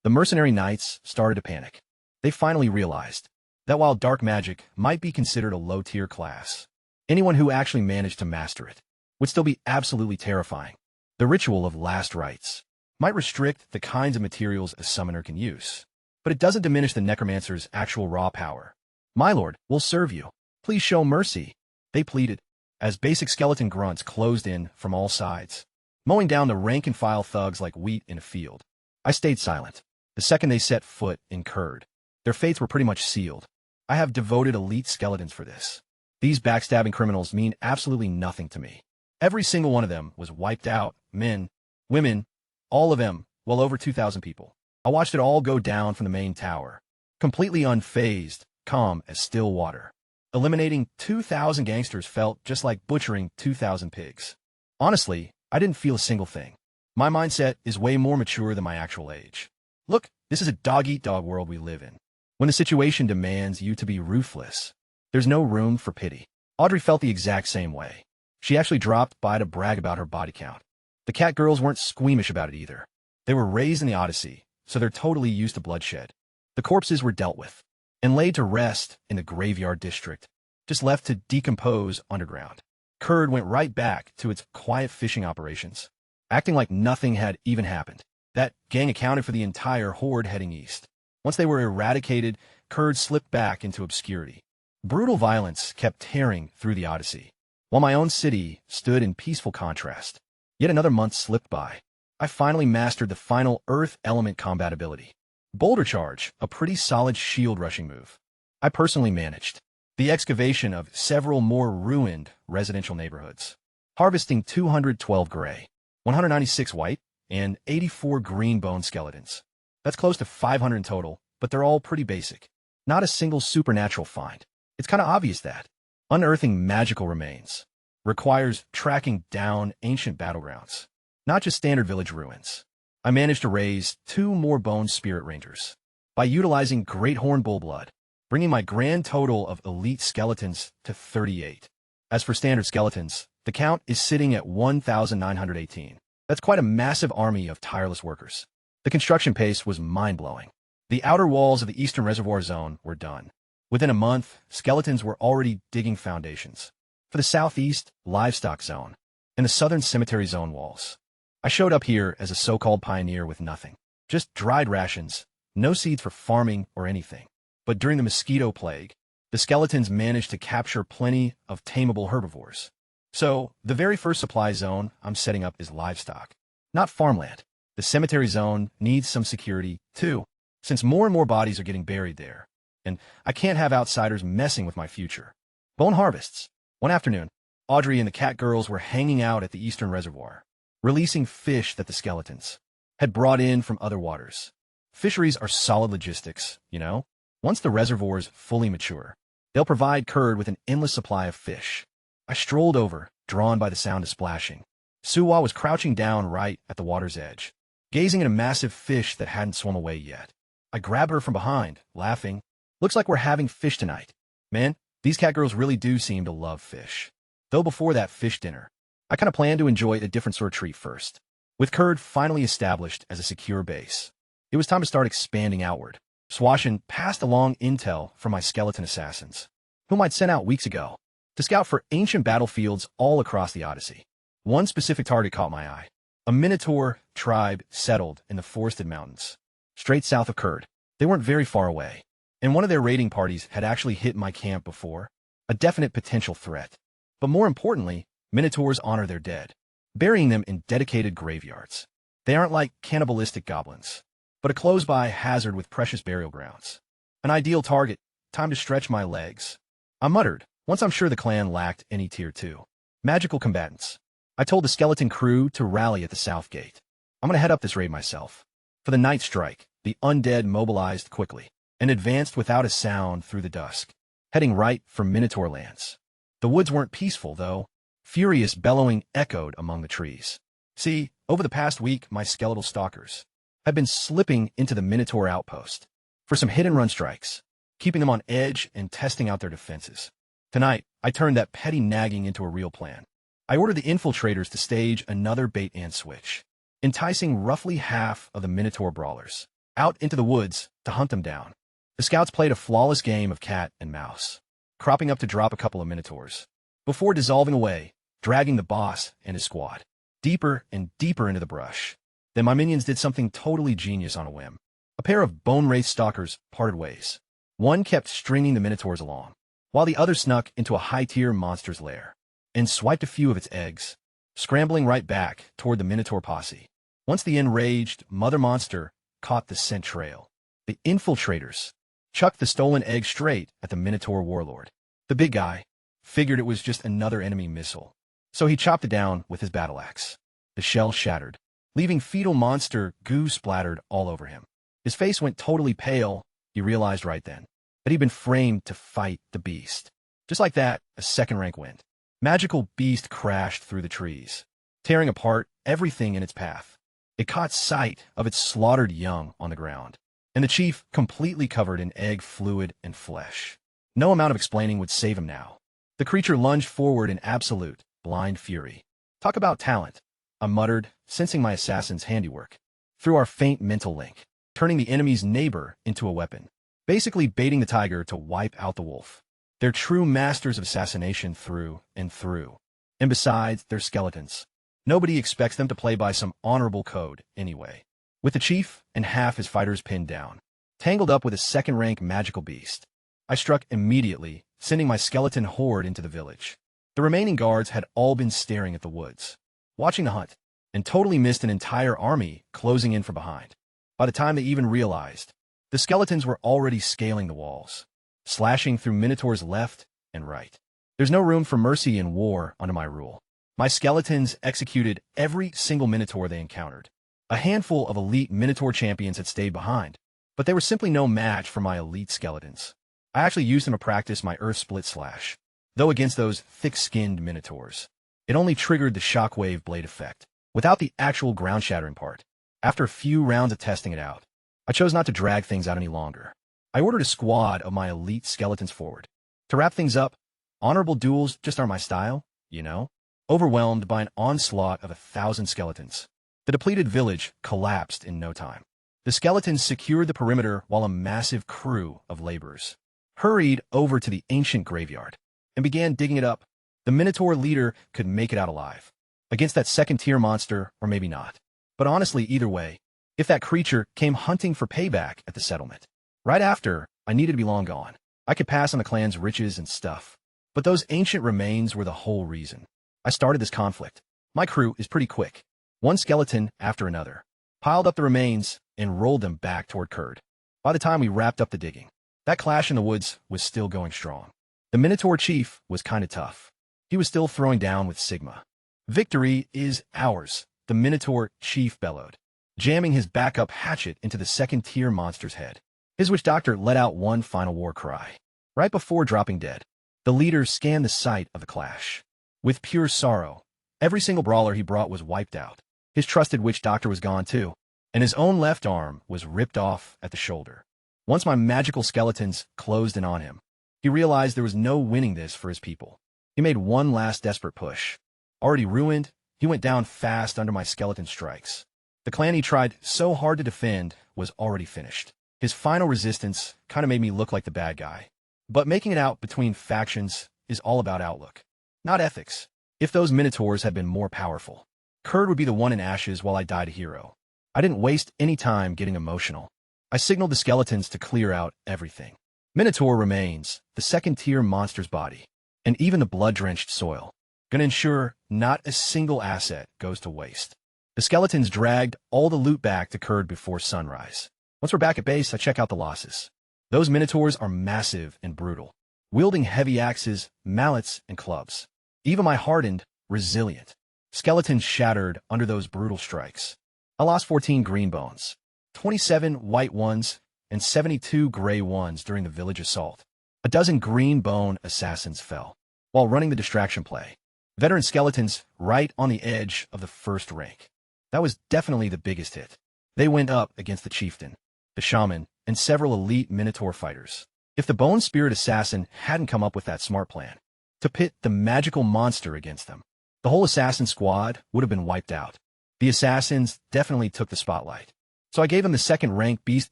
The mercenary knights started to panic. They finally realized that while dark magic might be considered a low-tier class, anyone who actually managed to master it would still be absolutely terrifying. The ritual of last rites might restrict the kinds of materials a summoner can use, but it doesn't diminish the necromancer's actual raw power. "My lord, we'll serve you. Please show mercy," they pleaded, as basic skeleton grunts closed in from all sides, mowing down the rank-and-file thugs like wheat in a field. I stayed silent. The second they set foot in Kurd, their fates were pretty much sealed. I have devoted elite skeletons for this. These backstabbing criminals mean absolutely nothing to me. Every single one of them was wiped out, men, women, all of them, well over 2,000 people. I watched it all go down from the main tower, completely unfazed, calm as still water. Eliminating 2,000 gangsters felt just like butchering 2,000 pigs. Honestly, I didn't feel a single thing. My mindset is way more mature than my actual age. Look, this is a dog-eat-dog world we live in. When the situation demands you to be ruthless, there's no room for pity. Audrey felt the exact same way. She actually dropped by to brag about her body count. The cat girls weren't squeamish about it either. They were raised in the Odyssey, so they're totally used to bloodshed. The corpses were dealt with and laid to rest in the graveyard district, just left to decompose underground. Kurd went right back to its quiet fishing operations, acting like nothing had even happened. That gang accounted for the entire horde heading east. Once they were eradicated, Kurd slipped back into obscurity. Brutal violence kept tearing through the Odyssey, while my own city stood in peaceful contrast. Yet another month slipped by. I finally mastered the final Earth element combat ability, Boulder Charge, a pretty solid shield-rushing move. I personally managed the excavation of several more ruined residential neighborhoods, harvesting 212 gray, 196 white, and 84 green bone skeletons. That's close to 500 in total, but they're all pretty basic. Not a single supernatural find. It's kind of obvious that unearthing magical remains requires tracking down ancient battlegrounds, not just standard village ruins. I managed to raise 2 more bone spirit rangers by utilizing Great Horn Bull blood, bringing my grand total of elite skeletons to 38. As for standard skeletons, the count is sitting at 1,918. That's quite a massive army of tireless workers. The construction pace was mind-blowing. The outer walls of the Eastern Reservoir Zone were done. Within a month, skeletons were already digging foundations for the Southeast Livestock Zone and the Southern Cemetery Zone walls. I showed up here as a so-called pioneer with nothing, just dried rations, no seeds for farming or anything. But during the mosquito plague, the skeletons managed to capture plenty of tameable herbivores. So, the very first supply zone I'm setting up is livestock, not farmland. The cemetery zone needs some security, too, since more and more bodies are getting buried there, and I can't have outsiders messing with my future. Bone harvests. One afternoon, Audrey and the cat girls were hanging out at the Eastern Reservoir, releasing fish that the skeletons had brought in from other waters. Fisheries are solid logistics, you know? Once the reservoir's fully mature, they'll provide Kurd with an endless supply of fish. I strolled over, drawn by the sound of splashing. Suwa was crouching down right at the water's edge, gazing at a massive fish that hadn't swum away yet. I grabbed her from behind, laughing. "Looks like we're having fish tonight. Man, these cat girls really do seem to love fish." Though before that fish dinner, I kind of planned to enjoy a different sort of treat first. With Kurd finally established as a secure base, it was time to start expanding outward. Swashin passed along intel from my skeleton assassins, whom I'd sent out weeks ago, to scout for ancient battlefields all across the Odyssey. One specific target caught my eye. A Minotaur tribe settled in the forested mountains, straight south of Kurd. They weren't very far away, and one of their raiding parties had actually hit my camp before, a definite potential threat. But more importantly, Minotaurs honor their dead, burying them in dedicated graveyards. They aren't like cannibalistic goblins, but a close-by hazard with precious burial grounds. An ideal target. Time to stretch my legs. I muttered, once I'm sure the clan lacked any tier 2 magical combatants. I told the skeleton crew to rally at the south gate. I'm gonna head up this raid myself. For the night strike, the undead mobilized quickly and advanced without a sound through the dusk, heading right for Minotaur lands. The woods weren't peaceful, though. Furious bellowing echoed among the trees. See, over the past week, my skeletal stalkers had been slipping into the Minotaur outpost for some hit-and-run strikes, keeping them on edge and testing out their defenses. Tonight, I turned that petty nagging into a real plan. I ordered the infiltrators to stage another bait-and switch, enticing roughly half of the Minotaur brawlers out into the woods to hunt them down. The scouts played a flawless game of cat and mouse, cropping up to drop a couple of minotaurs, before dissolving away, dragging the boss and his squad deeper and deeper into the brush. Then my minions did something totally genius on a whim. A pair of bone-wraith stalkers parted ways. One kept stringing the minotaurs along, while the other snuck into a high-tier monster's lair and swiped a few of its eggs, scrambling right back toward the minotaur posse. Once the enraged mother monster caught the scent trail, the infiltrators chucked the stolen egg straight at the minotaur warlord. The big guy figured it was just another enemy missile, so he chopped it down with his battle axe. The shell shattered, leaving fetal monster goo splattered all over him. His face went totally pale. He realized right then that he'd been framed to fight the beast. Just like that, a second rank went. Magical beast crashed through the trees, tearing apart everything in its path. It caught sight of its slaughtered young on the ground, and the chief completely covered in egg fluid and flesh. No amount of explaining would save him now. The creature lunged forward in absolute, blind fury. Talk about talent, I muttered, sensing my assassin's handiwork. Through our faint mental link, turning the enemy's neighbor into a weapon, basically baiting the tiger to wipe out the wolf. They're true masters of assassination through and through. And besides, they're skeletons. Nobody expects them to play by some honorable code anyway. With the chief and half his fighters pinned down, tangled up with a second-rank magical beast, I struck immediately, sending my skeleton horde into the village. The remaining guards had all been staring at the woods, watching the hunt, and totally missed an entire army closing in from behind. By the time they even realized, the skeletons were already scaling the walls, slashing through minotaurs left and right. There's no room for mercy in war under my rule. My skeletons executed every single minotaur they encountered. A handful of elite minotaur champions had stayed behind, but they were simply no match for my elite skeletons. I actually used them to practice my earth split slash, though against those thick-skinned minotaurs, it only triggered the shockwave blade effect, without the actual ground-shattering part. After a few rounds of testing it out, I chose not to drag things out any longer. I ordered a squad of my elite skeletons forward. To wrap things up, honorable duels just aren't my style, you know? Overwhelmed by an onslaught of 1,000 skeletons, the depleted village collapsed in no time. The skeletons secured the perimeter while a massive crew of laborers hurried over to the ancient graveyard and began digging it up. The Minotaur leader could make it out alive against that second-tier monster, or maybe not. But honestly, either way, if that creature came hunting for payback at the settlement, right after, I needed to be long gone. I could pass on the clan's riches and stuff, but those ancient remains were the whole reason I started this conflict. My crew is pretty quick. One skeleton after another piled up the remains and rolled them back toward Kurd. By the time we wrapped up the digging, that clash in the woods was still going strong. The Minotaur chief was kinda tough. He was still throwing down with Sigma. Victory is ours, the Minotaur chief bellowed, jamming his backup hatchet into the second-tier monster's head. His witch doctor let out one final war cry. Right before dropping dead, the leader scanned the site of the clash. With pure sorrow, every single brawler he brought was wiped out. His trusted witch doctor was gone too, and his own left arm was ripped off at the shoulder. Once my magical skeletons closed in on him, he realized there was no winning this for his people. He made one last desperate push. Already ruined, he went down fast under my skeleton strikes. The clan he tried so hard to defend was already finished. His final resistance kind of made me look like the bad guy. But making it out between factions is all about outlook, not ethics. If those Minotaurs had been more powerful, Kurd would be the one in ashes while I died a hero. I didn't waste any time getting emotional. I signaled the skeletons to clear out everything. Minotaur remains, the second-tier monster's body, and even the blood-drenched soil. Gonna ensure not a single asset goes to waste. The skeletons dragged all the loot back to Kurd before sunrise. Once we're back at base, I check out the losses. Those Minotaurs are massive and brutal, wielding heavy axes, mallets, and clubs. Even my hardened, resilient skeletons shattered under those brutal strikes. I lost 14 green bones, 27 white ones, and 72 gray ones during the village assault. A dozen green bone assassins fell while running the distraction play. Veteran skeletons right on the edge of the first rank. That was definitely the biggest hit. They went up against the chieftain, the shaman, and several elite Minotaur fighters. If the Bone Spirit Assassin hadn't come up with that smart plan to pit the magical monster against them, the whole assassin squad would have been wiped out. The assassins definitely took the spotlight, so I gave them the second rank beast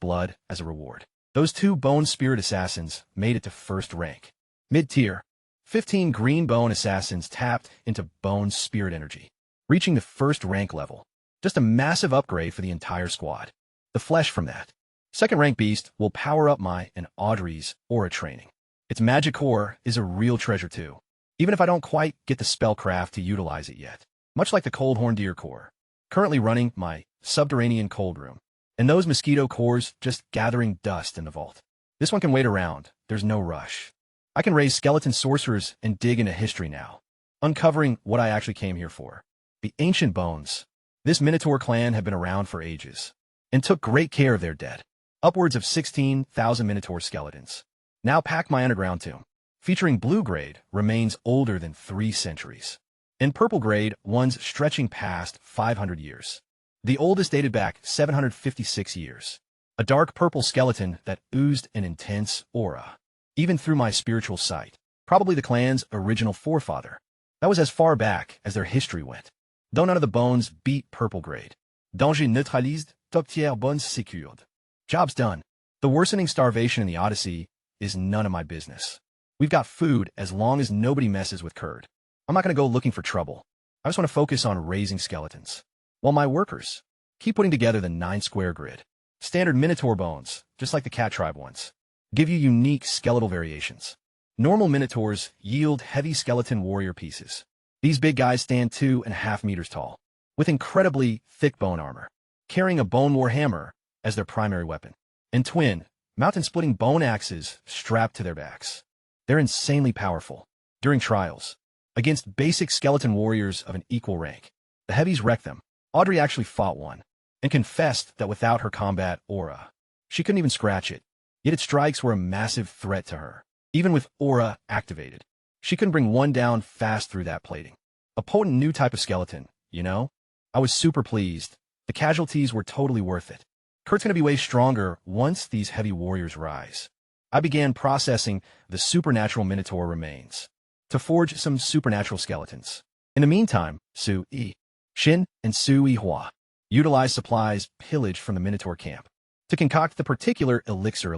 blood as a reward. Those 2 Bone Spirit Assassins made it to first rank. Mid-tier. 15 Green Bone Assassins tapped into Bone Spirit energy, reaching the first rank level. Just a massive upgrade for the entire squad. The flesh from that. Second rank beast will power up my and Audrey's aura training. Its magic core is a real treasure too, even if I don't quite get the spellcraft to utilize it yet. Much like the Coldhorn Deer core. Currently running my subterranean cold room, and those mosquito cores just gathering dust in the vault. This one can wait around, there's no rush. I can raise skeleton sorcerers and dig into history now, uncovering what I actually came here for. The Ancient Bones. This Minotaur clan had been around for ages, and took great care of their dead. Upwards of 16,000 Minotaur skeletons. Now pack my underground tomb, featuring blue grade remains older than 3 centuries. In purple grade, ones stretching past 500 years. The oldest dated back 756 years. A dark purple skeleton that oozed an intense aura, even through my spiritual sight. Probably the clan's original forefather. That was as far back as their history went. Though none of the bones beat purple grade. Danger neutralised, top tier bones secured. Job's done. The worsening starvation in the Odyssey is none of my business. We've got food as long as nobody messes with curd. I'm not going to go looking for trouble. I just want to focus on raising skeletons. While my workers keep putting together the 9-square grid. Standard Minotaur bones, just like the cat tribe ones, give you unique skeletal variations. Normal Minotaurs yield heavy skeleton warrior pieces. These big guys stand 2.5 meters tall, with incredibly thick bone armor, carrying a bone war hammer as their primary weapon, and twin, mountain-splitting bone axes strapped to their backs. They're insanely powerful. During trials, against basic skeleton warriors of an equal rank, the heavies wrecked them. Audrey actually fought one, and confessed that without her combat aura, she couldn't even scratch it. Yet its strikes were a massive threat to her. Even with aura activated, she couldn't bring one down fast through that plating. A potent new type of skeleton, you know? I was super pleased. The casualties were totally worth it. Kurt's gonna be way stronger once these heavy warriors rise. I began processing the supernatural Minotaur remains to forge some supernatural skeletons. In the meantime, Su-Yi, Shin, and Su-Yi-Hua utilized supplies pillaged from the Minotaur camp to concoct the particular elixir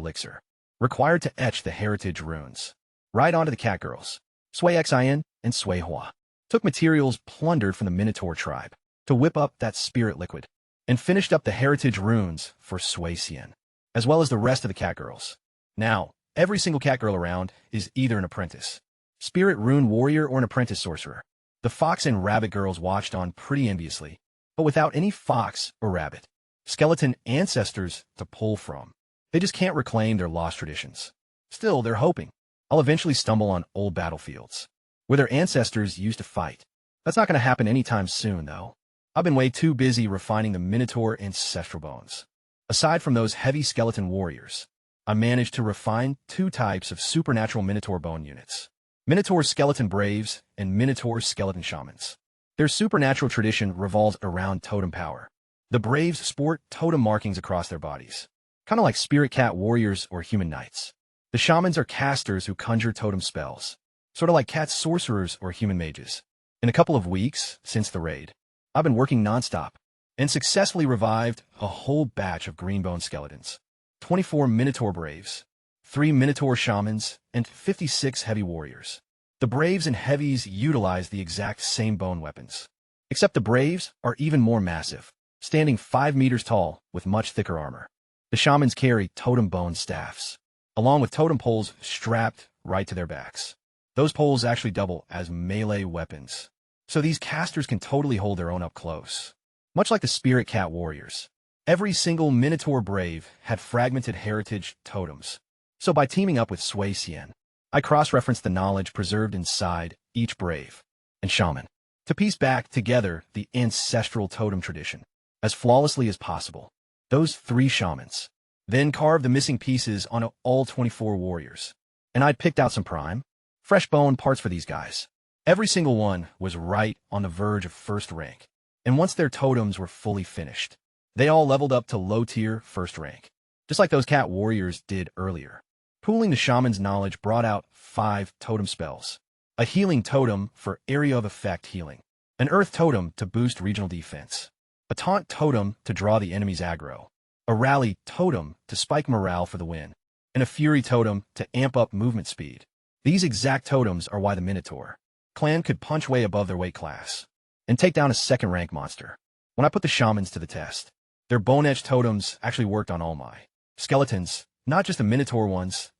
required to etch the heritage runes. Right onto the catgirls, Sui-Xin and Sui-Hua took materials plundered from the Minotaur tribe to whip up that spirit liquid, and finished up the heritage runes for Sui-Xian, as well as the rest of the catgirls. Now, every single catgirl around is either an apprentice, spirit rune warrior, or an apprentice sorcerer. The fox and rabbit girls watched on pretty enviously, but without any fox or rabbit skeleton ancestors to pull from. They just can't reclaim their lost traditions. Still, they're hoping I'll eventually stumble on old battlefields where their ancestors used to fight. That's not going to happen anytime soon, though. I've been way too busy refining the Minotaur ancestral bones. Aside from those heavy skeleton warriors, I managed to refine 2 types of supernatural Minotaur bone units. Minotaur skeleton braves and Minotaur skeleton shamans. Their supernatural tradition revolves around totem power. The braves sport totem markings across their bodies, kind of like spirit cat warriors or human knights. The shamans are casters who conjure totem spells, sort of like cat sorcerers or human mages. In a couple of weeks since the raid, I've been working nonstop and successfully revived a whole batch of greenbone skeletons, 24 Minotaur braves, 3 Minotaur shamans, and 56 heavy warriors. The braves and heavies utilize the exact same bone weapons, except the braves are even more massive, standing 5 meters tall with much thicker armor. The shamans carry totem bone staffs, along with totem poles strapped right to their backs. Those poles actually double as melee weapons, so these casters can totally hold their own up close. Much like the spirit cat warriors, every single Minotaur brave had fragmented heritage totems. So by teaming up with Sui-Xian, I cross-referenced the knowledge preserved inside each brave and shaman to piece back together the ancestral totem tradition as flawlessly as possible. Those 3 shamans then carved the missing pieces on all 24 warriors, and I'd picked out some prime, fresh bone parts for these guys. Every single one was right on the verge of first rank, and once their totems were fully finished, they all leveled up to low-tier first rank, just like those cat warriors did earlier. Pooling the shaman's knowledge brought out 5 totem spells. A healing totem for area of effect healing, an earth totem to boost regional defense, a taunt totem to draw the enemy's aggro, a rally totem to spike morale for the win, and a fury totem to amp up movement speed. These exact totems are why the Minotaur clan could punch way above their weight class and take down a second-rank monster. When I put the shamans to the test, their bone-edged totems actually worked on all my skeletons, not just the Minotaur ones,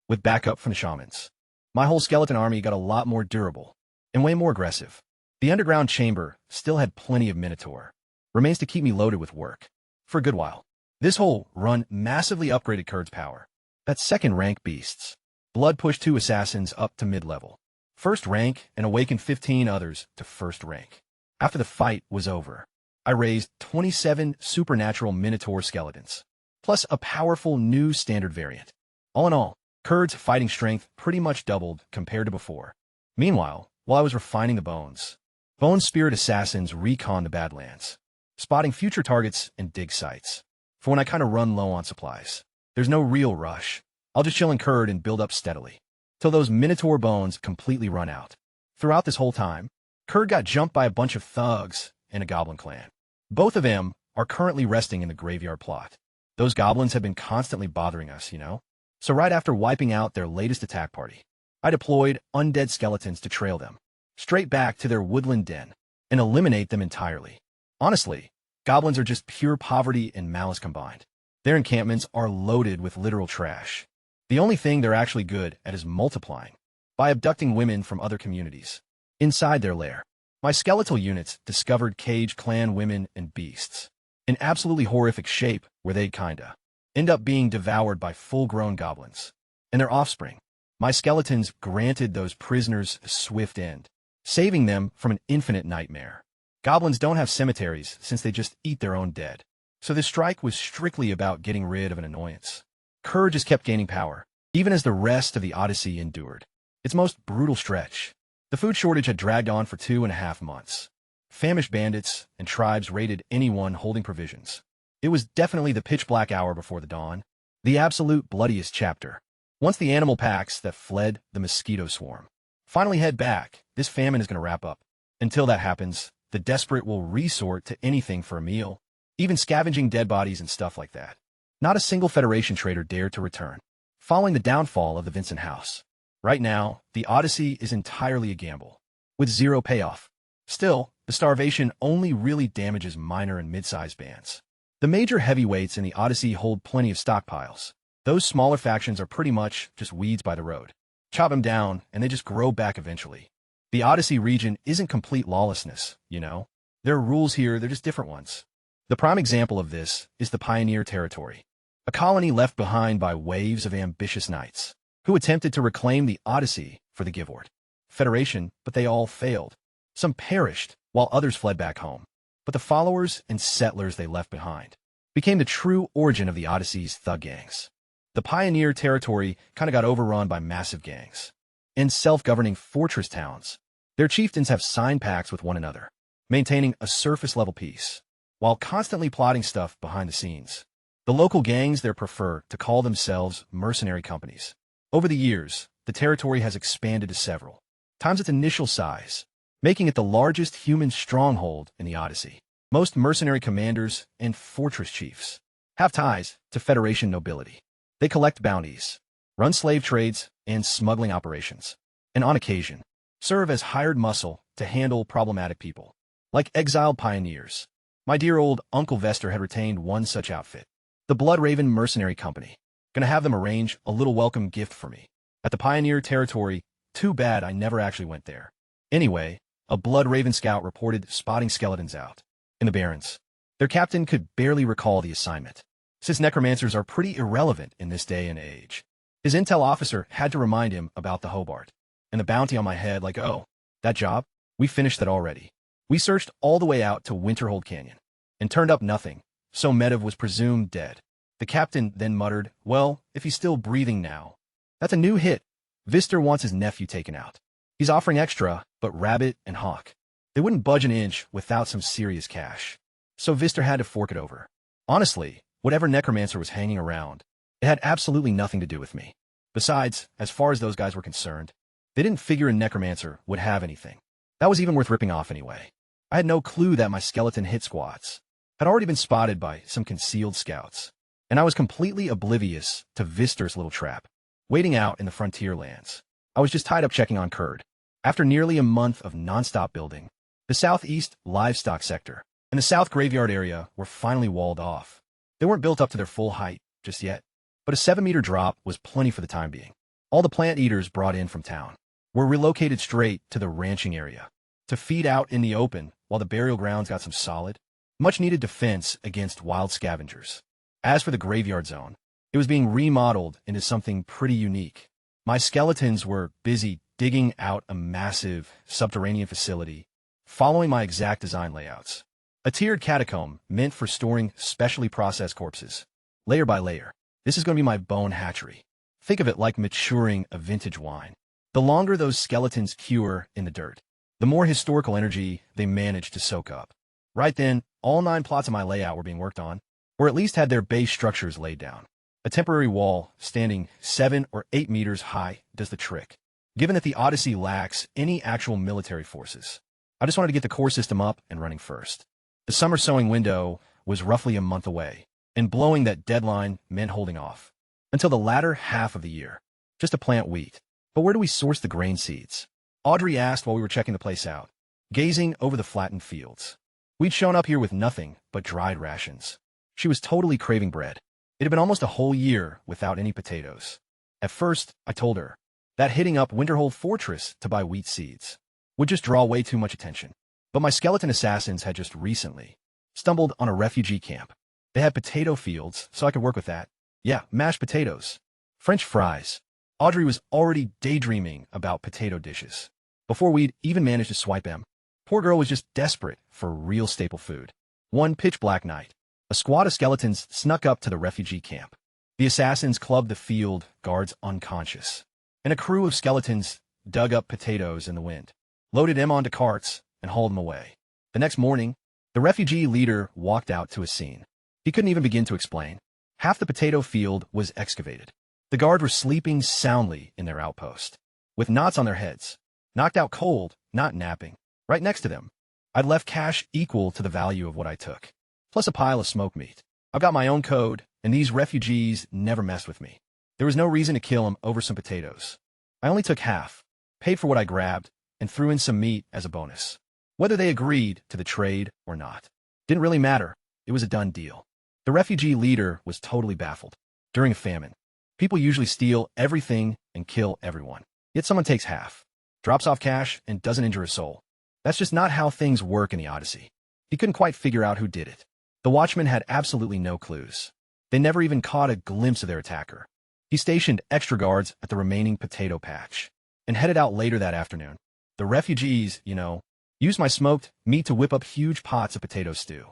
with backup from the shamans. My whole skeleton army got a lot more durable and way more aggressive. The underground chamber still had plenty of Minotaur. Remains to keep me loaded with work for a good while. This whole run massively upgraded Kurd's power. That's second-rank beasts. Blood pushed 2 assassins up to mid-level. First rank and awakened 15 others to first rank. After the fight was over, I raised 27 supernatural Minotaur skeletons, plus a powerful new standard variant. All in all, Kurd's fighting strength pretty much doubled compared to before. Meanwhile, while I was refining the Bone Spirit assassins recon the Badlands, spotting future targets and dig sites. For when I kind of run low on supplies, there's no real rush. I'll just chill in Kurd and build up steadily, till those Minotaur bones completely run out. Throughout this whole time, Kurd got jumped by a bunch of thugs and a goblin clan. Both of them are currently resting in the graveyard plot. Those goblins have been constantly bothering us, So right after wiping out their latest attack party, I deployed undead skeletons to trail them straight back to their woodland den and eliminate them entirely. Honestly, goblins are just pure poverty and malice combined. Their encampments are loaded with literal trash. The only thing they're actually good at is multiplying by abducting women from other communities. Inside their lair, my skeletal units discovered caged clan women and beasts in absolutely horrific shape where they'd kinda end up being devoured by full-grown goblins and their offspring. My skeletons granted those prisoners a swift end, saving them from an infinite nightmare. Goblins don't have cemeteries since they just eat their own dead, so this strike was strictly about getting rid of an annoyance. Kurd just kept gaining power, even as the rest of the Odyssey endured its most brutal stretch. The food shortage had dragged on for 2.5 months. Famished bandits and tribes raided anyone holding provisions. It was definitely the pitch-black hour before the dawn, the absolute bloodiest chapter. Once the animal packs that fled the mosquito swarm finally head back, this famine is going to wrap up. Until that happens, the desperate will resort to anything for a meal, even scavenging dead bodies and stuff like that. Not a single Federation trader dared to return, following the downfall of the Vincent House. Right now, the Odyssey is entirely a gamble, with zero payoff. Still, the starvation only really damages minor and mid-sized bands. The major heavyweights in the Odyssey hold plenty of stockpiles. Those smaller factions are pretty much just weeds by the road. Chop them down, and they just grow back eventually. The Odyssey region isn't complete lawlessness, There are rules here, they're just different ones. The prime example of this is the Pioneer Territory, a colony left behind by waves of ambitious knights who attempted to reclaim the Odyssey for the Givort Federation, but they all failed. Some perished, while others fled back home. But the followers and settlers they left behind became the true origin of the Odyssey's thug gangs. The Pioneer Territory kind of got overrun by massive gangs and self-governing fortress towns. Their chieftains have signed pacts with one another, maintaining a surface-level peace, while constantly plotting stuff behind the scenes. The local gangs there prefer to call themselves mercenary companies. Over the years, the territory has expanded to several times its initial size, making it the largest human stronghold in the Odyssey. Most mercenary commanders and fortress chiefs have ties to Federation nobility. They collect bounties, run slave trades and smuggling operations, and on occasion, serve as hired muscle to handle problematic people, like exiled pioneers. My dear old Uncle Vester had retained one such outfit, the Blood Raven Mercenary Company. Gonna have them arrange a little welcome gift for me at the Pioneer Territory. Too bad I never actually went there. Anyway, a Blood Raven scout reported spotting skeletons out in the Barrens. Their captain could barely recall the assignment, since necromancers are pretty irrelevant in this day and age. His intel officer had to remind him about the Hobart and the bounty on my head, like, oh, that job? We finished that already. We searched all the way out to Winterhold Canyon and turned up nothing, so Medivh was presumed dead. The captain then muttered, well, if he's still breathing now, that's a new hit. Vister wants his nephew taken out. He's offering extra, but Rabbit and Hawk, they wouldn't budge an inch without some serious cash. So Vister had to fork it over. Honestly, whatever necromancer was hanging around, it had absolutely nothing to do with me. Besides, as far as those guys were concerned, they didn't figure a necromancer would have anything that was even worth ripping off anyway. I had no clue that my skeleton hit squads had already been spotted by some concealed scouts, and I was completely oblivious to Vister's little trap, waiting out in the frontier lands. I was just tied up checking on Kurd. After nearly a month of non-stop building, the southeast livestock sector and the south graveyard area were finally walled off. They weren't built up to their full height just yet, but a 7-meter drop was plenty for the time being. All the plant eaters brought in from town were relocated straight to the ranching area to feed out in the open while the burial grounds got some solid, much-needed defense against wild scavengers. As for the graveyard zone, it was being remodeled into something pretty unique. My skeletons were busy digging out a massive subterranean facility, following my exact design layouts. A tiered catacomb meant for storing specially processed corpses, layer by layer. This is going to be my bone hatchery. Think of it like maturing a vintage wine. The longer those skeletons cure in the dirt, the more historical energy they manage to soak up. Right then, all 9 plots of my layout were being worked on, or at least had their base structures laid down. A temporary wall standing 7 or 8 meters high does the trick, given that the Odyssey lacks any actual military forces. I just wanted to get the core system up and running first. The summer sowing window was roughly a month away, and blowing that deadline meant holding off until the latter half of the year, just to plant wheat. But where do we source the grain seeds? Audrey asked while we were checking the place out, gazing over the flattened fields. We'd shown up here with nothing but dried rations. She was totally craving bread. It had been almost a whole year without any potatoes. At first, I told her that hitting up Winterhold Fortress to buy wheat seeds would just draw way too much attention. But my skeleton assassins had just recently stumbled on a refugee camp. They had potato fields, so I could work with that. Yeah, mashed potatoes. French fries. Audrey was already daydreaming about potato dishes before we'd even managed to swipe them. Poor girl was just desperate for real staple food. One pitch-black night, a squad of skeletons snuck up to the refugee camp. The assassins clubbed the field guards unconscious, and a crew of skeletons dug up potatoes in the wind, loaded them onto carts, and hauled them away. The next morning, the refugee leader walked out to a scene he couldn't even begin to explain. Half the potato field was excavated. The guards were sleeping soundly in their outpost, with knots on their heads, knocked out cold, not napping. Right next to them, I'd left cash equal to the value of what I took, plus a pile of smoked meat. I've got my own code, and these refugees never messed with me. There was no reason to kill them over some potatoes. I only took half, paid for what I grabbed, and threw in some meat as a bonus. Whether they agreed to the trade or not didn't really matter. It was a done deal. The refugee leader was totally baffled. During a famine, people usually steal everything and kill everyone. Yet someone takes half, drops off cash, and doesn't injure a soul. That's just not how things work in the Odyssey. He couldn't quite figure out who did it. The watchmen had absolutely no clues. They never even caught a glimpse of their attacker. He stationed extra guards at the remaining potato patch and headed out later that afternoon. The refugees, used my smoked meat to whip up huge pots of potato stew.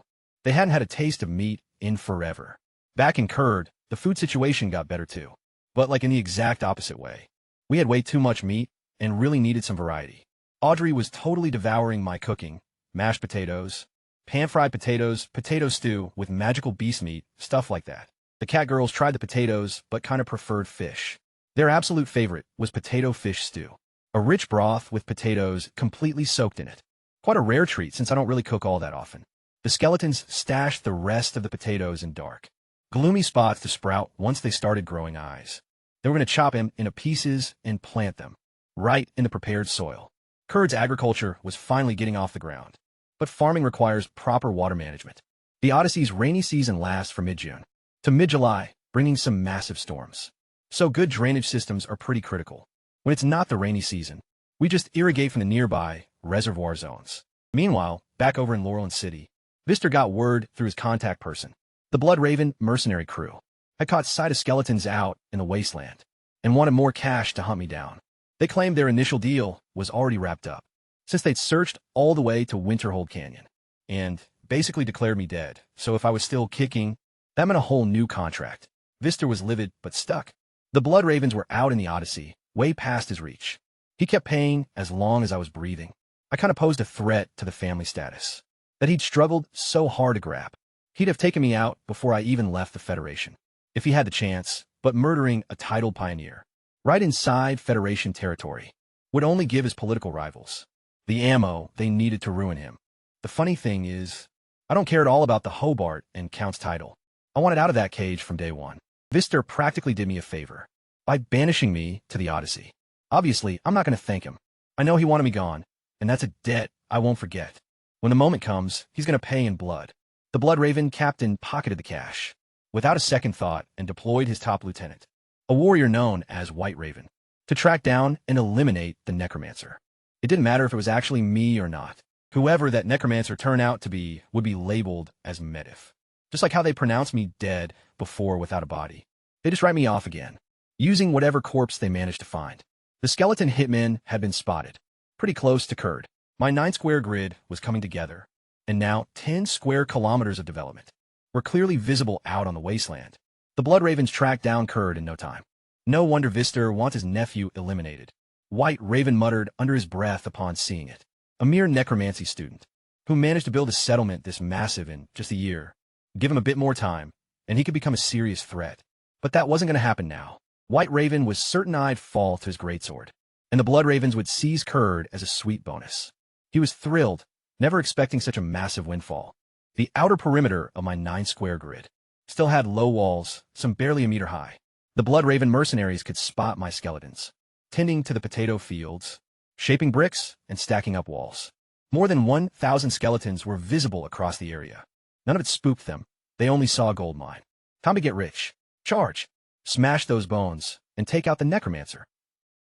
They hadn't had a taste of meat in forever. Back in Kurd, the food situation got better too, but like in the exact opposite way. We had way too much meat and really needed some variety. Audrey was totally devouring my cooking, mashed potatoes, pan-fried potatoes, potato stew with magical beast meat, stuff like that. The cat girls tried the potatoes, but kind of preferred fish. Their absolute favorite was potato fish stew, a rich broth with potatoes completely soaked in it. Quite a rare treat since I don't really cook all that often. The skeletons stashed the rest of the potatoes in dark, gloomy spots to sprout once they started growing eyes. They were going to chop them into pieces and plant them right in the prepared soil. Kurd's agriculture was finally getting off the ground, but farming requires proper water management. The Odyssey's rainy season lasts from mid-June to mid-July, bringing some massive storms. So good drainage systems are pretty critical. When it's not the rainy season, we just irrigate from the nearby reservoir zones. Meanwhile, back over in Laurel City, Vister got word through his contact person. The Blood Raven mercenary crew had caught sight of skeletons out in the wasteland and wanted more cash to hunt me down. They claimed their initial deal was already wrapped up, since they'd searched all the way to Winterhold Canyon and basically declared me dead. So if I was still kicking, that meant a whole new contract. Vister was livid but stuck. The Blood Ravens were out in the Odyssey, way past his reach. He kept paying as long as I was breathing. I kind of posed a threat to the family status that he'd struggled so hard to grab. He'd have taken me out before I even left the Federation, if he had the chance, but murdering a titled pioneer right inside Federation territory would only give his political rivals the ammo they needed to ruin him. The funny thing is, I don't care at all about the Hobart and Count's title. I wanted out of that cage from day one. Vister practically did me a favor by banishing me to the Odyssey. Obviously, I'm not going to thank him. I know he wanted me gone, and that's a debt I won't forget. When the moment comes, he's going to pay in blood. The Blood Raven captain pocketed the cash without a second thought and deployed his top lieutenant, a warrior known as White Raven, to track down and eliminate the necromancer. It didn't matter if it was actually me or not. Whoever that necromancer turned out to be would be labeled as Medivh. Just like how they pronounced me dead before without a body. They just write me off again, using whatever corpse they managed to find. The skeleton hitmen had been spotted, pretty close to Kurd. My 9-square grid was coming together, and now 10 square kilometers of development were clearly visible out on the wasteland. The Blood Ravens tracked down Kurd in no time. No wonder Vister wants his nephew eliminated. White Raven muttered under his breath upon seeing it. A mere necromancy student, who managed to build a settlement this massive in just a year. Give him a bit more time, and he could become a serious threat. But that wasn't going to happen now. White Raven was certain I'd fall to his greatsword, and the Blood Ravens would seize Kurd as a sweet bonus. He was thrilled, never expecting such a massive windfall. The outer perimeter of my 9-square grid still had low walls, some barely a meter high. The Blood Raven mercenaries could spot my skeletons, tending to the potato fields, shaping bricks, and stacking up walls. More than 1,000 skeletons were visible across the area. None of it spooked them. They only saw a gold mine. Time to get rich. Charge. Smash those bones, and take out the necromancer.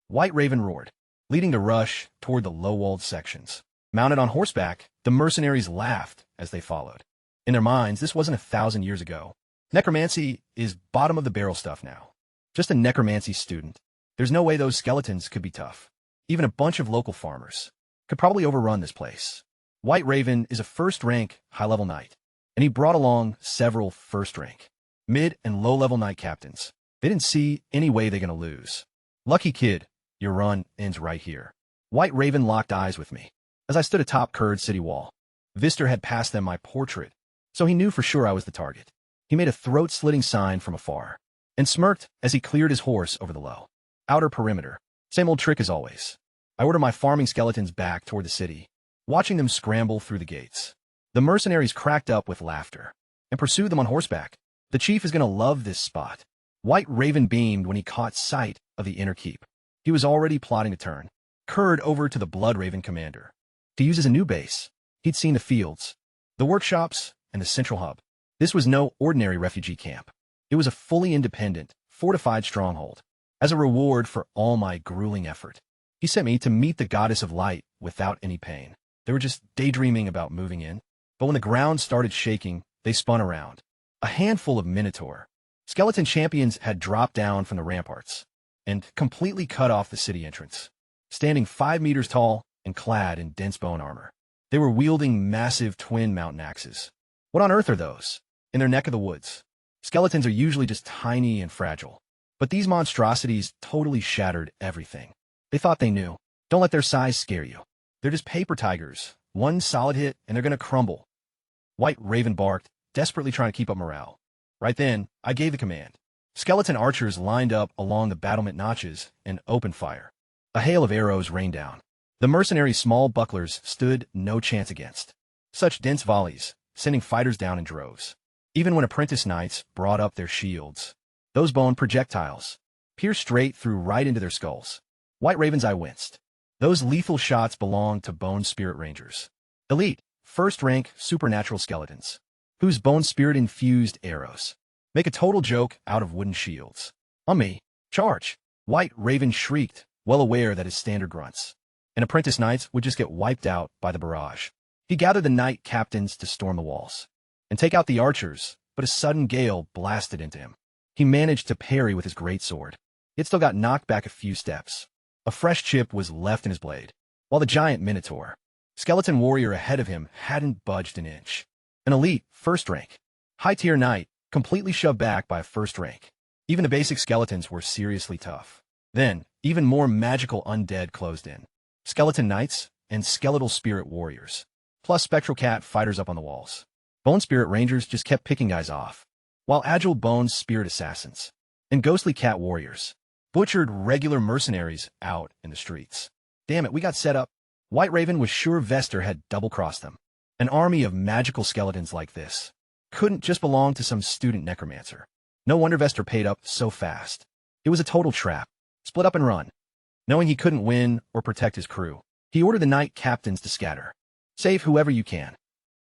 White Raven roared, leading the rush toward the low-walled sections. Mounted on horseback, the mercenaries laughed as they followed. In their minds, this wasn't 1,000 years ago. Necromancy is bottom-of-the-barrel stuff now. Just a necromancy student. There's no way those skeletons could be tough. Even a bunch of local farmers could probably overrun this place. White Raven is a first-rank, high-level knight, and he brought along several first-rank, mid- and low-level knight captains. They didn't see any way they're going to lose. Lucky kid, your run ends right here. White Raven locked eyes with me as I stood atop Kurd city wall. Vister had passed them my portrait, so he knew for sure I was the target. He made a throat-slitting sign from afar and smirked as he cleared his horse over the low outer perimeter. Same old trick as always. I ordered my farming skeletons back toward the city, watching them scramble through the gates. The mercenaries cracked up with laughter and pursued them on horseback. The chief is going to love this spot. White Raven beamed when he caught sight of the inner keep. He was already plotting to turn Kurd over to the Blood Raven commander to use as a new base. He'd seen the fields, the workshops, and the central hub. This was no ordinary refugee camp. It was a fully independent, fortified stronghold. As a reward for all my grueling effort, he sent me to meet the goddess of light without any pain. They were just daydreaming about moving in. But when the ground started shaking, they spun around. A handful of Minotaur skeleton champions had dropped down from the ramparts and completely cut off the city entrance, standing 5 meters tall and clad in dense bone armor. They were wielding massive twin mountain axes. What on earth are those? In their neck of the woods. Skeletons are usually just tiny and fragile, but these monstrosities totally shattered everything. They thought they knew. Don't let their size scare you. They're just paper tigers. One solid hit and they're going to crumble. White Raven barked, desperately trying to keep up morale. Right then, I gave the command. Skeleton archers lined up along the battlement notches and opened fire. A hail of arrows rained down. The mercenary small bucklers stood no chance against such dense volleys, sending fighters down in droves. Even when apprentice knights brought up their shields, those bone projectiles pierced straight through right into their skulls. White Raven's eye winced. Those lethal shots belonged to Bone Spirit Rangers. Elite, first-rank supernatural skeletons, whose bone spirit-infused arrows make a total joke out of wooden shields. On me, charge! White Raven shrieked, well aware that his standard grunts and apprentice knights would just get wiped out by the barrage. He gathered the knight captains to storm the walls and take out the archers, but a sudden gale blasted into him. He managed to parry with his greatsword. It still got knocked back a few steps. A fresh chip was left in his blade, while the giant Minotaur skeleton warrior ahead of him hadn't budged an inch. An elite, first-rank, high-tier knight, completely shoved back by a first-rank. Even the basic skeletons were seriously tough. Then, even more magical undead closed in. Skeleton knights and skeletal spirit warriors, plus spectral cat fighters up on the walls. Bone Spirit Rangers just kept picking guys off, while agile Bone Spirit assassins and ghostly cat warriors butchered regular mercenaries out in the streets. Damn it, we got set up. White Raven was sure Vester had double-crossed them. An army of magical skeletons like this couldn't just belong to some student necromancer. No wonder Vester paid up so fast. It was a total trap. Split up and run. Knowing he couldn't win or protect his crew, he ordered the knight captains to scatter. Save whoever you can.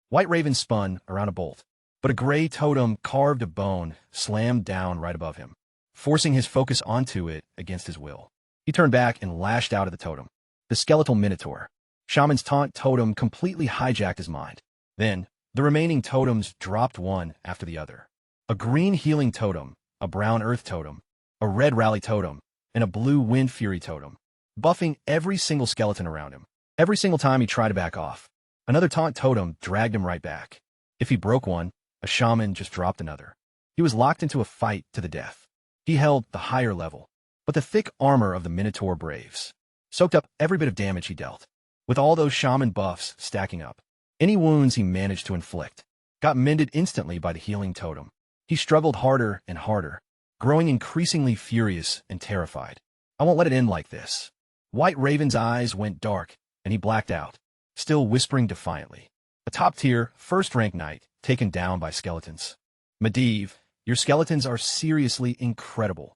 White Raven spun around a bolt, but a gray totem carved of bone slammed down right above him, forcing his focus onto it against his will. He turned back and lashed out at the totem. The skeletal minotaur. Shaman's taunt totem completely hijacked his mind. Then, the remaining totems dropped one after the other. A green healing totem, a brown earth totem, a red rally totem, and a blue wind fury totem, buffing every single skeleton around him. Every single time he tried to back off, another taunt totem dragged him right back. If he broke one, a shaman just dropped another. He was locked into a fight to the death. He held the higher level, but the thick armor of the Minotaur Braves soaked up every bit of damage he dealt. With all those shaman buffs stacking up, any wounds he managed to inflict got mended instantly by the healing totem. He struggled harder and harder, growing increasingly furious and terrified. I won't let it end like this. White Raven's eyes went dark, and he blacked out, still whispering defiantly. A top-tier, first-rank knight taken down by skeletons. Medivh, your skeletons are seriously incredible.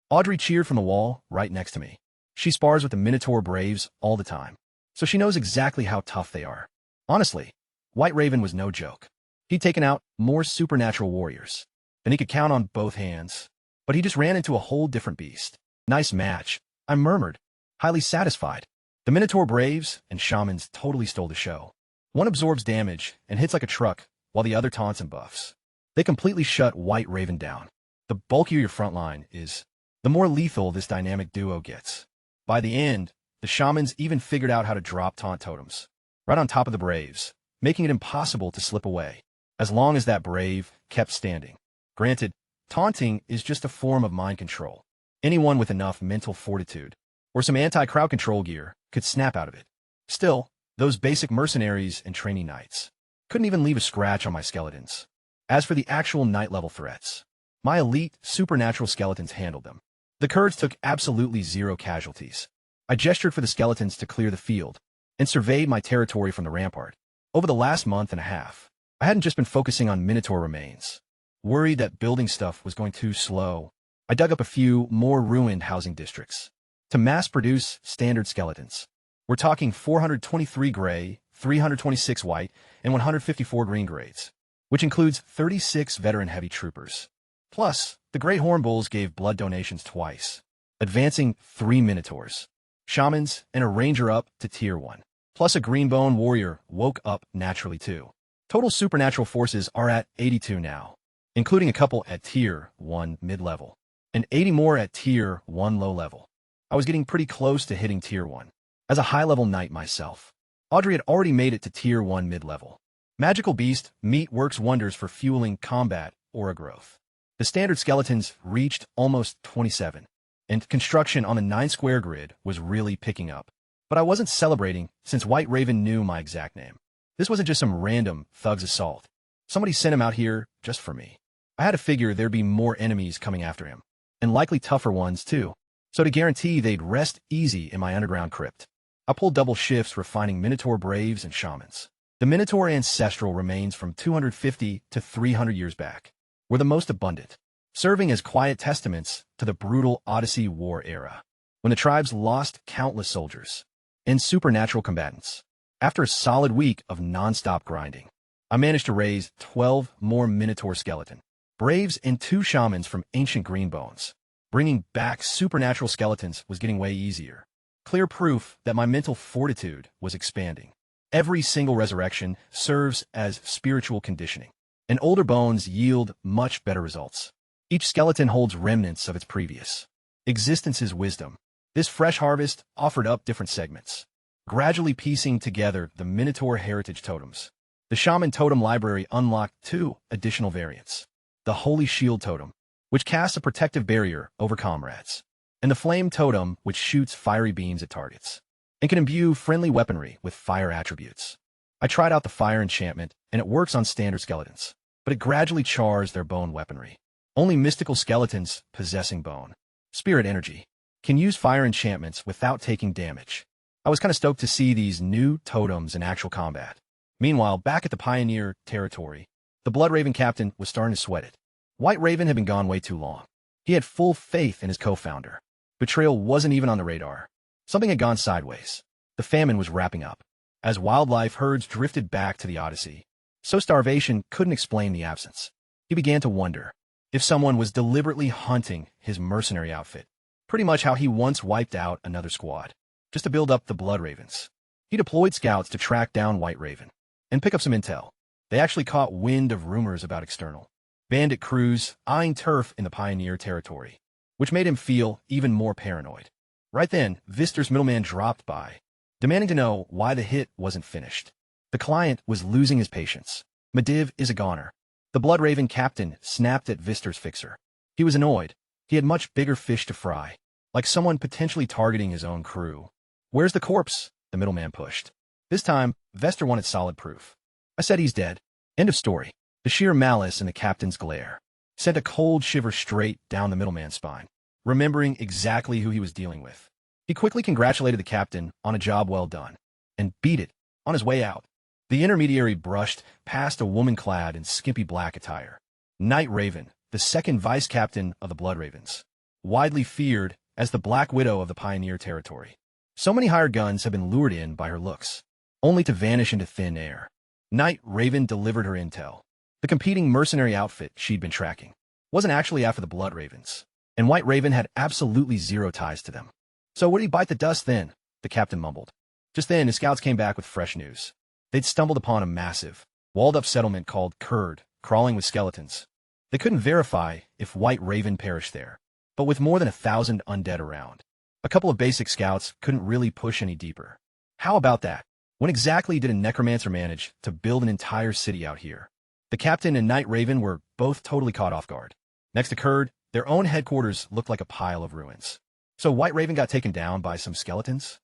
Audrey cheered from the wall right next to me. She spars with the Minotaur Braves all the time, so she knows exactly how tough they are. Honestly, White Raven was no joke. He'd taken out more supernatural warriors than he could count on both hands, but he just ran into a whole different beast. Nice match, I murmured, highly satisfied. The Minotaur Braves and Shamans totally stole the show. One absorbs damage and hits like a truck, while the other taunts and buffs. They completely shut White Raven down. The bulkier your front line is, the more lethal this dynamic duo gets. By the end, the Shamans even figured out how to drop taunt totems right on top of the Braves, making it impossible to slip away, as long as that Brave kept standing. Granted, taunting is just a form of mind control. Anyone with enough mental fortitude or some anti-crowd control gear could snap out of it. Still, those basic mercenaries and trainee knights couldn't even leave a scratch on my skeletons. As for the actual knight-level threats, my elite supernatural skeletons handled them. The Kurds took absolutely zero casualties. I gestured for the skeletons to clear the field and surveyed my territory from the rampart. Over the last month and a half, I hadn't just been focusing on Minotaur remains. Worried that building stuff was going too slow, I dug up a few more ruined housing districts to mass-produce standard skeletons. We're talking 423 gray, 326 white, and 154 green grades, which includes 36 veteran heavy troopers. Plus, the Great Horn Bulls gave blood donations twice, advancing 3 Minotaurs, Shamans, and a Ranger up to Tier 1. Plus a Greenbone Warrior woke up naturally too. Total supernatural forces are at 82 now, including a couple at Tier 1 mid-level, and 80 more at Tier 1 low-level. I was getting pretty close to hitting Tier 1. As a high-level knight myself, Audrey had already made it to Tier 1 mid-level. Magical Beast meat works wonders for fueling combat aura growth. The standard skeletons reached almost 27, and construction on the 9-square grid was really picking up. But I wasn't celebrating since White Raven knew my exact name. This wasn't just some random thug's assault. Somebody sent him out here just for me. I had to figure there'd be more enemies coming after him, and likely tougher ones too. So to guarantee they'd rest easy in my underground crypt, I pulled double shifts refining Minotaur Braves and Shamans. The Minotaur ancestral remains from 250 to 300 years back were the most abundant, serving as quiet testaments to the brutal Odyssey War era, when the tribes lost countless soldiers and supernatural combatants. After a solid week of non-stop grinding, I managed to raise 12 more Minotaur skeleton Braves and 2 Shamans from ancient green bones. Bringing back supernatural skeletons was getting way easier. Clear proof that my mental fortitude was expanding. Every single resurrection serves as spiritual conditioning, and older bones yield much better results. Each skeleton holds remnants of its previous existence's wisdom. This fresh harvest offered up different segments, gradually piecing together the Minotaur heritage totems. The Shaman Totem Library unlocked 2 additional variants. The Holy Shield Totem, which casts a protective barrier over comrades, and the Flame Totem, which shoots fiery beams at targets, and can imbue friendly weaponry with fire attributes. I tried out the fire enchantment, and it works on standard skeletons, but it gradually chars their bone weaponry. Only mystical skeletons possessing bone spirit energy can use fire enchantments without taking damage. I was kind of stoked to see these new totems in actual combat. Meanwhile, back at the Pioneer territory, The Blood Raven captain was starting to sweat it. White Raven had been gone way too long. He had full faith in his co-founder. Betrayal wasn't even on the radar. Something had gone sideways. The famine was wrapping up. As wildlife herds drifted back to the Odyssey, so starvation couldn't explain the absence. He began to wonder if someone was deliberately hunting his mercenary outfit, pretty much how he once wiped out another squad, just to build up the Blood Ravens. He deployed scouts to track down White Raven and pick up some intel. They actually caught wind of rumors about external bandit crews eyeing turf in the Pioneer territory, which made him feel even more paranoid. Right then, Vister's middleman dropped by, demanding to know why the hit wasn't finished. The client was losing his patience. Mediv is a goner. The Blood Raven captain snapped at Vister's fixer. He was annoyed. He had much bigger fish to fry, like someone potentially targeting his own crew. Where's the corpse? The middleman pushed. This time, Vester wanted solid proof. I said he's dead. End of story. The sheer malice in the captain's glare sent a cold shiver straight down the middleman's spine, remembering exactly who he was dealing with. He quickly congratulated the captain on a job well done, and beat it on his way out. The intermediary brushed past a woman clad in skimpy black attire. Night Raven, the second vice-captain of the Blood Ravens, widely feared as the Black Widow of the Pioneer territory. So many hired guns had been lured in by her looks, only to vanish into thin air. Night Raven delivered her intel. The competing mercenary outfit she'd been tracking wasn't actually after the Blood Ravens, and White Raven had absolutely zero ties to them. So would he bite the dust then? The captain mumbled. Just then, his scouts came back with fresh news. They'd stumbled upon a massive, walled-up settlement called Kurd, crawling with skeletons. They couldn't verify if White Raven perished there, but with more than 1,000 undead around, a couple of basic scouts couldn't really push any deeper. How about that? When exactly did a necromancer manage to build an entire city out here? The captain and Night Raven were both totally caught off guard. Next to Kurd, their own headquarters looked like a pile of ruins. So White Raven got taken down by some skeletons?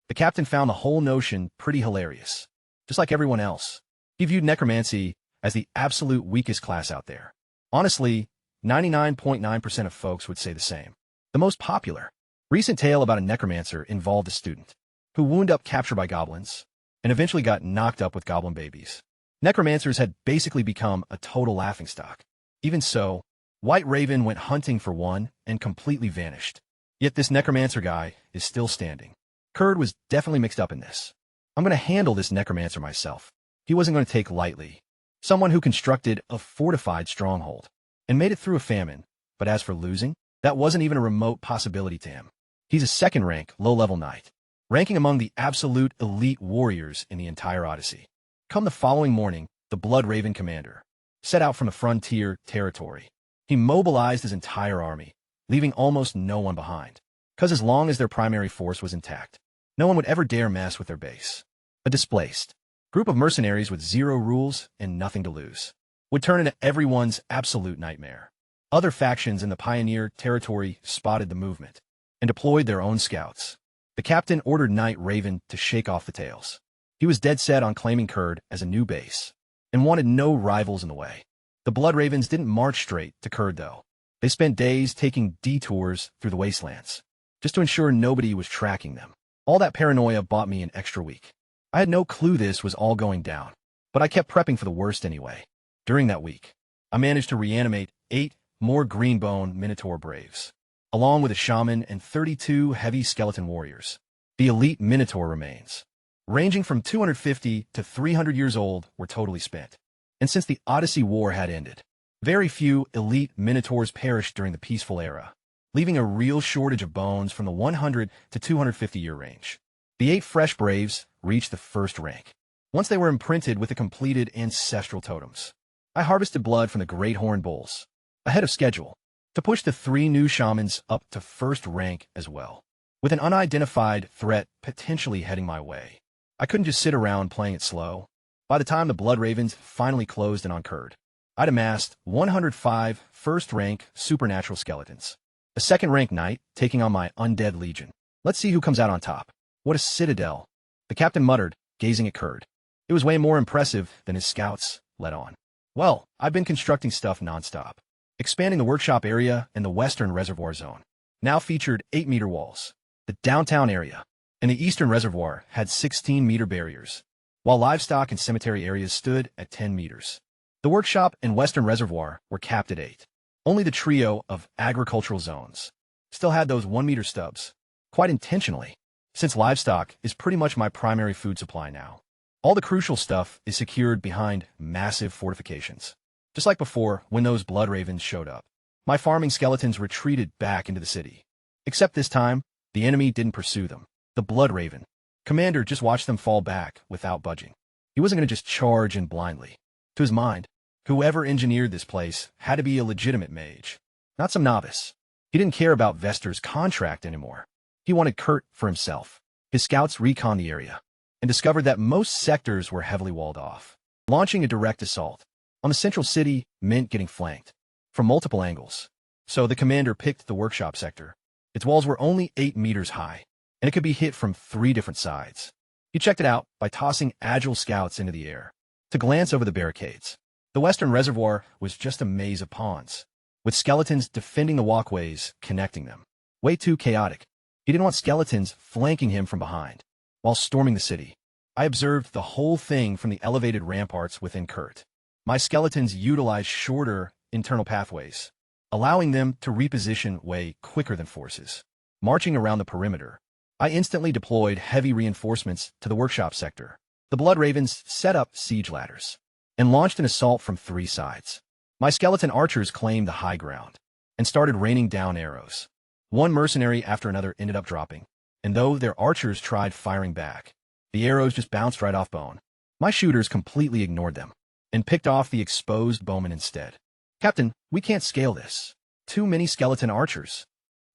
The captain found the whole notion pretty hilarious. Just like everyone else, he viewed necromancy as the absolute weakest class out there. Honestly, 99.9% of folks would say the same. The most popular recent tale about a necromancer involved a student who wound up captured by goblins and eventually got knocked up with goblin babies. Necromancers had basically become a total laughingstock. Even so, White Raven went hunting for one and completely vanished. Yet this necromancer guy is still standing. Kurd was definitely mixed up in this. I'm going to handle this necromancer myself. He wasn't going to take lightly. Someone who constructed a fortified stronghold and made it through a famine. But as for losing, that wasn't even a remote possibility to him. He's a second-rank, low-level knight, ranking among the absolute elite warriors in the entire Odyssey. Come the following morning, the Blood Raven commander set out from the frontier territory. He mobilized his entire army, leaving almost no one behind, because as long as their primary force was intact, no one would ever dare mess with their base. A displaced group of mercenaries with zero rules and nothing to lose would turn into everyone's absolute nightmare. Other factions in the Pioneer territory spotted the movement and deployed their own scouts. The captain ordered Night Raven to shake off the tails. He was dead set on claiming Kurd as a new base and wanted no rivals in the way. The Blood Ravens didn't march straight to Kurd, though. They spent days taking detours through the wastelands just to ensure nobody was tracking them. All that paranoia bought me an extra week. I had no clue this was all going down, but I kept prepping for the worst anyway. During that week, I managed to reanimate 8 more Greenbone Minotaur Braves, along with a shaman and 32 heavy skeleton warriors. The elite Minotaur remains, ranging from 250 to 300 years old, were totally spent. And since the Odyssey War had ended, very few elite Minotaurs perished during the peaceful era, leaving a real shortage of bones from the 100 to 250-year range. The 8 fresh Braves reached the first rank once they were imprinted with the completed ancestral totems. I harvested blood from the Great Horn Bulls, ahead of schedule, to push the 3 new shamans up to first rank as well. With an unidentified threat potentially heading my way, I couldn't just sit around playing it slow. By the time the Blood Ravens finally closed in on Kurd, I'd amassed 105 first-rank supernatural skeletons. A second-rank knight taking on my undead legion. Let's see who comes out on top. What a citadel, the captain muttered, gazing at Kurd. It was way more impressive than his scouts let on. Well, I've been constructing stuff nonstop, expanding the workshop area in the western reservoir zone. Now featured 8-meter walls. The downtown area and the eastern reservoir had 16-meter barriers, while livestock and cemetery areas stood at 10 meters. The workshop and western reservoir were capped at 8. Only the trio of agricultural zones still had those 1-meter stubs, quite intentionally, since livestock is pretty much my primary food supply now. All the crucial stuff is secured behind massive fortifications. Just like before, when those blood ravens showed up, my farming skeletons retreated back into the city. Except this time, the enemy didn't pursue them. The blood raven commander just watched them fall back without budging. He wasn't going to just charge in blindly. To his mind, whoever engineered this place had to be a legitimate mage, not some novice. He didn't care about Vester's contract anymore. He wanted Kurt for himself. His scouts reconned the area and discovered that most sectors were heavily walled off. Launching a direct assault on the central city meant getting flanked from multiple angles. So the commander picked the workshop sector. Its walls were only 8 meters high, and it could be hit from 3 different sides. He checked it out by tossing agile scouts into the air to glance over the barricades. The western reservoir was just a maze of pawns, with skeletons defending the walkways connecting them. Way too chaotic. He didn't want skeletons flanking him from behind while storming the city. I observed the whole thing from the elevated ramparts within Kurt. My skeletons utilized shorter internal pathways, allowing them to reposition way quicker than forces. Marching around the perimeter, I instantly deployed heavy reinforcements to the workshop sector. The Blood Ravens set up siege ladders and launched an assault from 3 sides. My skeleton archers claimed the high ground and started raining down arrows. One mercenary after another ended up dropping, and though their archers tried firing back, the arrows just bounced right off bone. My shooters completely ignored them and picked off the exposed bowmen instead. "Captain, we can't scale this. Too many skeleton archers."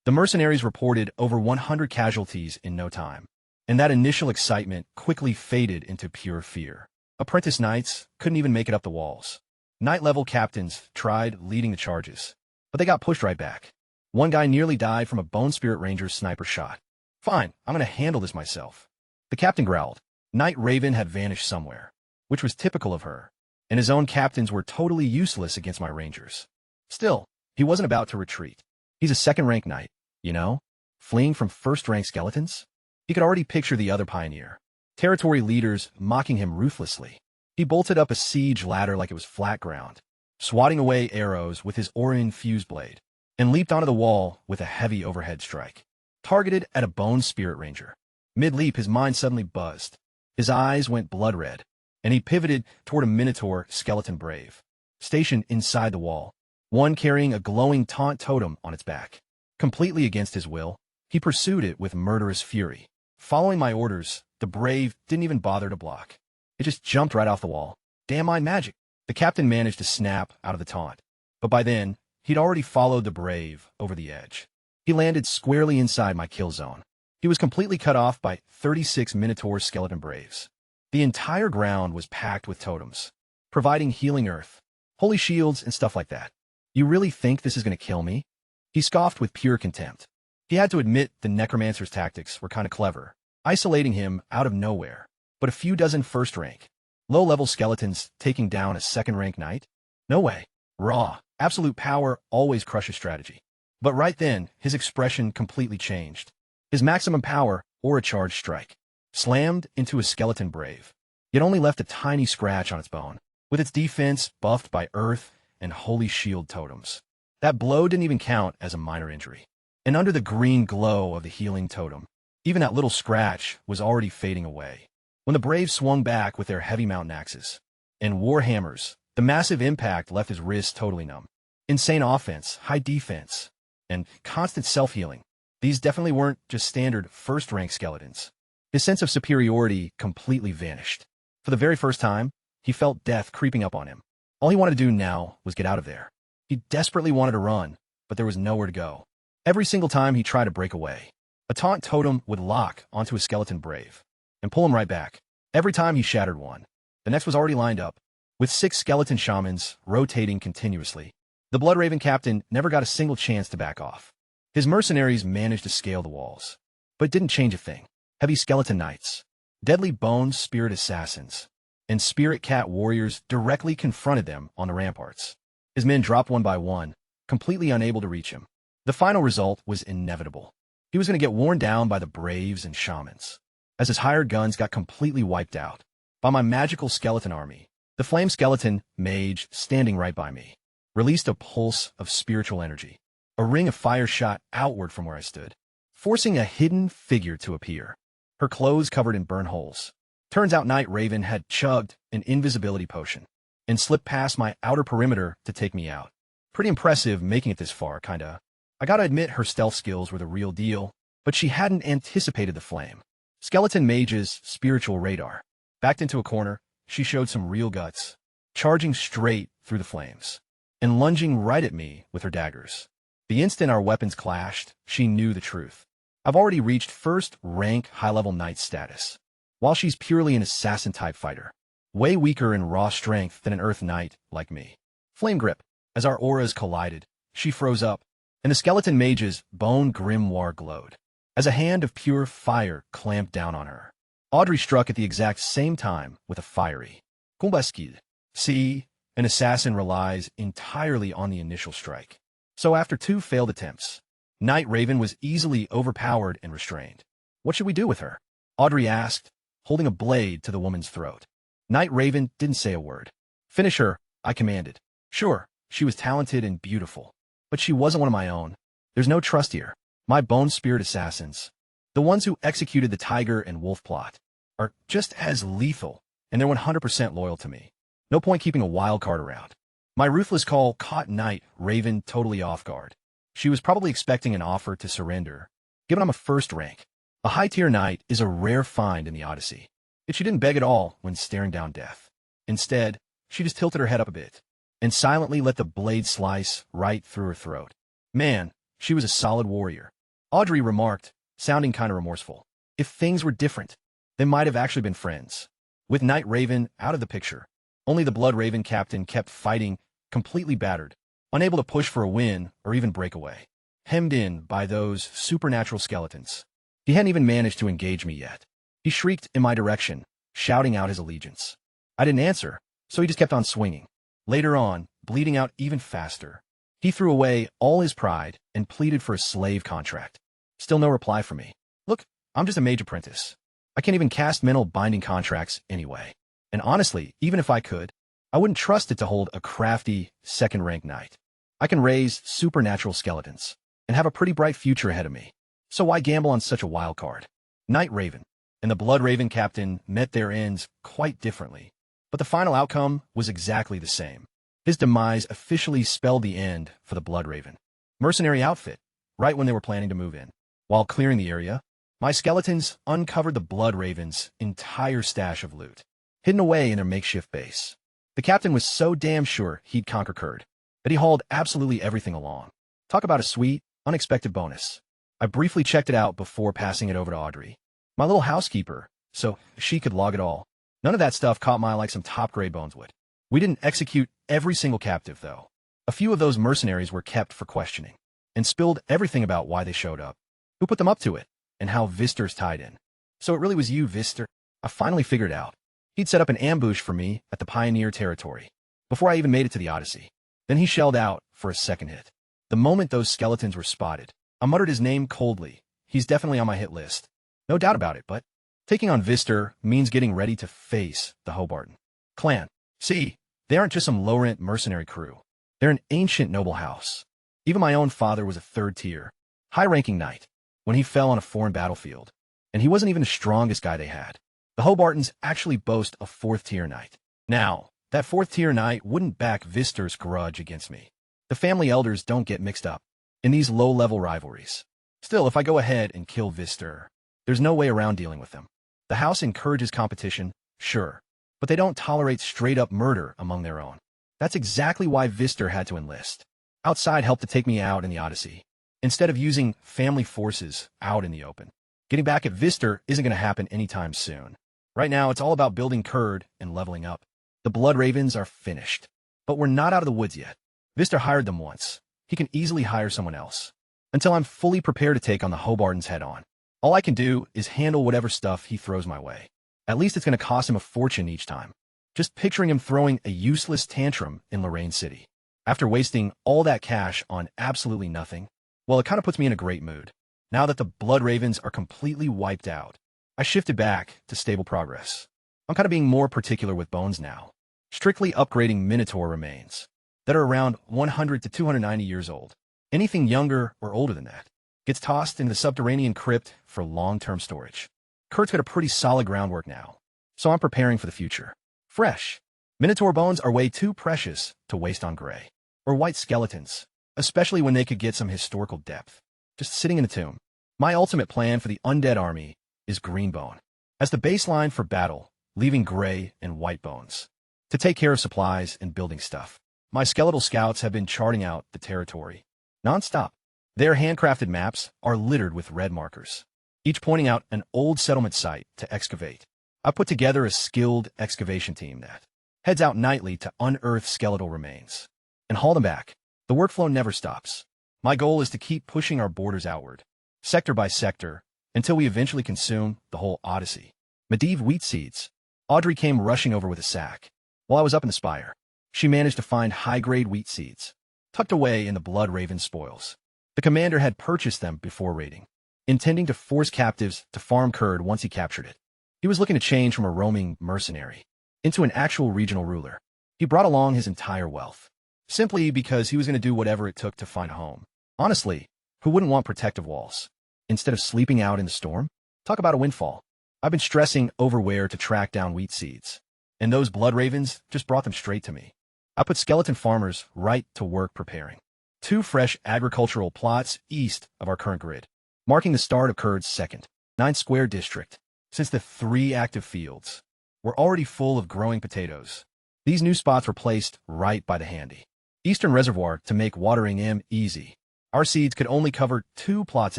The mercenaries reported over 100 casualties in no time, and that initial excitement quickly faded into pure fear. Apprentice knights couldn't even make it up the walls. Knight-level captains tried leading the charges, but they got pushed right back. One guy nearly died from a Bone Spirit Ranger's sniper shot. "Fine, I'm going to handle this myself." The captain growled. Knight Raven had vanished somewhere, which was typical of her, and his own captains were totally useless against my rangers. Still, he wasn't about to retreat. He's a second-rank knight, you know, fleeing from first-rank skeletons. He could already picture the other pioneer, territory leaders mocking him ruthlessly. He bolted up a siege ladder like it was flat ground, swatting away arrows with his Orion fuse blade, and leaped onto the wall with a heavy overhead strike, targeted at a Bone Spirit Ranger. Mid-leap, his mind suddenly buzzed. His eyes went blood red, and he pivoted toward a Minotaur skeleton brave, stationed inside the wall, one carrying a glowing taunt totem on its back. Completely against his will, he pursued it with murderous fury. Following my orders, the brave didn't even bother to block. It just jumped right off the wall. Damn my magic! The captain managed to snap out of the taunt, but by then, he'd already followed the brave over the edge. He landed squarely inside my kill zone. He was completely cut off by 36 Minotaur skeleton braves. The entire ground was packed with totems, providing healing earth, holy shields, and stuff like that. "You really think this is going to kill me?" He scoffed with pure contempt. He had to admit the necromancer's tactics were kind of clever, isolating him out of nowhere. But a few dozen first-rank, low-level skeletons taking down a second-rank knight? No way. Raw, absolute power always crushes strategy. But right then, his expression completely changed. His maximum power, or a charge strike, slammed into a skeleton brave, yet only left a tiny scratch on its bone, with its defense buffed by earth and holy shield totems. That blow didn't even count as a minor injury. And under the green glow of the healing totem, even that little scratch was already fading away. When the braves swung back with their heavy mountain axes and war hammers, the massive impact left his wrists totally numb. Insane offense, high defense, and constant self-healing. These definitely weren't just standard first-rank skeletons. His sense of superiority completely vanished. For the very first time, he felt death creeping up on him. All he wanted to do now was get out of there. He desperately wanted to run, but there was nowhere to go. Every single time he tried to break away, a taunt totem would lock onto a skeleton brave and pull him right back. Every time he shattered one, the next was already lined up, with 6 skeleton shamans rotating continuously. The Blood Raven captain never got a single chance to back off. His mercenaries managed to scale the walls, but it didn't change a thing. Heavy skeleton knights, deadly bone spirit assassins, and spirit cat warriors directly confronted them on the ramparts. His men dropped one by one, completely unable to reach him. The final result was inevitable. He was going to get worn down by the braves and shamans, as his hired guns got completely wiped out by my magical skeleton army. The flame skeleton mage, standing right by me, released a pulse of spiritual energy. A ring of fire shot outward from where I stood, forcing a hidden figure to appear, her clothes covered in burn holes. Turns out Night Raven had chugged an invisibility potion and slipped past my outer perimeter to take me out. Pretty impressive making it this far, kinda. I gotta admit her stealth skills were the real deal, but she hadn't anticipated the flame. Skeleton Mage's spiritual radar. Backed into a corner, she showed some real guts, charging straight through the flames and lunging right at me with her daggers. The instant our weapons clashed, she knew the truth. I've already reached first rank high-level knight status, while she's purely an assassin-type fighter, way weaker in raw strength than an earth knight like me. Flame grip. As our auras collided, she froze up, and the skeleton mage's bone grimoire glowed, as a hand of pure fire clamped down on her. Audrey struck at the exact same time with a fiery Kumbeskid. See, an assassin relies entirely on the initial strike. So after 2 failed attempts, Night Raven was easily overpowered and restrained. What should we do with her? Audrey asked, holding a blade to the woman's throat. Night Raven didn't say a word. Finish her, I commanded. Sure, she was talented and beautiful, but she wasn't one of my own. There's no trust here. My bone spirit assassins, the ones who executed the tiger and wolf plot, are just as lethal, and they're 100% loyal to me. No point keeping a wild card around. My ruthless call caught Night Raven totally off guard. She was probably expecting an offer to surrender, given I'm a first rank. A high-tier knight is a rare find in the Odyssey. Yet she didn't beg at all when staring down death. Instead, she just tilted her head up a bit and silently let the blade slice right through her throat. Man, she was a solid warrior. Audrey remarked, sounding kind of remorseful. If things were different, they might have actually been friends. With Night Raven out of the picture, only the Blood Raven captain kept fighting, completely battered, unable to push for a win or even break away, hemmed in by those supernatural skeletons. He hadn't even managed to engage me yet. He shrieked in my direction, shouting out his allegiance. I didn't answer, so he just kept on swinging. Later on, bleeding out even faster, he threw away all his pride and pleaded for a slave contract. Still no reply from me. Look, I'm just a mage apprentice. I can't even cast mental binding contracts anyway. And honestly, even if I could, I wouldn't trust it to hold a crafty, second-rank knight. I can raise supernatural skeletons and have a pretty bright future ahead of me. So why gamble on such a wild card? Night Raven and the Blood Raven captain met their ends quite differently, but the final outcome was exactly the same. His demise officially spelled the end for the Blood Raven mercenary outfit, right when they were planning to move in. While clearing the area, my skeletons uncovered the Blood Raven's entire stash of loot, hidden away in their makeshift base. The captain was so damn sure he'd conquer Kurd that he hauled absolutely everything along. Talk about a sweet, unexpected bonus. I briefly checked it out before passing it over to Audrey, my little housekeeper, so she could log it all. None of that stuff caught my eye like some top-grade bones would. We didn't execute every single captive, though. A few of those mercenaries were kept for questioning, and spilled everything about why they showed up, who put them up to it, and how Vister's tied in. So it really was you, Vister. I finally figured out. He'd set up an ambush for me at the Pioneer territory, before I even made it to the Odyssey. Then he shelled out for a second hit. The moment those skeletons were spotted, I muttered his name coldly. He's definitely on my hit list. No doubt about it, but taking on Vister means getting ready to face the Hobarton clan. See, they aren't just some low-rent mercenary crew. They're an ancient noble house. Even my own father was a third-tier, high-ranking knight when he fell on a foreign battlefield, and he wasn't even the strongest guy they had. The Hobartons actually boast a fourth-tier knight. Now, that fourth-tier knight wouldn't back Vister's grudge against me. The family elders don't get mixed up in these low-level rivalries. Still, if I go ahead and kill Vister, there's no way around dealing with them. The house encourages competition, sure, but they don't tolerate straight-up murder among their own. That's exactly why Vister had to enlist. Outside help to take me out in the Odyssey, instead of using family forces out in the open. Getting back at Vister isn't going to happen anytime soon. Right now, it's all about building Kurd and leveling up. The Blood Ravens are finished, but we're not out of the woods yet. Vister hired them once. He can easily hire someone else. Until I'm fully prepared to take on the Hobartons head-on. All I can do is handle whatever stuff he throws my way. At least it's going to cost him a fortune each time. Just picturing him throwing a useless tantrum in Lorraine City, after wasting all that cash on absolutely nothing, well, it kind of puts me in a great mood. Now that the Blood Ravens are completely wiped out, I shifted back to stable progress. I'm kind of being more particular with bones now. strictly upgrading Minotaur remains that are around 100 to 290 years old. Anything younger or older than that gets tossed into the subterranean crypt for long-term storage. Kurt's got a pretty solid groundwork now, so I'm preparing for the future. Fresh. Minotaur bones are way too precious to waste on gray or white skeletons, especially when they could get some historical depth, just sitting in a tomb. My ultimate plan for the undead army is green bone as the baseline for battle, leaving gray and white bones to take care of supplies and building stuff. My skeletal scouts have been charting out the territory non-stop. Their handcrafted maps are littered with red markers, each pointing out an old settlement site to excavate. I put together a skilled excavation team that heads out nightly to unearth skeletal remains and haul them back. The workflow never stops. My goal is to keep pushing our borders outward, sector by sector, until we eventually consume the whole Odyssey. Medivh wheat seeds. Audrey came rushing over with a sack. While I was up in the spire, she managed to find high-grade wheat seeds, tucked away in the Blood Raven spoils. The commander had purchased them before raiding, intending to force captives to farm curd once he captured it. He was looking to change from a roaming mercenary into an actual regional ruler. He brought along his entire wealth, simply because he was going to do whatever it took to find a home. Honestly, who wouldn't want protective walls? Instead of sleeping out in the storm? Talk about a windfall. I've been stressing over where to track down wheat seeds, and those blood ravens just brought them straight to me. I put skeleton farmers right to work preparing 2 fresh agricultural plots east of our current grid, marking the start of Kurd's second 9-square district. Since the 3 active fields were already full of growing potatoes, these new spots were placed right by the handy eastern reservoir to make watering easy. Our seeds could only cover 2 plots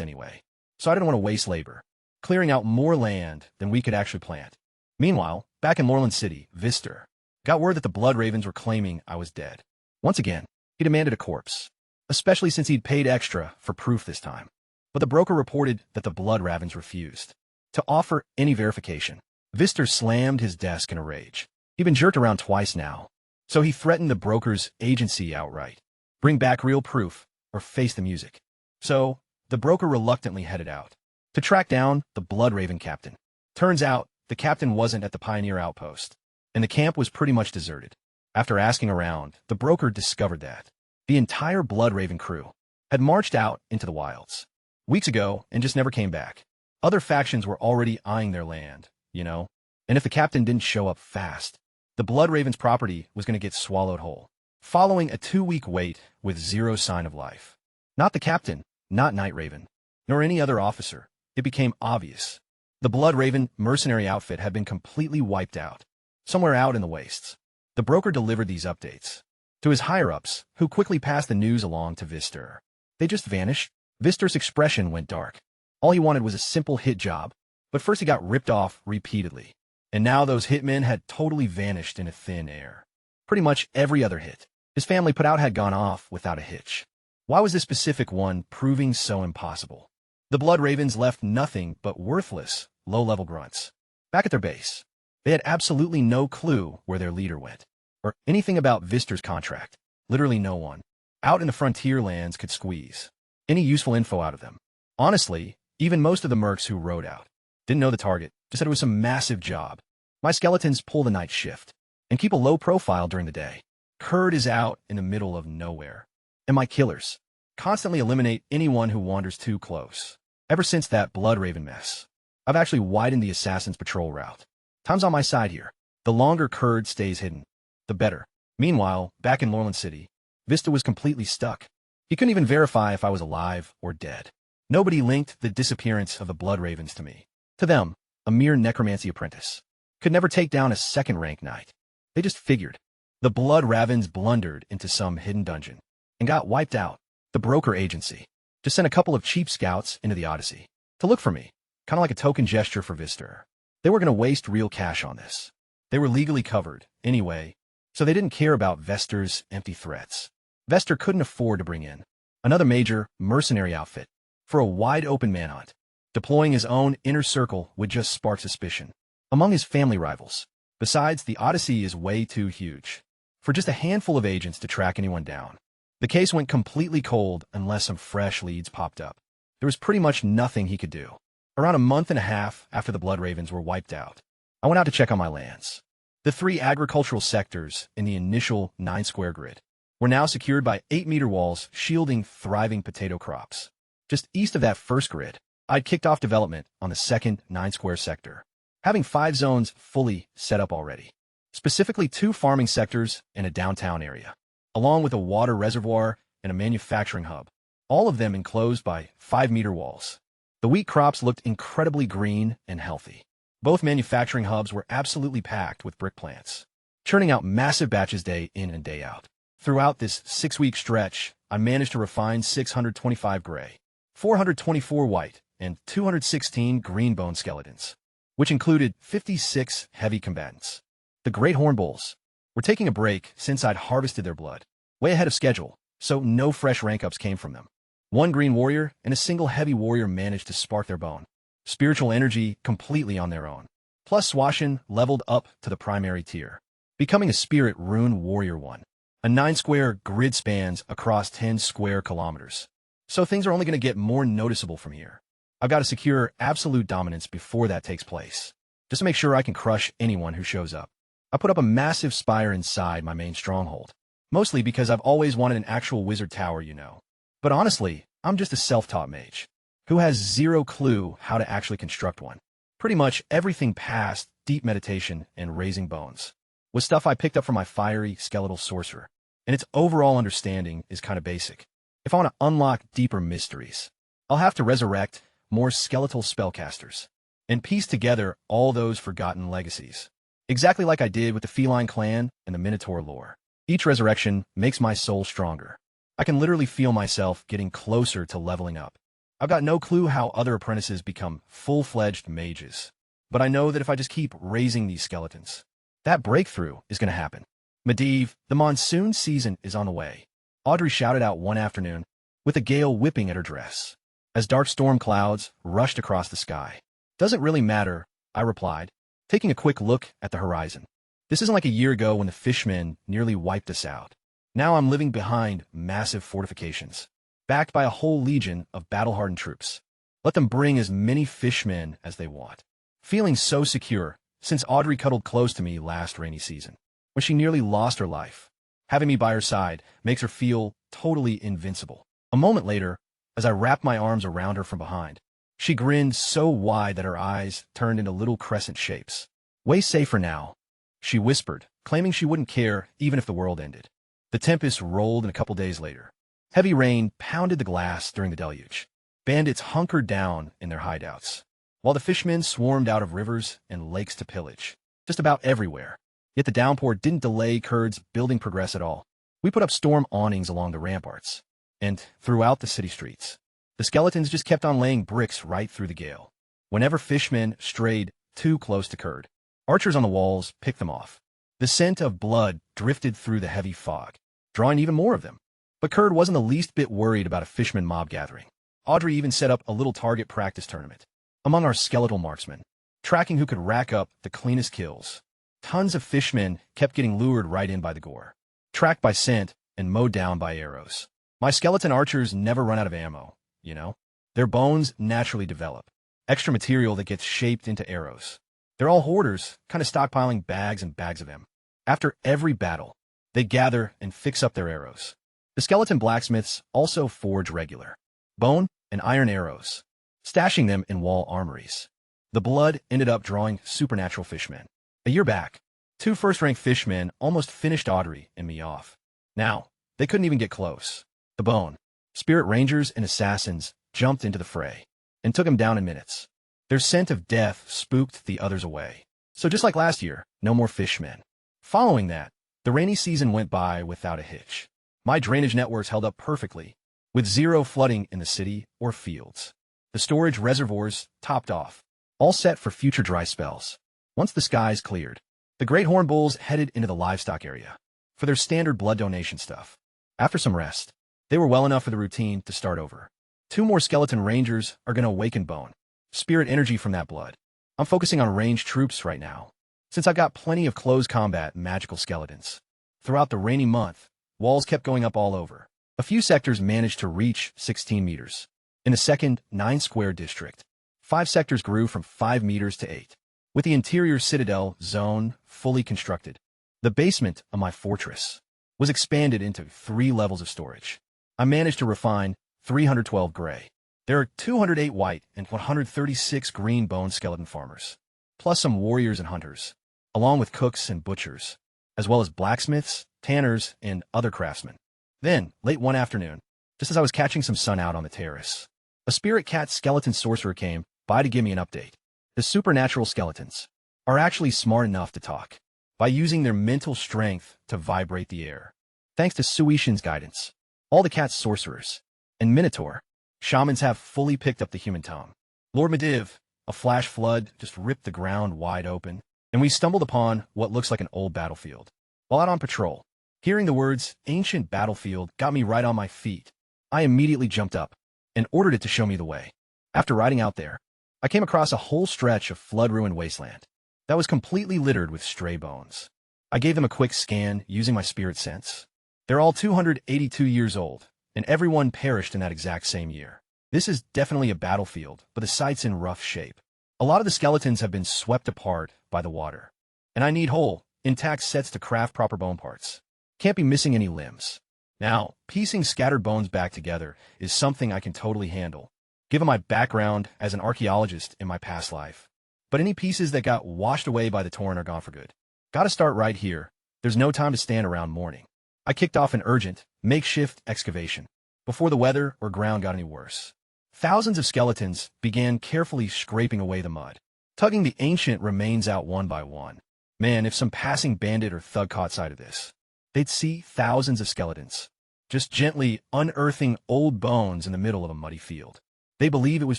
anyway, so I didn't want to waste labor, clearing out more land than we could actually plant. Meanwhile, back in Lorland City, Vister got word that the Blood Ravens were claiming I was dead. Once again, he demanded a corpse, especially since he'd paid extra for proof this time. But the broker reported that the Blood Ravens refused to offer any verification. Vister slammed his desk in a rage. He'd been jerked around twice now, so he threatened the broker's agency outright. Bring back real proof or face the music. So, the broker reluctantly headed out to track down the Blood Raven captain. Turns out, the captain wasn't at the Pioneer outpost, and the camp was pretty much deserted. After asking around, the broker discovered that the entire Blood Raven crew had marched out into the wilds weeks ago and just never came back. Other factions were already eyeing their land, and if the captain didn't show up fast, the Blood Raven's property was going to get swallowed whole. Following a 2-week wait with 0 sign of life, not the captain, not Night Raven, nor any other officer, it became obvious. The Blood Raven mercenary outfit had been completely wiped out, somewhere out in the wastes. The broker delivered these updates to his higher-ups, who quickly passed the news along to Vister. They just vanished. Vister's expression went dark. All he wanted was a simple hit job, but first he got ripped off repeatedly. And now those hitmen had totally vanished into thin air. Pretty much every other hit his family put out had gone off without a hitch. Why was this specific one proving so impossible? The Blood Ravens left nothing but worthless, low-level grunts. Back at their base, they had absolutely no clue where their leader went, or anything about Vister's contract. Literally no one out in the frontier lands could squeeze any useful info out of them. Honestly, even most of the mercs who rode out didn't know the target, just said it was some massive job. My skeletons pull the night shift and keep a low profile during the day. Kurd is out in the middle of nowhere, and my killers constantly eliminate anyone who wanders too close. Ever since that Blood Raven mess, I've actually widened the Assassin's patrol route. Time's on my side here. The longer Kurd stays hidden, the better. Meanwhile, back in Lorland City, Vista was completely stuck. He couldn't even verify if I was alive or dead. Nobody linked the disappearance of the Blood Ravens to me. To them, a mere necromancy apprentice could never take down a second-rank knight. They just figured. The Blood Ravens blundered into some hidden dungeon and got wiped out. The broker agency just sent a couple of cheap scouts into the Odyssey to look for me, kind of like a token gesture for Vister. They were going to waste real cash on this. They were legally covered, anyway, so they didn't care about Vester's empty threats. Vester couldn't afford to bring in another major mercenary outfit for a wide-open manhunt. Deploying his own inner circle would just spark suspicion among his family rivals. Besides, the Odyssey is way too huge for just a handful of agents to track anyone down. The case went completely cold unless some fresh leads popped up. There was pretty much nothing he could do. Around a month and a half after the Blood Ravens were wiped out, I went out to check on my lands. The 3 agricultural sectors in the initial 9-square grid were now secured by 8-meter walls shielding thriving potato crops. Just east of that first grid, I'd kicked off development on the second 9-square sector, having 5 zones fully set up already. Specifically 2 farming sectors in a downtown area, along with a water reservoir and a manufacturing hub, all of them enclosed by 5-meter walls. The wheat crops looked incredibly green and healthy. Both manufacturing hubs were absolutely packed with brick plants, churning out massive batches day in and day out. Throughout this 6-week stretch, I managed to refine 625 gray, 424 white, and 216 green bone skeletons, which included 56 heavy combatants. The great horn bulls were taking a break since I'd harvested their blood, way ahead of schedule, so no fresh rank-ups came from them. 1 green warrior and a single heavy warrior managed to spark their bone spiritual energy completely on their own. Plus Swashin leveled up to the primary tier, becoming a spirit rune warrior 1. A 9-square grid spans across 10 square kilometers, so things are only going to get more noticeable from here. I've got to secure absolute dominance before that takes place, just to make sure I can crush anyone who shows up. I put up a massive spire inside my main stronghold, mostly because I've always wanted an actual wizard tower, you know. But honestly, I'm just a self-taught mage who has zero clue how to actually construct one. Pretty much everything past deep meditation and raising bones was stuff I picked up from my fiery skeletal sorcerer, and its overall understanding is kind of basic. If I want to unlock deeper mysteries, I'll have to resurrect more skeletal spellcasters and piece together all those forgotten legacies. Exactly like I did with the feline clan and the Minotaur lore. Each resurrection makes my soul stronger. I can literally feel myself getting closer to leveling up. I've got no clue how other apprentices become full-fledged mages, but I know that if I just keep raising these skeletons, that breakthrough is going to happen. Medivh, the monsoon season is on the way, Audrey shouted out one afternoon, with a gale whipping at her dress, as dark storm clouds rushed across the sky. Doesn't really matter, I replied, taking a quick look at the horizon. This isn't like a year ago when the fishmen nearly wiped us out. Now I'm living behind massive fortifications, backed by a whole legion of battle-hardened troops. Let them bring as many fishmen as they want. Feeling so secure, since Audrey cuddled close to me last rainy season, when she nearly lost her life. Having me by her side makes her feel totally invincible. A moment later, as I wrapped my arms around her from behind, she grinned so wide that her eyes turned into little crescent shapes. Way safer now, she whispered, claiming she wouldn't care even if the world ended. The tempest rolled, and a couple days later, heavy rain pounded the glass during the deluge. Bandits hunkered down in their hideouts, while the fishmen swarmed out of rivers and lakes to pillage, just about everywhere. Yet the downpour didn't delay Kurd's building progress at all. We put up storm awnings along the ramparts, and throughout the city streets. The skeletons just kept on laying bricks right through the gale. Whenever fishmen strayed too close to Kurd, archers on the walls picked them off. The scent of blood drifted through the heavy fog, drawing even more of them. But Kurd wasn't the least bit worried about a fishman mob gathering. Audrey even set up a little target practice tournament among our skeletal marksmen, tracking who could rack up the cleanest kills. Tons of fishmen kept getting lured right in by the gore, tracked by scent and mowed down by arrows. My skeleton archers never run out of ammo, you know? Their bones naturally develop extra material that gets shaped into arrows. They're all hoarders, kind of stockpiling bags and bags of them. After every battle, they gather and fix up their arrows. The skeleton blacksmiths also forge regular bone and iron arrows, stashing them in wall armories. The blood ended up drawing supernatural fishmen. A year back, 2 first-rank fishmen almost finished Audrey and me off. Now, they couldn't even get close. The bone, spirit rangers and assassins jumped into the fray and took them down in minutes. Their scent of death spooked the others away. So just like last year, no more fishmen. Following that, the rainy season went by without a hitch. My drainage networks held up perfectly, with zero flooding in the city or fields. The storage reservoirs topped off, all set for future dry spells. Once the skies cleared, the great horn bulls headed into the livestock area for their standard blood donation stuff. After some rest, they were well enough for the routine to start over. 2 more skeleton rangers are going to awaken bone, spirit energy from that blood. I'm focusing on ranged troops right now, since I've got plenty of close combat magical skeletons. Throughout the rainy month, walls kept going up all over. A few sectors managed to reach 16 meters. In the second 9-square district, 5 sectors grew from 5 meters to 8. with the interior citadel zone fully constructed. The basement of my fortress was expanded into 3 levels of storage. I managed to refine 312 gray. There are 208 white and 136 green bone skeleton farmers, plus some warriors and hunters, along with cooks and butchers, as well as blacksmiths, tanners, and other craftsmen. Then, late one afternoon, just as I was catching some sun out on the terrace, a spirit cat skeleton sorcerer came by to give me an update. The supernatural skeletons are actually smart enough to talk by using their mental strength to vibrate the air. Thanks to Suishin's guidance, all the cat's sorcerers and minotaur shamans have fully picked up the human tongue. Lord Mediv, a flash flood just ripped the ground wide open, and we stumbled upon what looks like an old battlefield. While out on patrol, hearing the words ancient battlefield got me right on my feet. I immediately jumped up and ordered it to show me the way. After riding out there, I came across a whole stretch of flood-ruined wasteland that was completely littered with stray bones. I gave them a quick scan using my spirit sense. They're all 282 years old, and everyone perished in that exact same year. This is definitely a battlefield, but the site's in rough shape. A lot of the skeletons have been swept apart by the water, and I need whole, intact sets to craft proper bone parts. Can't be missing any limbs. Now, piecing scattered bones back together is something I can totally handle, given my background as an archaeologist in my past life. But any pieces that got washed away by the torrent are gone for good. Gotta start right here. There's no time to stand around mourning. I kicked off an urgent, makeshift excavation before the weather or ground got any worse. Thousands of skeletons began carefully scraping away the mud, tugging the ancient remains out one by one. Man, if some passing bandit or thug caught sight of this, they'd see thousands of skeletons just gently unearthing old bones in the middle of a muddy field. They believe it was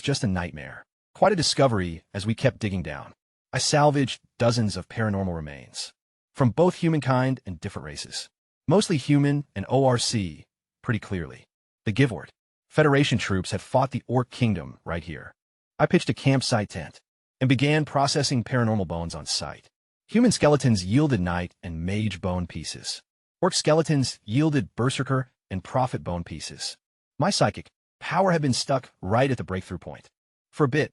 just a nightmare. Quite a discovery as we kept digging down. I salvaged dozens of paranormal remains from both humankind and different races. Mostly human and ORC, pretty clearly. The Giveward Federation troops had fought the Orc Kingdom right here. I pitched a campsite tent and began processing paranormal bones on site. Human skeletons yielded knight and mage bone pieces. Orc skeletons yielded berserker and prophet bone pieces. My psychic power had been stuck right at the breakthrough point. For a bit,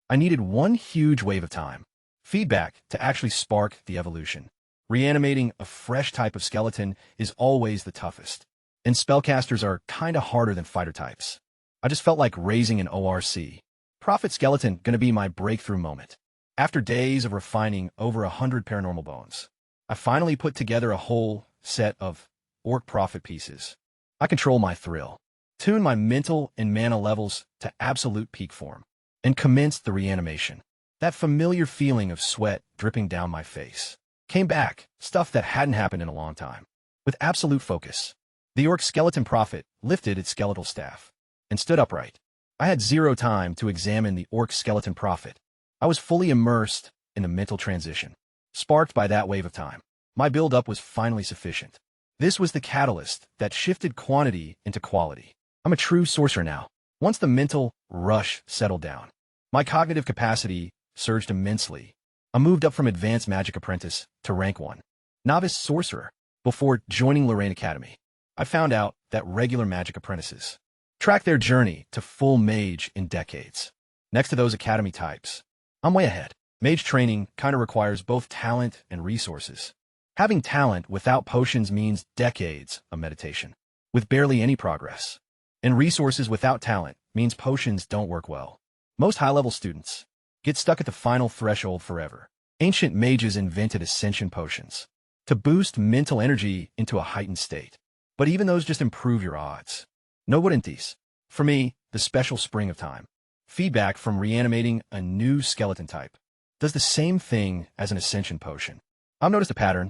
I needed one huge wave of time, feedback to actually spark the evolution. Reanimating a fresh type of skeleton is always the toughest, and spellcasters are kinda harder than fighter types. I just felt like raising an ORC. Prophet skeleton gonna be my breakthrough moment. After days of refining over 100 paranormal bones, I finally put together a whole set of Orc Prophet pieces. I control my thrill, tune my mental and mana levels to absolute peak form, and commenced the reanimation. That familiar feeling of sweat dripping down my face came back, stuff that hadn't happened in a long time. With absolute focus, the Orc Skeleton Prophet lifted its skeletal staff and stood upright. I had zero time to examine the Orc Skeleton Prophet. I was fully immersed in the mental transition, sparked by that wave of time. My build-up was finally sufficient. This was the catalyst that shifted quantity into quality. I'm a true sorcerer now. Once the mental rush settled down, my cognitive capacity surged immensely. I moved up from advanced magic apprentice to rank 1, novice sorcerer. Before joining Lorraine Academy, I found out that regular magic apprentices track their journey to full mage in decades. Next to those academy types, I'm way ahead. Mage training kinda requires both talent and resources. Having talent without potions means decades of meditation, with barely any progress. And resources without talent means potions don't work well. Most high-level students get stuck at the final threshold forever. Ancient mages invented ascension potions to boost mental energy into a heightened state. But even those just improve your odds. No wouldn't-these. For me, the special spring of time, feedback from reanimating a new skeleton type, does the same thing as an ascension potion. I've noticed a pattern,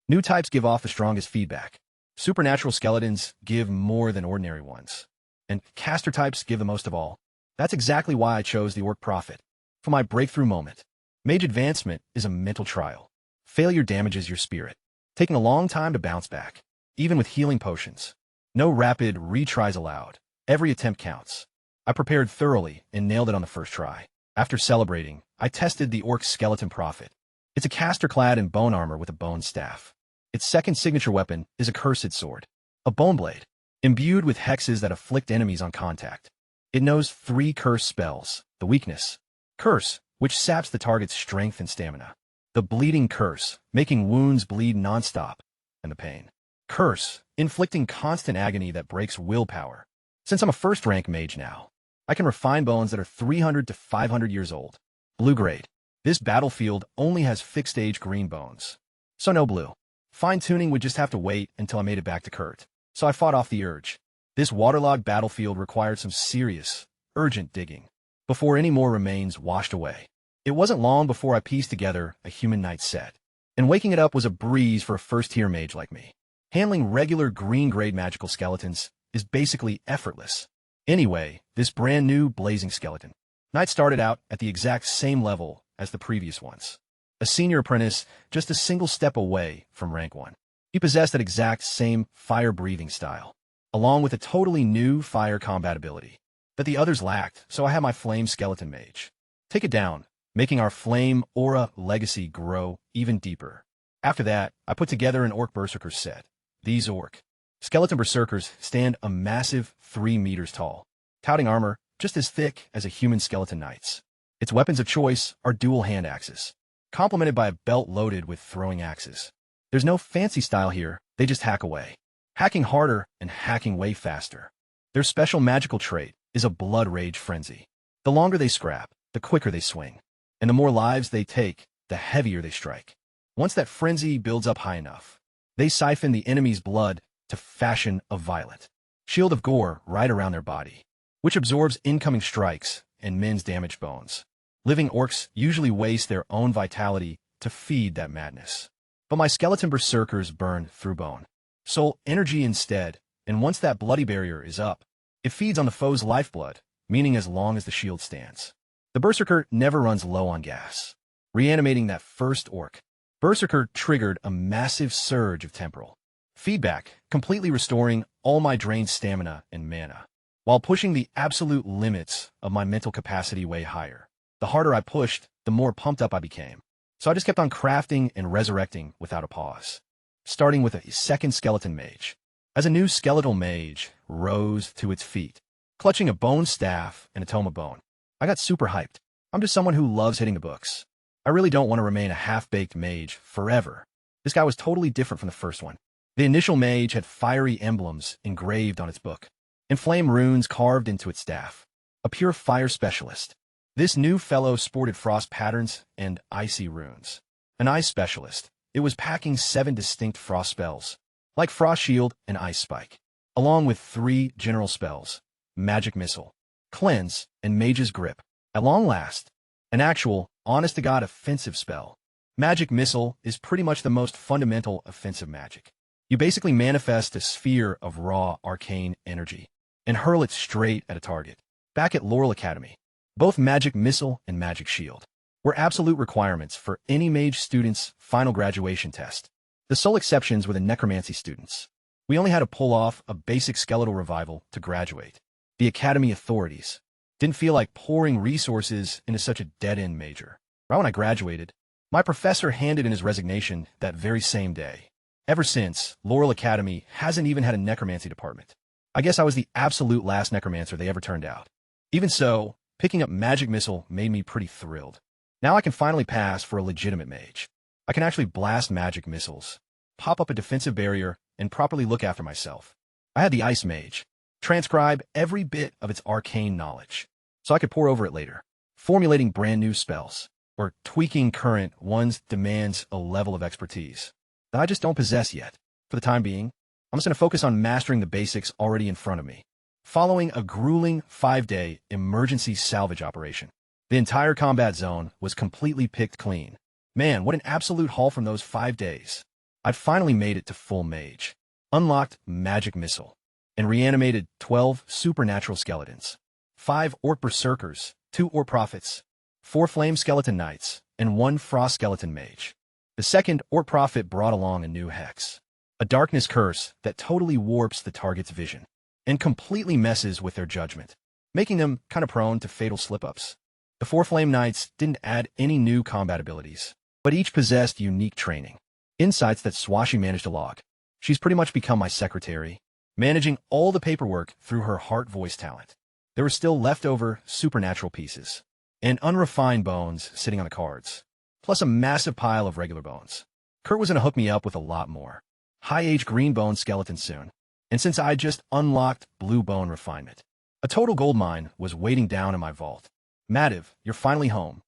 New types give off the strongest feedback. Supernatural skeletons give more than ordinary ones. And caster types give the most of all. That's exactly why I chose the Orc Prophet for my breakthrough moment. Mage advancement is a mental trial. Failure damages your spirit, taking a long time to bounce back, even with healing potions. No rapid retries allowed. Every attempt counts. I prepared thoroughly and nailed it on the first try. After celebrating, I tested the Orc Skeleton Prophet. It's a caster clad in bone armor with a bone staff. Its second signature weapon is a cursed sword, a bone blade, imbued with hexes that afflict enemies on contact. It knows 3 curse spells. The weakness: curse which saps the target's strength and stamina. The bleeding curse, making wounds bleed nonstop, and the pain. Curse, inflicting constant agony that breaks willpower. Since I'm a first-rank mage now, I can refine bones that are 300 to 500 years old. Blue grade. This battlefield only has fixed-age green bones. So no blue. Fine-tuning would just have to wait until I made it back to Kurt. So I fought off the urge. This waterlogged battlefield required some serious, urgent digging before any more remains washed away. It wasn't long before I pieced together a human knight set, and waking it up was a breeze for a first-tier mage like me. Handling regular green-grade magical skeletons is basically effortless. Anyway, this brand-new blazing skeleton knight started out at the exact same level as the previous ones. A senior apprentice just a single step away from rank 1. He possessed that exact same fire-breathing style, along with a totally new fire combat ability that the others lacked, so I had my flame skeleton mage take it down, making our flame aura legacy grow even deeper. After that, I put together an orc berserker set. These orc skeleton berserkers stand a massive 3 meters tall, touting armor just as thick as a human skeleton knight's. Its weapons of choice are dual hand axes, complemented by a belt loaded with throwing axes. There's no fancy style here, they just hack away. Hacking harder and hacking way faster. Their special magical trait is a blood rage frenzy. The longer they scrap, the quicker they swing. And the more lives they take, the heavier they strike. Once that frenzy builds up high enough, they siphon the enemy's blood to fashion a violet shield of gore right around their body, which absorbs incoming strikes and mends damaged bones. Living orcs usually waste their own vitality to feed that madness. But my skeleton berserkers burn through bone, soul energy instead, and once that bloody barrier is up, it feeds on the foe's lifeblood, meaning as long as the shield stands. The berserker never runs low on gas. Reanimating that first orc, berserker triggered a massive surge of temporal feedback, completely restoring all my drained stamina and mana, while pushing the absolute limits of my mental capacity way higher. The harder I pushed, the more pumped up I became. So I just kept on crafting and resurrecting without a pause, starting with a second skeleton mage. As a new skeletal mage rose to its feet, clutching a bone staff and a tome of bone, I got super hyped. I'm just someone who loves hitting the books. I really don't want to remain a half-baked mage forever. This guy was totally different from the first one. The initial mage had fiery emblems engraved on its book, and flame runes carved into its staff. A pure fire specialist. This new fellow sported frost patterns and icy runes. An ice specialist, it was packing 7 distinct frost spells, like Frost Shield and Ice Spike, along with 3 general spells, Magic Missile, Cleanse, and Mage's Grip. At long last, an actual, honest-to-God offensive spell. Magic Missile is pretty much the most fundamental offensive magic. You basically manifest a sphere of raw, arcane energy and hurl it straight at a target. Back at Laurel Academy, both Magic Missile and Magic Shield were absolute requirements for any mage student's final graduation test. The sole exceptions were the necromancy students. We only had to pull off a basic skeletal revival to graduate. The academy authorities didn't feel like pouring resources into such a dead-end major. Right when I graduated, my professor handed in his resignation that very same day. Ever since, Laurel Academy hasn't even had a necromancy department. I guess I was the absolute last necromancer they ever turned out. Even so, picking up Magic Missile made me pretty thrilled. Now I can finally pass for a legitimate mage. I can actually blast magic missiles, pop up a defensive barrier, and properly look after myself. I had the Ice Mage transcribe every bit of its arcane knowledge, so I could pour over it later. Formulating brand new spells, or tweaking current ones demands a level of expertise that I just don't possess yet. For the time being, I'm just going to focus on mastering the basics already in front of me. Following a grueling 5-day emergency salvage operation, the entire combat zone was completely picked clean. Man, what an absolute haul from those 5 days. I'd finally made it to full mage, unlocked Magic Missile, and reanimated 12 supernatural skeletons, 5 orc berserkers, 2 orc prophets, 4 flame skeleton knights, and 1 frost skeleton mage. The second orc prophet brought along a new hex, a darkness curse that totally warps the target's vision and completely messes with their judgment, making them kind of prone to fatal slip-ups. The 4 flame knights didn't add any new combat abilities, but each possessed unique training, insights that Swashi managed to log. She's pretty much become my secretary, managing all the paperwork through her heart voice talent. There were still leftover supernatural pieces, and unrefined bones sitting on the cards, plus a massive pile of regular bones. Kurt was going to hook me up with a lot more. High-age green bone skeletons soon, and since I just unlocked blue bone refinement, a total gold mine was waiting down in my vault. Madiv, you're finally home.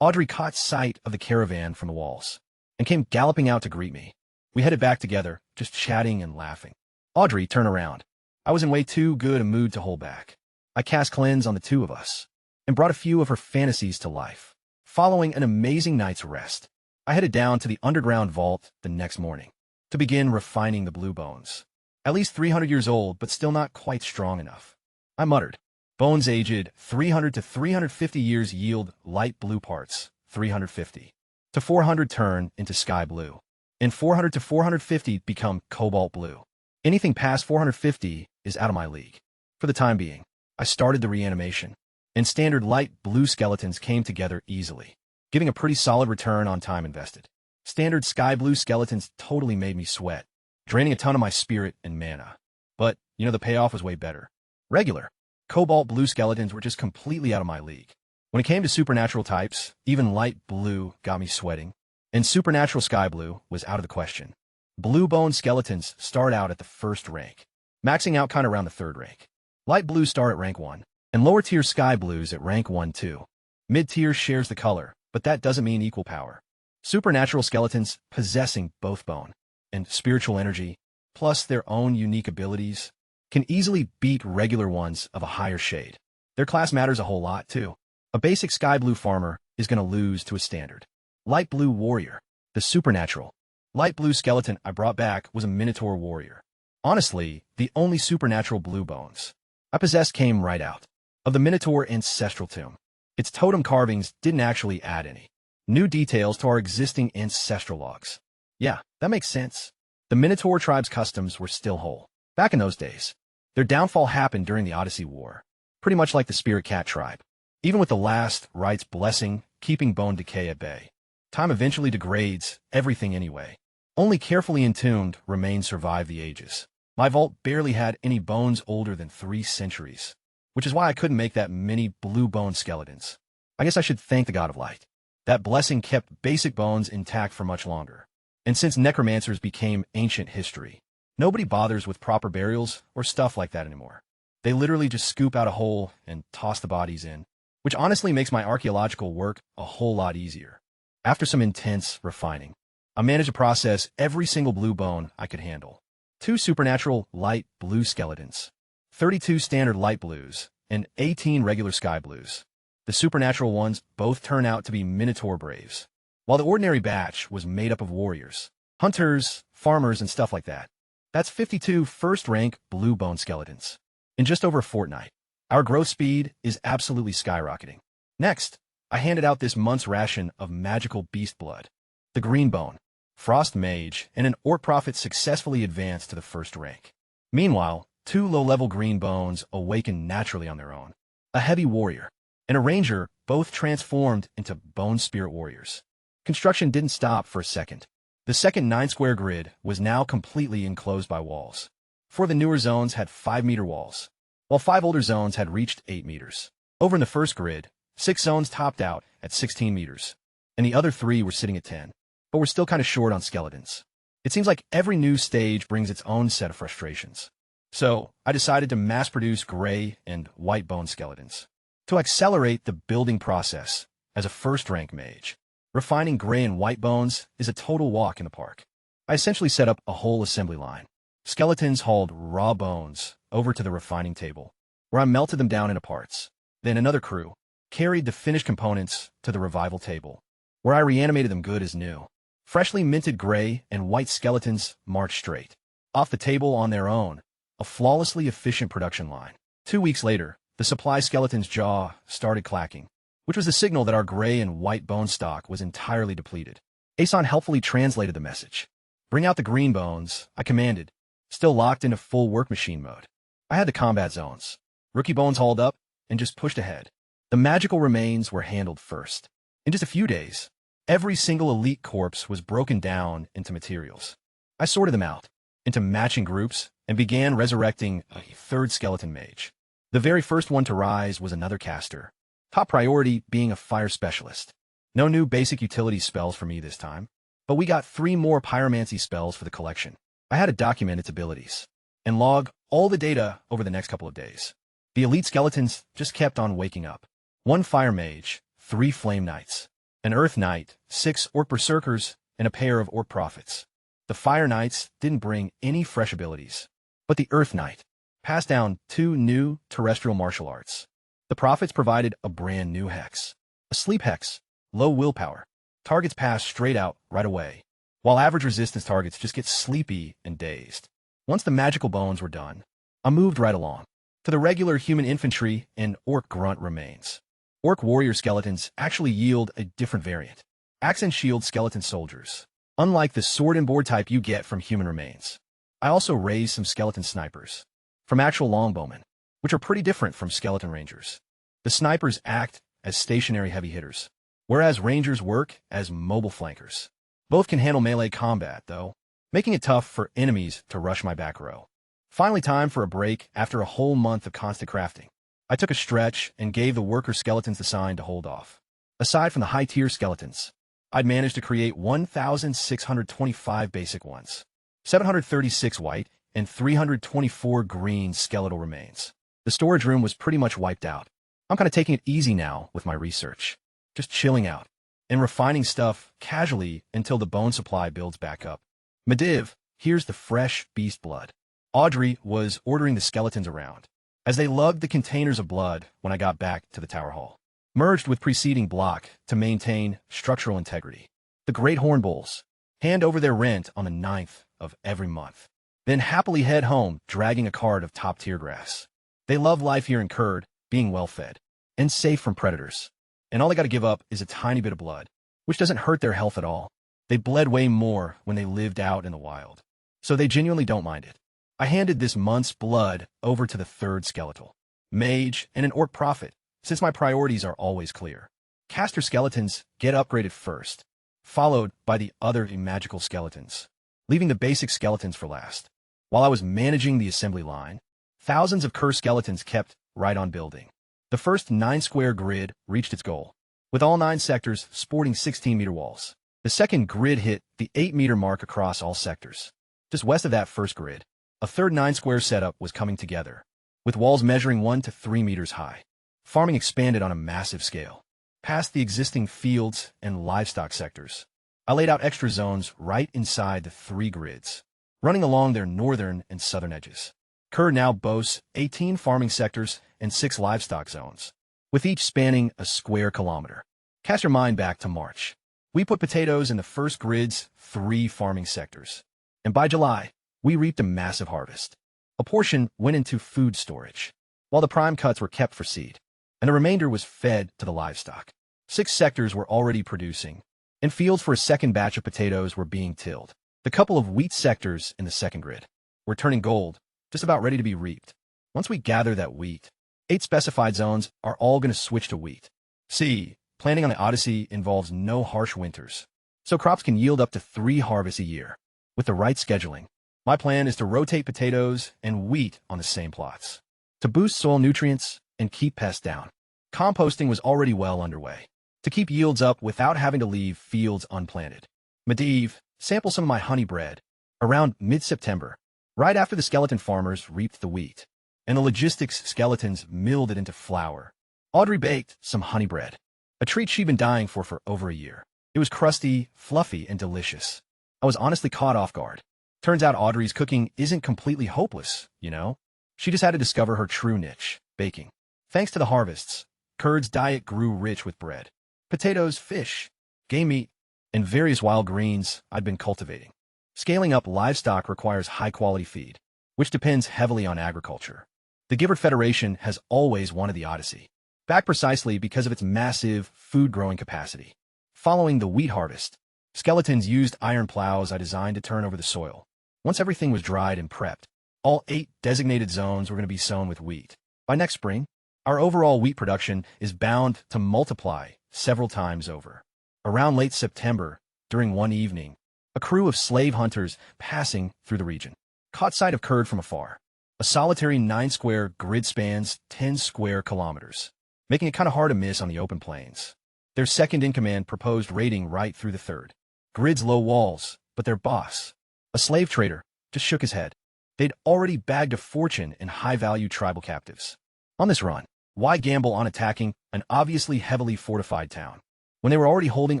Audrey caught sight of the caravan from the walls and came galloping out to greet me. We headed back together, just chatting and laughing. Audrey turned around. I was in way too good a mood to hold back. I cast cleanse on the two of us and brought a few of her fantasies to life. Following an amazing night's rest, I headed down to the underground vault the next morning to begin refining the blue bones. At least 300 years old, but still not quite strong enough. I muttered. Bones aged 300 to 350 years yield light blue parts, 350 to 400 turn into sky blue, and 400 to 450 become cobalt blue. Anything past 450 is out of my league. For the time being, I started the reanimation, and standard light blue skeletons came together easily, giving a pretty solid return on time invested. Standard sky blue skeletons totally made me sweat, draining a ton of my spirit and mana. But, the payoff was way better. Regular cobalt blue skeletons were just completely out of my league. When it came to supernatural types, even light blue got me sweating, and supernatural sky blue was out of the question. Blue bone skeletons start out at the first rank, maxing out kind of around the third rank. Light blues start at rank 1, and lower tier sky blues at rank 1 too. Mid tier shares the color, but that doesn't mean equal power. Supernatural skeletons possessing both bone and spiritual energy, plus their own unique abilities, can easily beat regular ones of a higher shade. Their class matters a whole lot too. A basic sky blue farmer is going to lose to a standard light blue warrior. The supernatural light blue skeleton I brought back was a minotaur warrior. Honestly, the only supernatural blue bones I possessed came right out of the minotaur ancestral tomb. Its totem carvings didn't actually add any new details to our existing ancestral logs. Yeah, that makes sense. The minotaur tribe's customs were still whole. Back in those days, their downfall happened during the Odyssey War, pretty much like the Spirit Cat tribe. Even with the last right's blessing keeping bone decay at bay, time eventually degrades everything anyway. Only carefully entombed remains survive the ages. My vault barely had any bones older than 3 centuries, which is why I couldn't make that many blue bone skeletons. I guess I should thank the God of Light. That blessing kept basic bones intact for much longer. And since necromancers became ancient history, nobody bothers with proper burials or stuff like that anymore. They literally just scoop out a hole and toss the bodies in, which honestly makes my archaeological work a whole lot easier. After some intense refining, I managed to process every single blue bone I could handle. 2 supernatural light blue skeletons, 32 standard light blues, and 18 regular sky blues. The supernatural ones both turn out to be minotaur braves, while the ordinary batch was made up of warriors, hunters, farmers, and stuff like that. That's 52 first-rank blue bone skeletons. In just over a fortnight, our growth speed is absolutely skyrocketing. Next, I handed out this month's ration of magical beast blood. The green bone, frost mage, and an orc prophet successfully advanced to the first rank. Meanwhile, 2 low-level green bones awakened naturally on their own. A heavy warrior and a ranger both transformed into bone spirit warriors. Construction didn't stop for a second. The second 9-square grid was now completely enclosed by walls. 4 of the newer zones had 5-meter walls, while 5 older zones had reached 8 meters. Over in the first grid, 6 zones topped out at 16 meters, and the other 3 were sitting at 10. But we're still kind of short on skeletons. It seems like every new stage brings its own set of frustrations. So I decided to mass-produce gray and white bone skeletons to accelerate the building process as a first-rank mage. Refining gray and white bones is a total walk in the park. I essentially set up a whole assembly line. Skeletons hauled raw bones over to the refining table, where I melted them down into parts. Then another crew carried the finished components to the revival table, where I reanimated them good as new. Freshly minted gray and white skeletons marched straight off the table on their own, a flawlessly efficient production line. 2 weeks later, the supply skeleton's jaw started clacking, which was a signal that our gray and white bone stock was entirely depleted. Asan helpfully translated the message. Bring out the green bones, I commanded, still locked into full work machine mode. I had the combat zones. Rookie bones hauled up and just pushed ahead. The magical remains were handled first. In just a few days, every single elite corpse was broken down into materials. I sorted them out into matching groups and began resurrecting a third skeleton mage. The very first one to rise was another caster, Top priority being a fire specialist. No new basic utility spells for me this time, but we got 3 more pyromancy spells for the collection. I had to document its abilities and log all the data over the next couple of days. The elite skeletons just kept on waking up. 1 fire mage, 3 flame knights, an earth knight, 6 orc berserkers, and a pair of orc prophets. The fire knights didn't bring any fresh abilities, but the earth knight passed down 2 new terrestrial martial arts. The prophets provided a brand new hex, a sleep hex, low willpower. Targets pass straight out right away, while average resistance targets just get sleepy and dazed. Once the magical bones were done, I moved right along to the regular human infantry and orc grunt remains. Orc warrior skeletons actually yield a different variant. Axe and shield skeleton soldiers, unlike the sword and board type you get from human remains. I also raised some skeleton snipers from actual longbowmen, which are pretty different from skeleton rangers. The snipers act as stationary heavy hitters, whereas rangers work as mobile flankers. Both can handle melee combat, though, making it tough for enemies to rush my back row. Finally time for a break after a whole month of constant crafting. I took a stretch and gave the worker skeletons the sign to hold off. Aside from the high-tier skeletons, I'd managed to create 1,625 basic ones, 736 white, and 324 green skeletal remains. The storage room was pretty much wiped out. I'm kind of taking it easy now with my research, just chilling out and refining stuff casually until the bone supply builds back up. Mediv, here's the fresh beast blood. Audrey was ordering the skeletons around, as they lugged the containers of blood when I got back to the tower hall, merged with preceding block to maintain structural integrity. The great horn bulls hand over their rent on the 9th of every month, then happily head home dragging a cart of top-tier grass. They love life here in Kurd, being well-fed and safe from predators, and all they got to give up is a tiny bit of blood, which doesn't hurt their health at all. They bled way more when they lived out in the wild, so they genuinely don't mind it. I handed this month's blood over to the 3rd skeletal, mage, and an orc prophet, since my priorities are always clear. Caster skeletons get upgraded first, followed by the other magical skeletons, leaving the basic skeletons for last. While I was managing the assembly line, thousands of cursed skeletons kept right on building. The first 9-square grid reached its goal, with all 9 sectors sporting 16-meter walls. The second grid hit the 8-meter mark across all sectors. Just west of that first grid, a third 9-square setup was coming together, with walls measuring 1 to 3 meters high. Farming expanded on a massive scale, past the existing fields and livestock sectors. I laid out extra zones right inside the 3 grids, running along their northern and southern edges. Kurd now boasts 18 farming sectors and 6 livestock zones, with each spanning a square kilometer. Cast your mind back to March. We put potatoes in the first grid's 3 farming sectors, and by July, we reaped a massive harvest. A portion went into food storage, while the prime cuts were kept for seed, and the remainder was fed to the livestock. 6 sectors were already producing, and fields for a second batch of potatoes were being tilled. The couple of wheat sectors in the second grid were turning gold, just about ready to be reaped. Once we gather that wheat, 8 specified zones are all going to switch to wheat. See, planting on the Odyssey involves no harsh winters, so crops can yield up to 3 harvests a year. With the right scheduling, my plan is to rotate potatoes and wheat on the same plots, to boost soil nutrients and keep pests down. Composting was already well underway, to keep yields up without having to leave fields unplanted. Mediv, sample some of my honey bread. Around mid-September, right after the skeleton farmers reaped the wheat, and the logistics skeletons milled it into flour, Audrey baked some honey bread, a treat she'd been dying for over a year. It was crusty, fluffy, and delicious. I was honestly caught off guard. Turns out Audrey's cooking isn't completely hopeless, you know? She just had to discover her true niche, baking. Thanks to the harvests, Kurd's diet grew rich with bread, potatoes, fish, game meat, and various wild greens I'd been cultivating. Scaling up livestock requires high-quality feed, which depends heavily on agriculture. The Giver Federation has always wanted the Odyssey, back precisely because of its massive food-growing capacity. Following the wheat harvest, skeletons used iron plows I designed to turn over the soil. Once everything was dried and prepped, all 8 designated zones were going to be sown with wheat. By next spring, our overall wheat production is bound to multiply several times over. Around late September, during one evening, a crew of slave hunters passing through the region caught sight of Kurd from afar. A solitary 9-square grid spans 10 square kilometers. making it kind of hard to miss on the open plains. Their second-in-command proposed raiding right through the third. Grid's low walls, but their boss, a slave trader, just shook his head. They'd already bagged a fortune in high-value tribal captives. On this run, why gamble on attacking an obviously heavily fortified town when they were already holding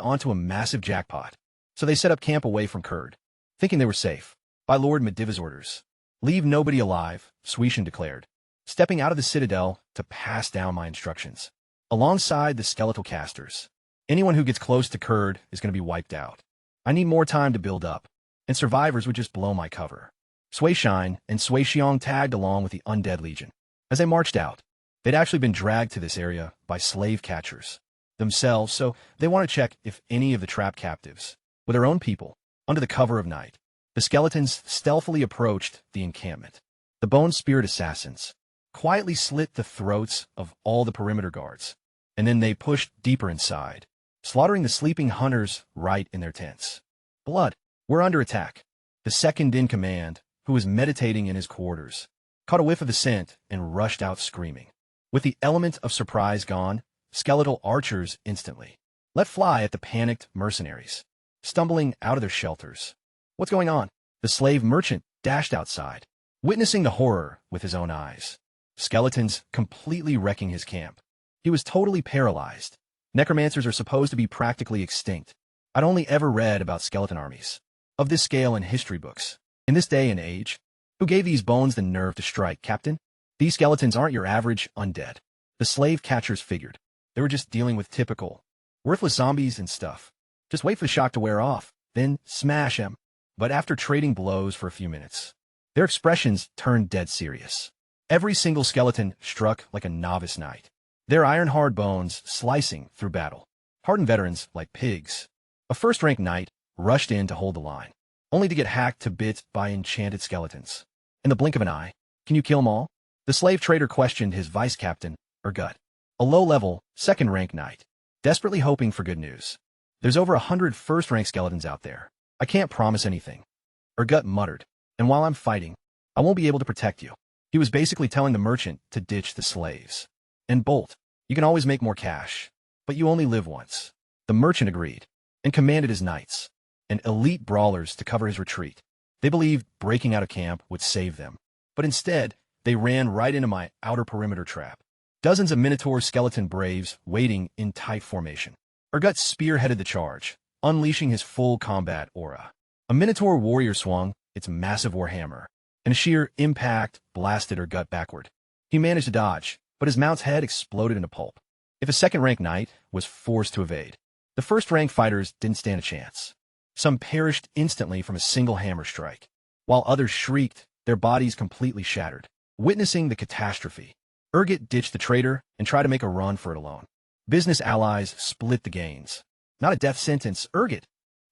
onto a massive jackpot? So they set up camp away from Kurd, thinking they were safe. By Lord Mediva's orders, leave nobody alive, Suishan declared, stepping out of the citadel to pass down my instructions. Alongside the skeletal casters, anyone who gets close to Kurd is going to be wiped out. I need more time to build up, and survivors would just blow my cover. Suishan and Suixiong tagged along with the Undead Legion. As they marched out, they'd actually been dragged to this area by slave catchers themselves, so they want to check if any of the trapped captives were their own people. Under the cover of night, the skeletons stealthily approached the encampment. The bone-speared assassins quietly slit the throats of all the perimeter guards, and then they pushed deeper inside, slaughtering the sleeping hunters right in their tents. Blood, we're under attack. The second-in-command, who was meditating in his quarters, caught a whiff of the scent and rushed out screaming. With the element of surprise gone, skeletal archers instantly let fly at the panicked mercenaries, stumbling out of their shelters. What's going on? The slave merchant dashed outside, witnessing the horror with his own eyes. Skeletons completely wrecking his camp. He was totally paralyzed. Necromancers are supposed to be practically extinct. I'd only ever read about skeleton armies of this scale in history books. In this day and age, who gave these bones the nerve to strike, Captain? These skeletons aren't your average undead. The slave catchers figured. They were just dealing with typical, worthless zombies and stuff. Just wait for the shock to wear off, then smash them. But after trading blows for a few minutes, their expressions turned dead serious. Every single skeleton struck like a novice knight, their iron-hard bones slicing through battle. Hardened veterans like pigs. A first-rank knight rushed in to hold the line, only to get hacked to bits by enchanted skeletons. In the blink of an eye, can you kill them all? The slave trader questioned his vice-captain, Urgut, a low-level, second-rank knight, desperately hoping for good news. There's over 100 first-rank skeletons out there. I can't promise anything. Urgut muttered, and while I'm fighting, I won't be able to protect you. He was basically telling the merchant to ditch the slaves and bolt. You can always make more cash, but you only live once. The merchant agreed and commanded his knights and elite brawlers to cover his retreat. They believed breaking out of camp would save them, but instead, they ran right into my outer perimeter trap. Dozens of Minotaur skeleton braves waiting in tight formation. Urgut spearheaded the charge, unleashing his full combat aura. A Minotaur warrior swung its massive warhammer, and a sheer impact blasted Urgut backward. He managed to dodge, but his mount's head exploded into pulp. If a second-rank knight was forced to evade, the first-rank fighters didn't stand a chance. Some perished instantly from a single hammer strike, while others shrieked, their bodies completely shattered. Witnessing the catastrophe, Urgut ditched the trader and tried to make a run for it alone. Business allies split the gains. Not a death sentence, Urgut.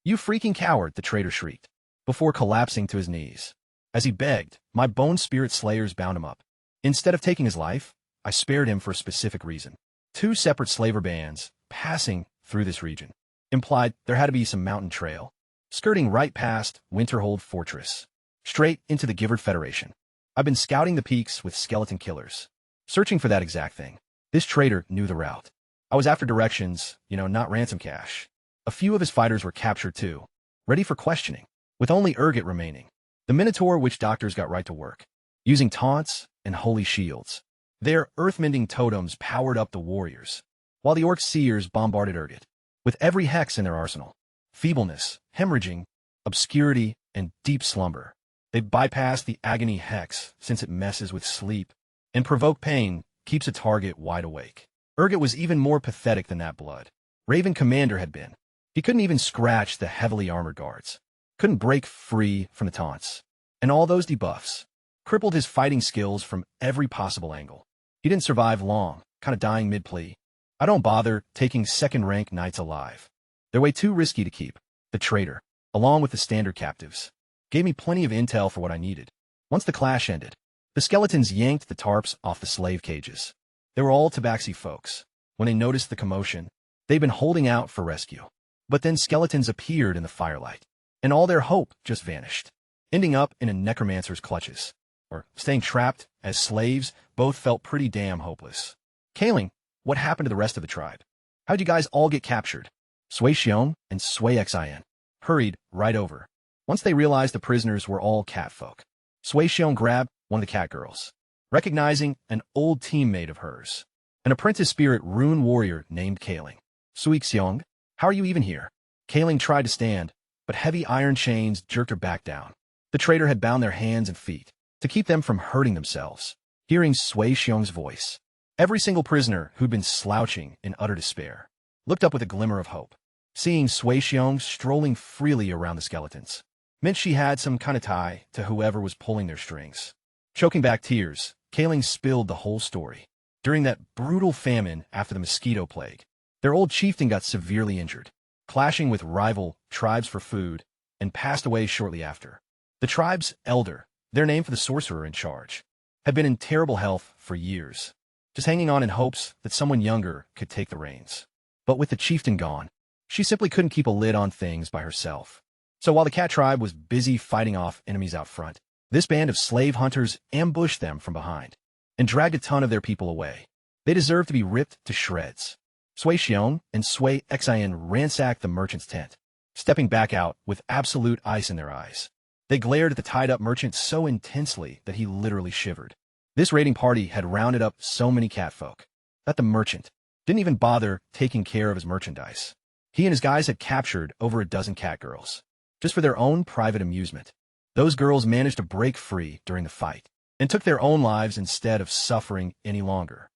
You freaking coward, the trader shrieked, before collapsing to his knees. As he begged, my bone spirit slayers bound him up. Instead of taking his life, I spared him for a specific reason. 2 separate slaver bands, passing through this region, implied there had to be some mountain trail, skirting right past Winterhold Fortress, straight into the Givered Federation. I've been scouting the peaks with skeleton killers, searching for that exact thing. This trader knew the route. I was after directions, not ransom cash. A few of his fighters were captured too, ready for questioning, with only Urgut remaining. The Minotaur witch doctors got right to work, using taunts and holy shields. Their earth-mending totems powered up the warriors, while the orc seers bombarded Urgut with every hex in their arsenal. Feebleness, hemorrhaging, obscurity, and deep slumber. They bypassed the agony hex since it messes with sleep, and provoke pain keeps a target wide awake. Urgut was even more pathetic than that blood Raven Commander had been. He couldn't even scratch the heavily armored guards, couldn't break free from the taunts, and all those debuffs crippled his fighting skills from every possible angle. He didn't survive long, kind of dying mid-plea. I don't bother taking second-rank knights alive. They're way too risky to keep. The traitor, along with the standard captives, gave me plenty of intel for what I needed. Once the clash ended, the skeletons yanked the tarps off the slave cages. They were all Tabaxi folks. When they noticed the commotion, they'd been holding out for rescue. But then skeletons appeared in the firelight, and all their hope just vanished, ending up in a necromancer's clutches. Or staying trapped as slaves, both felt pretty damn hopeless. Kaling, What happened to the rest of the tribe? How'd you guys all get captured? Sui Xiong and Sui Xin hurried right over. Once they realized the prisoners were all catfolk, Sui Xiong grabbed one of the cat girls, recognizing an old teammate of hers, an apprentice spirit rune warrior named Kaling. Sui Xiong, how are you even here? Kaling tried to stand, but heavy iron chains jerked her back down. The traitor had bound their hands and feet to keep them from hurting themselves. Hearing Sui Xiong's voice, every single prisoner who'd been slouching in utter despair looked up with a glimmer of hope. Seeing Sui Xiong strolling freely around the skeletons meant she had some kind of tie to whoever was pulling their strings. Choking back tears, Kaling spilled the whole story. During that brutal famine after the mosquito plague, their old chieftain got severely injured, clashing with rival tribes for food, and passed away shortly after. The tribe's elder, their name for the sorcerer in charge, had been in terrible health for years, just hanging on in hopes that someone younger could take the reins. But with the chieftain gone, she simply couldn't keep a lid on things by herself. So while the cat tribe was busy fighting off enemies out front, this band of slave hunters ambushed them from behind and dragged a ton of their people away. They deserved to be ripped to shreds. Sui Xiong and Sui Xin ransacked the merchant's tent, stepping back out with absolute ice in their eyes. They glared at the tied-up merchant so intensely that he literally shivered. This raiding party had rounded up so many catfolk that the merchant didn't even bother taking care of his merchandise. He and his guys had captured over a dozen cat girls, just for their own private amusement. Those girls managed to break free during the fight and took their own lives instead of suffering any longer.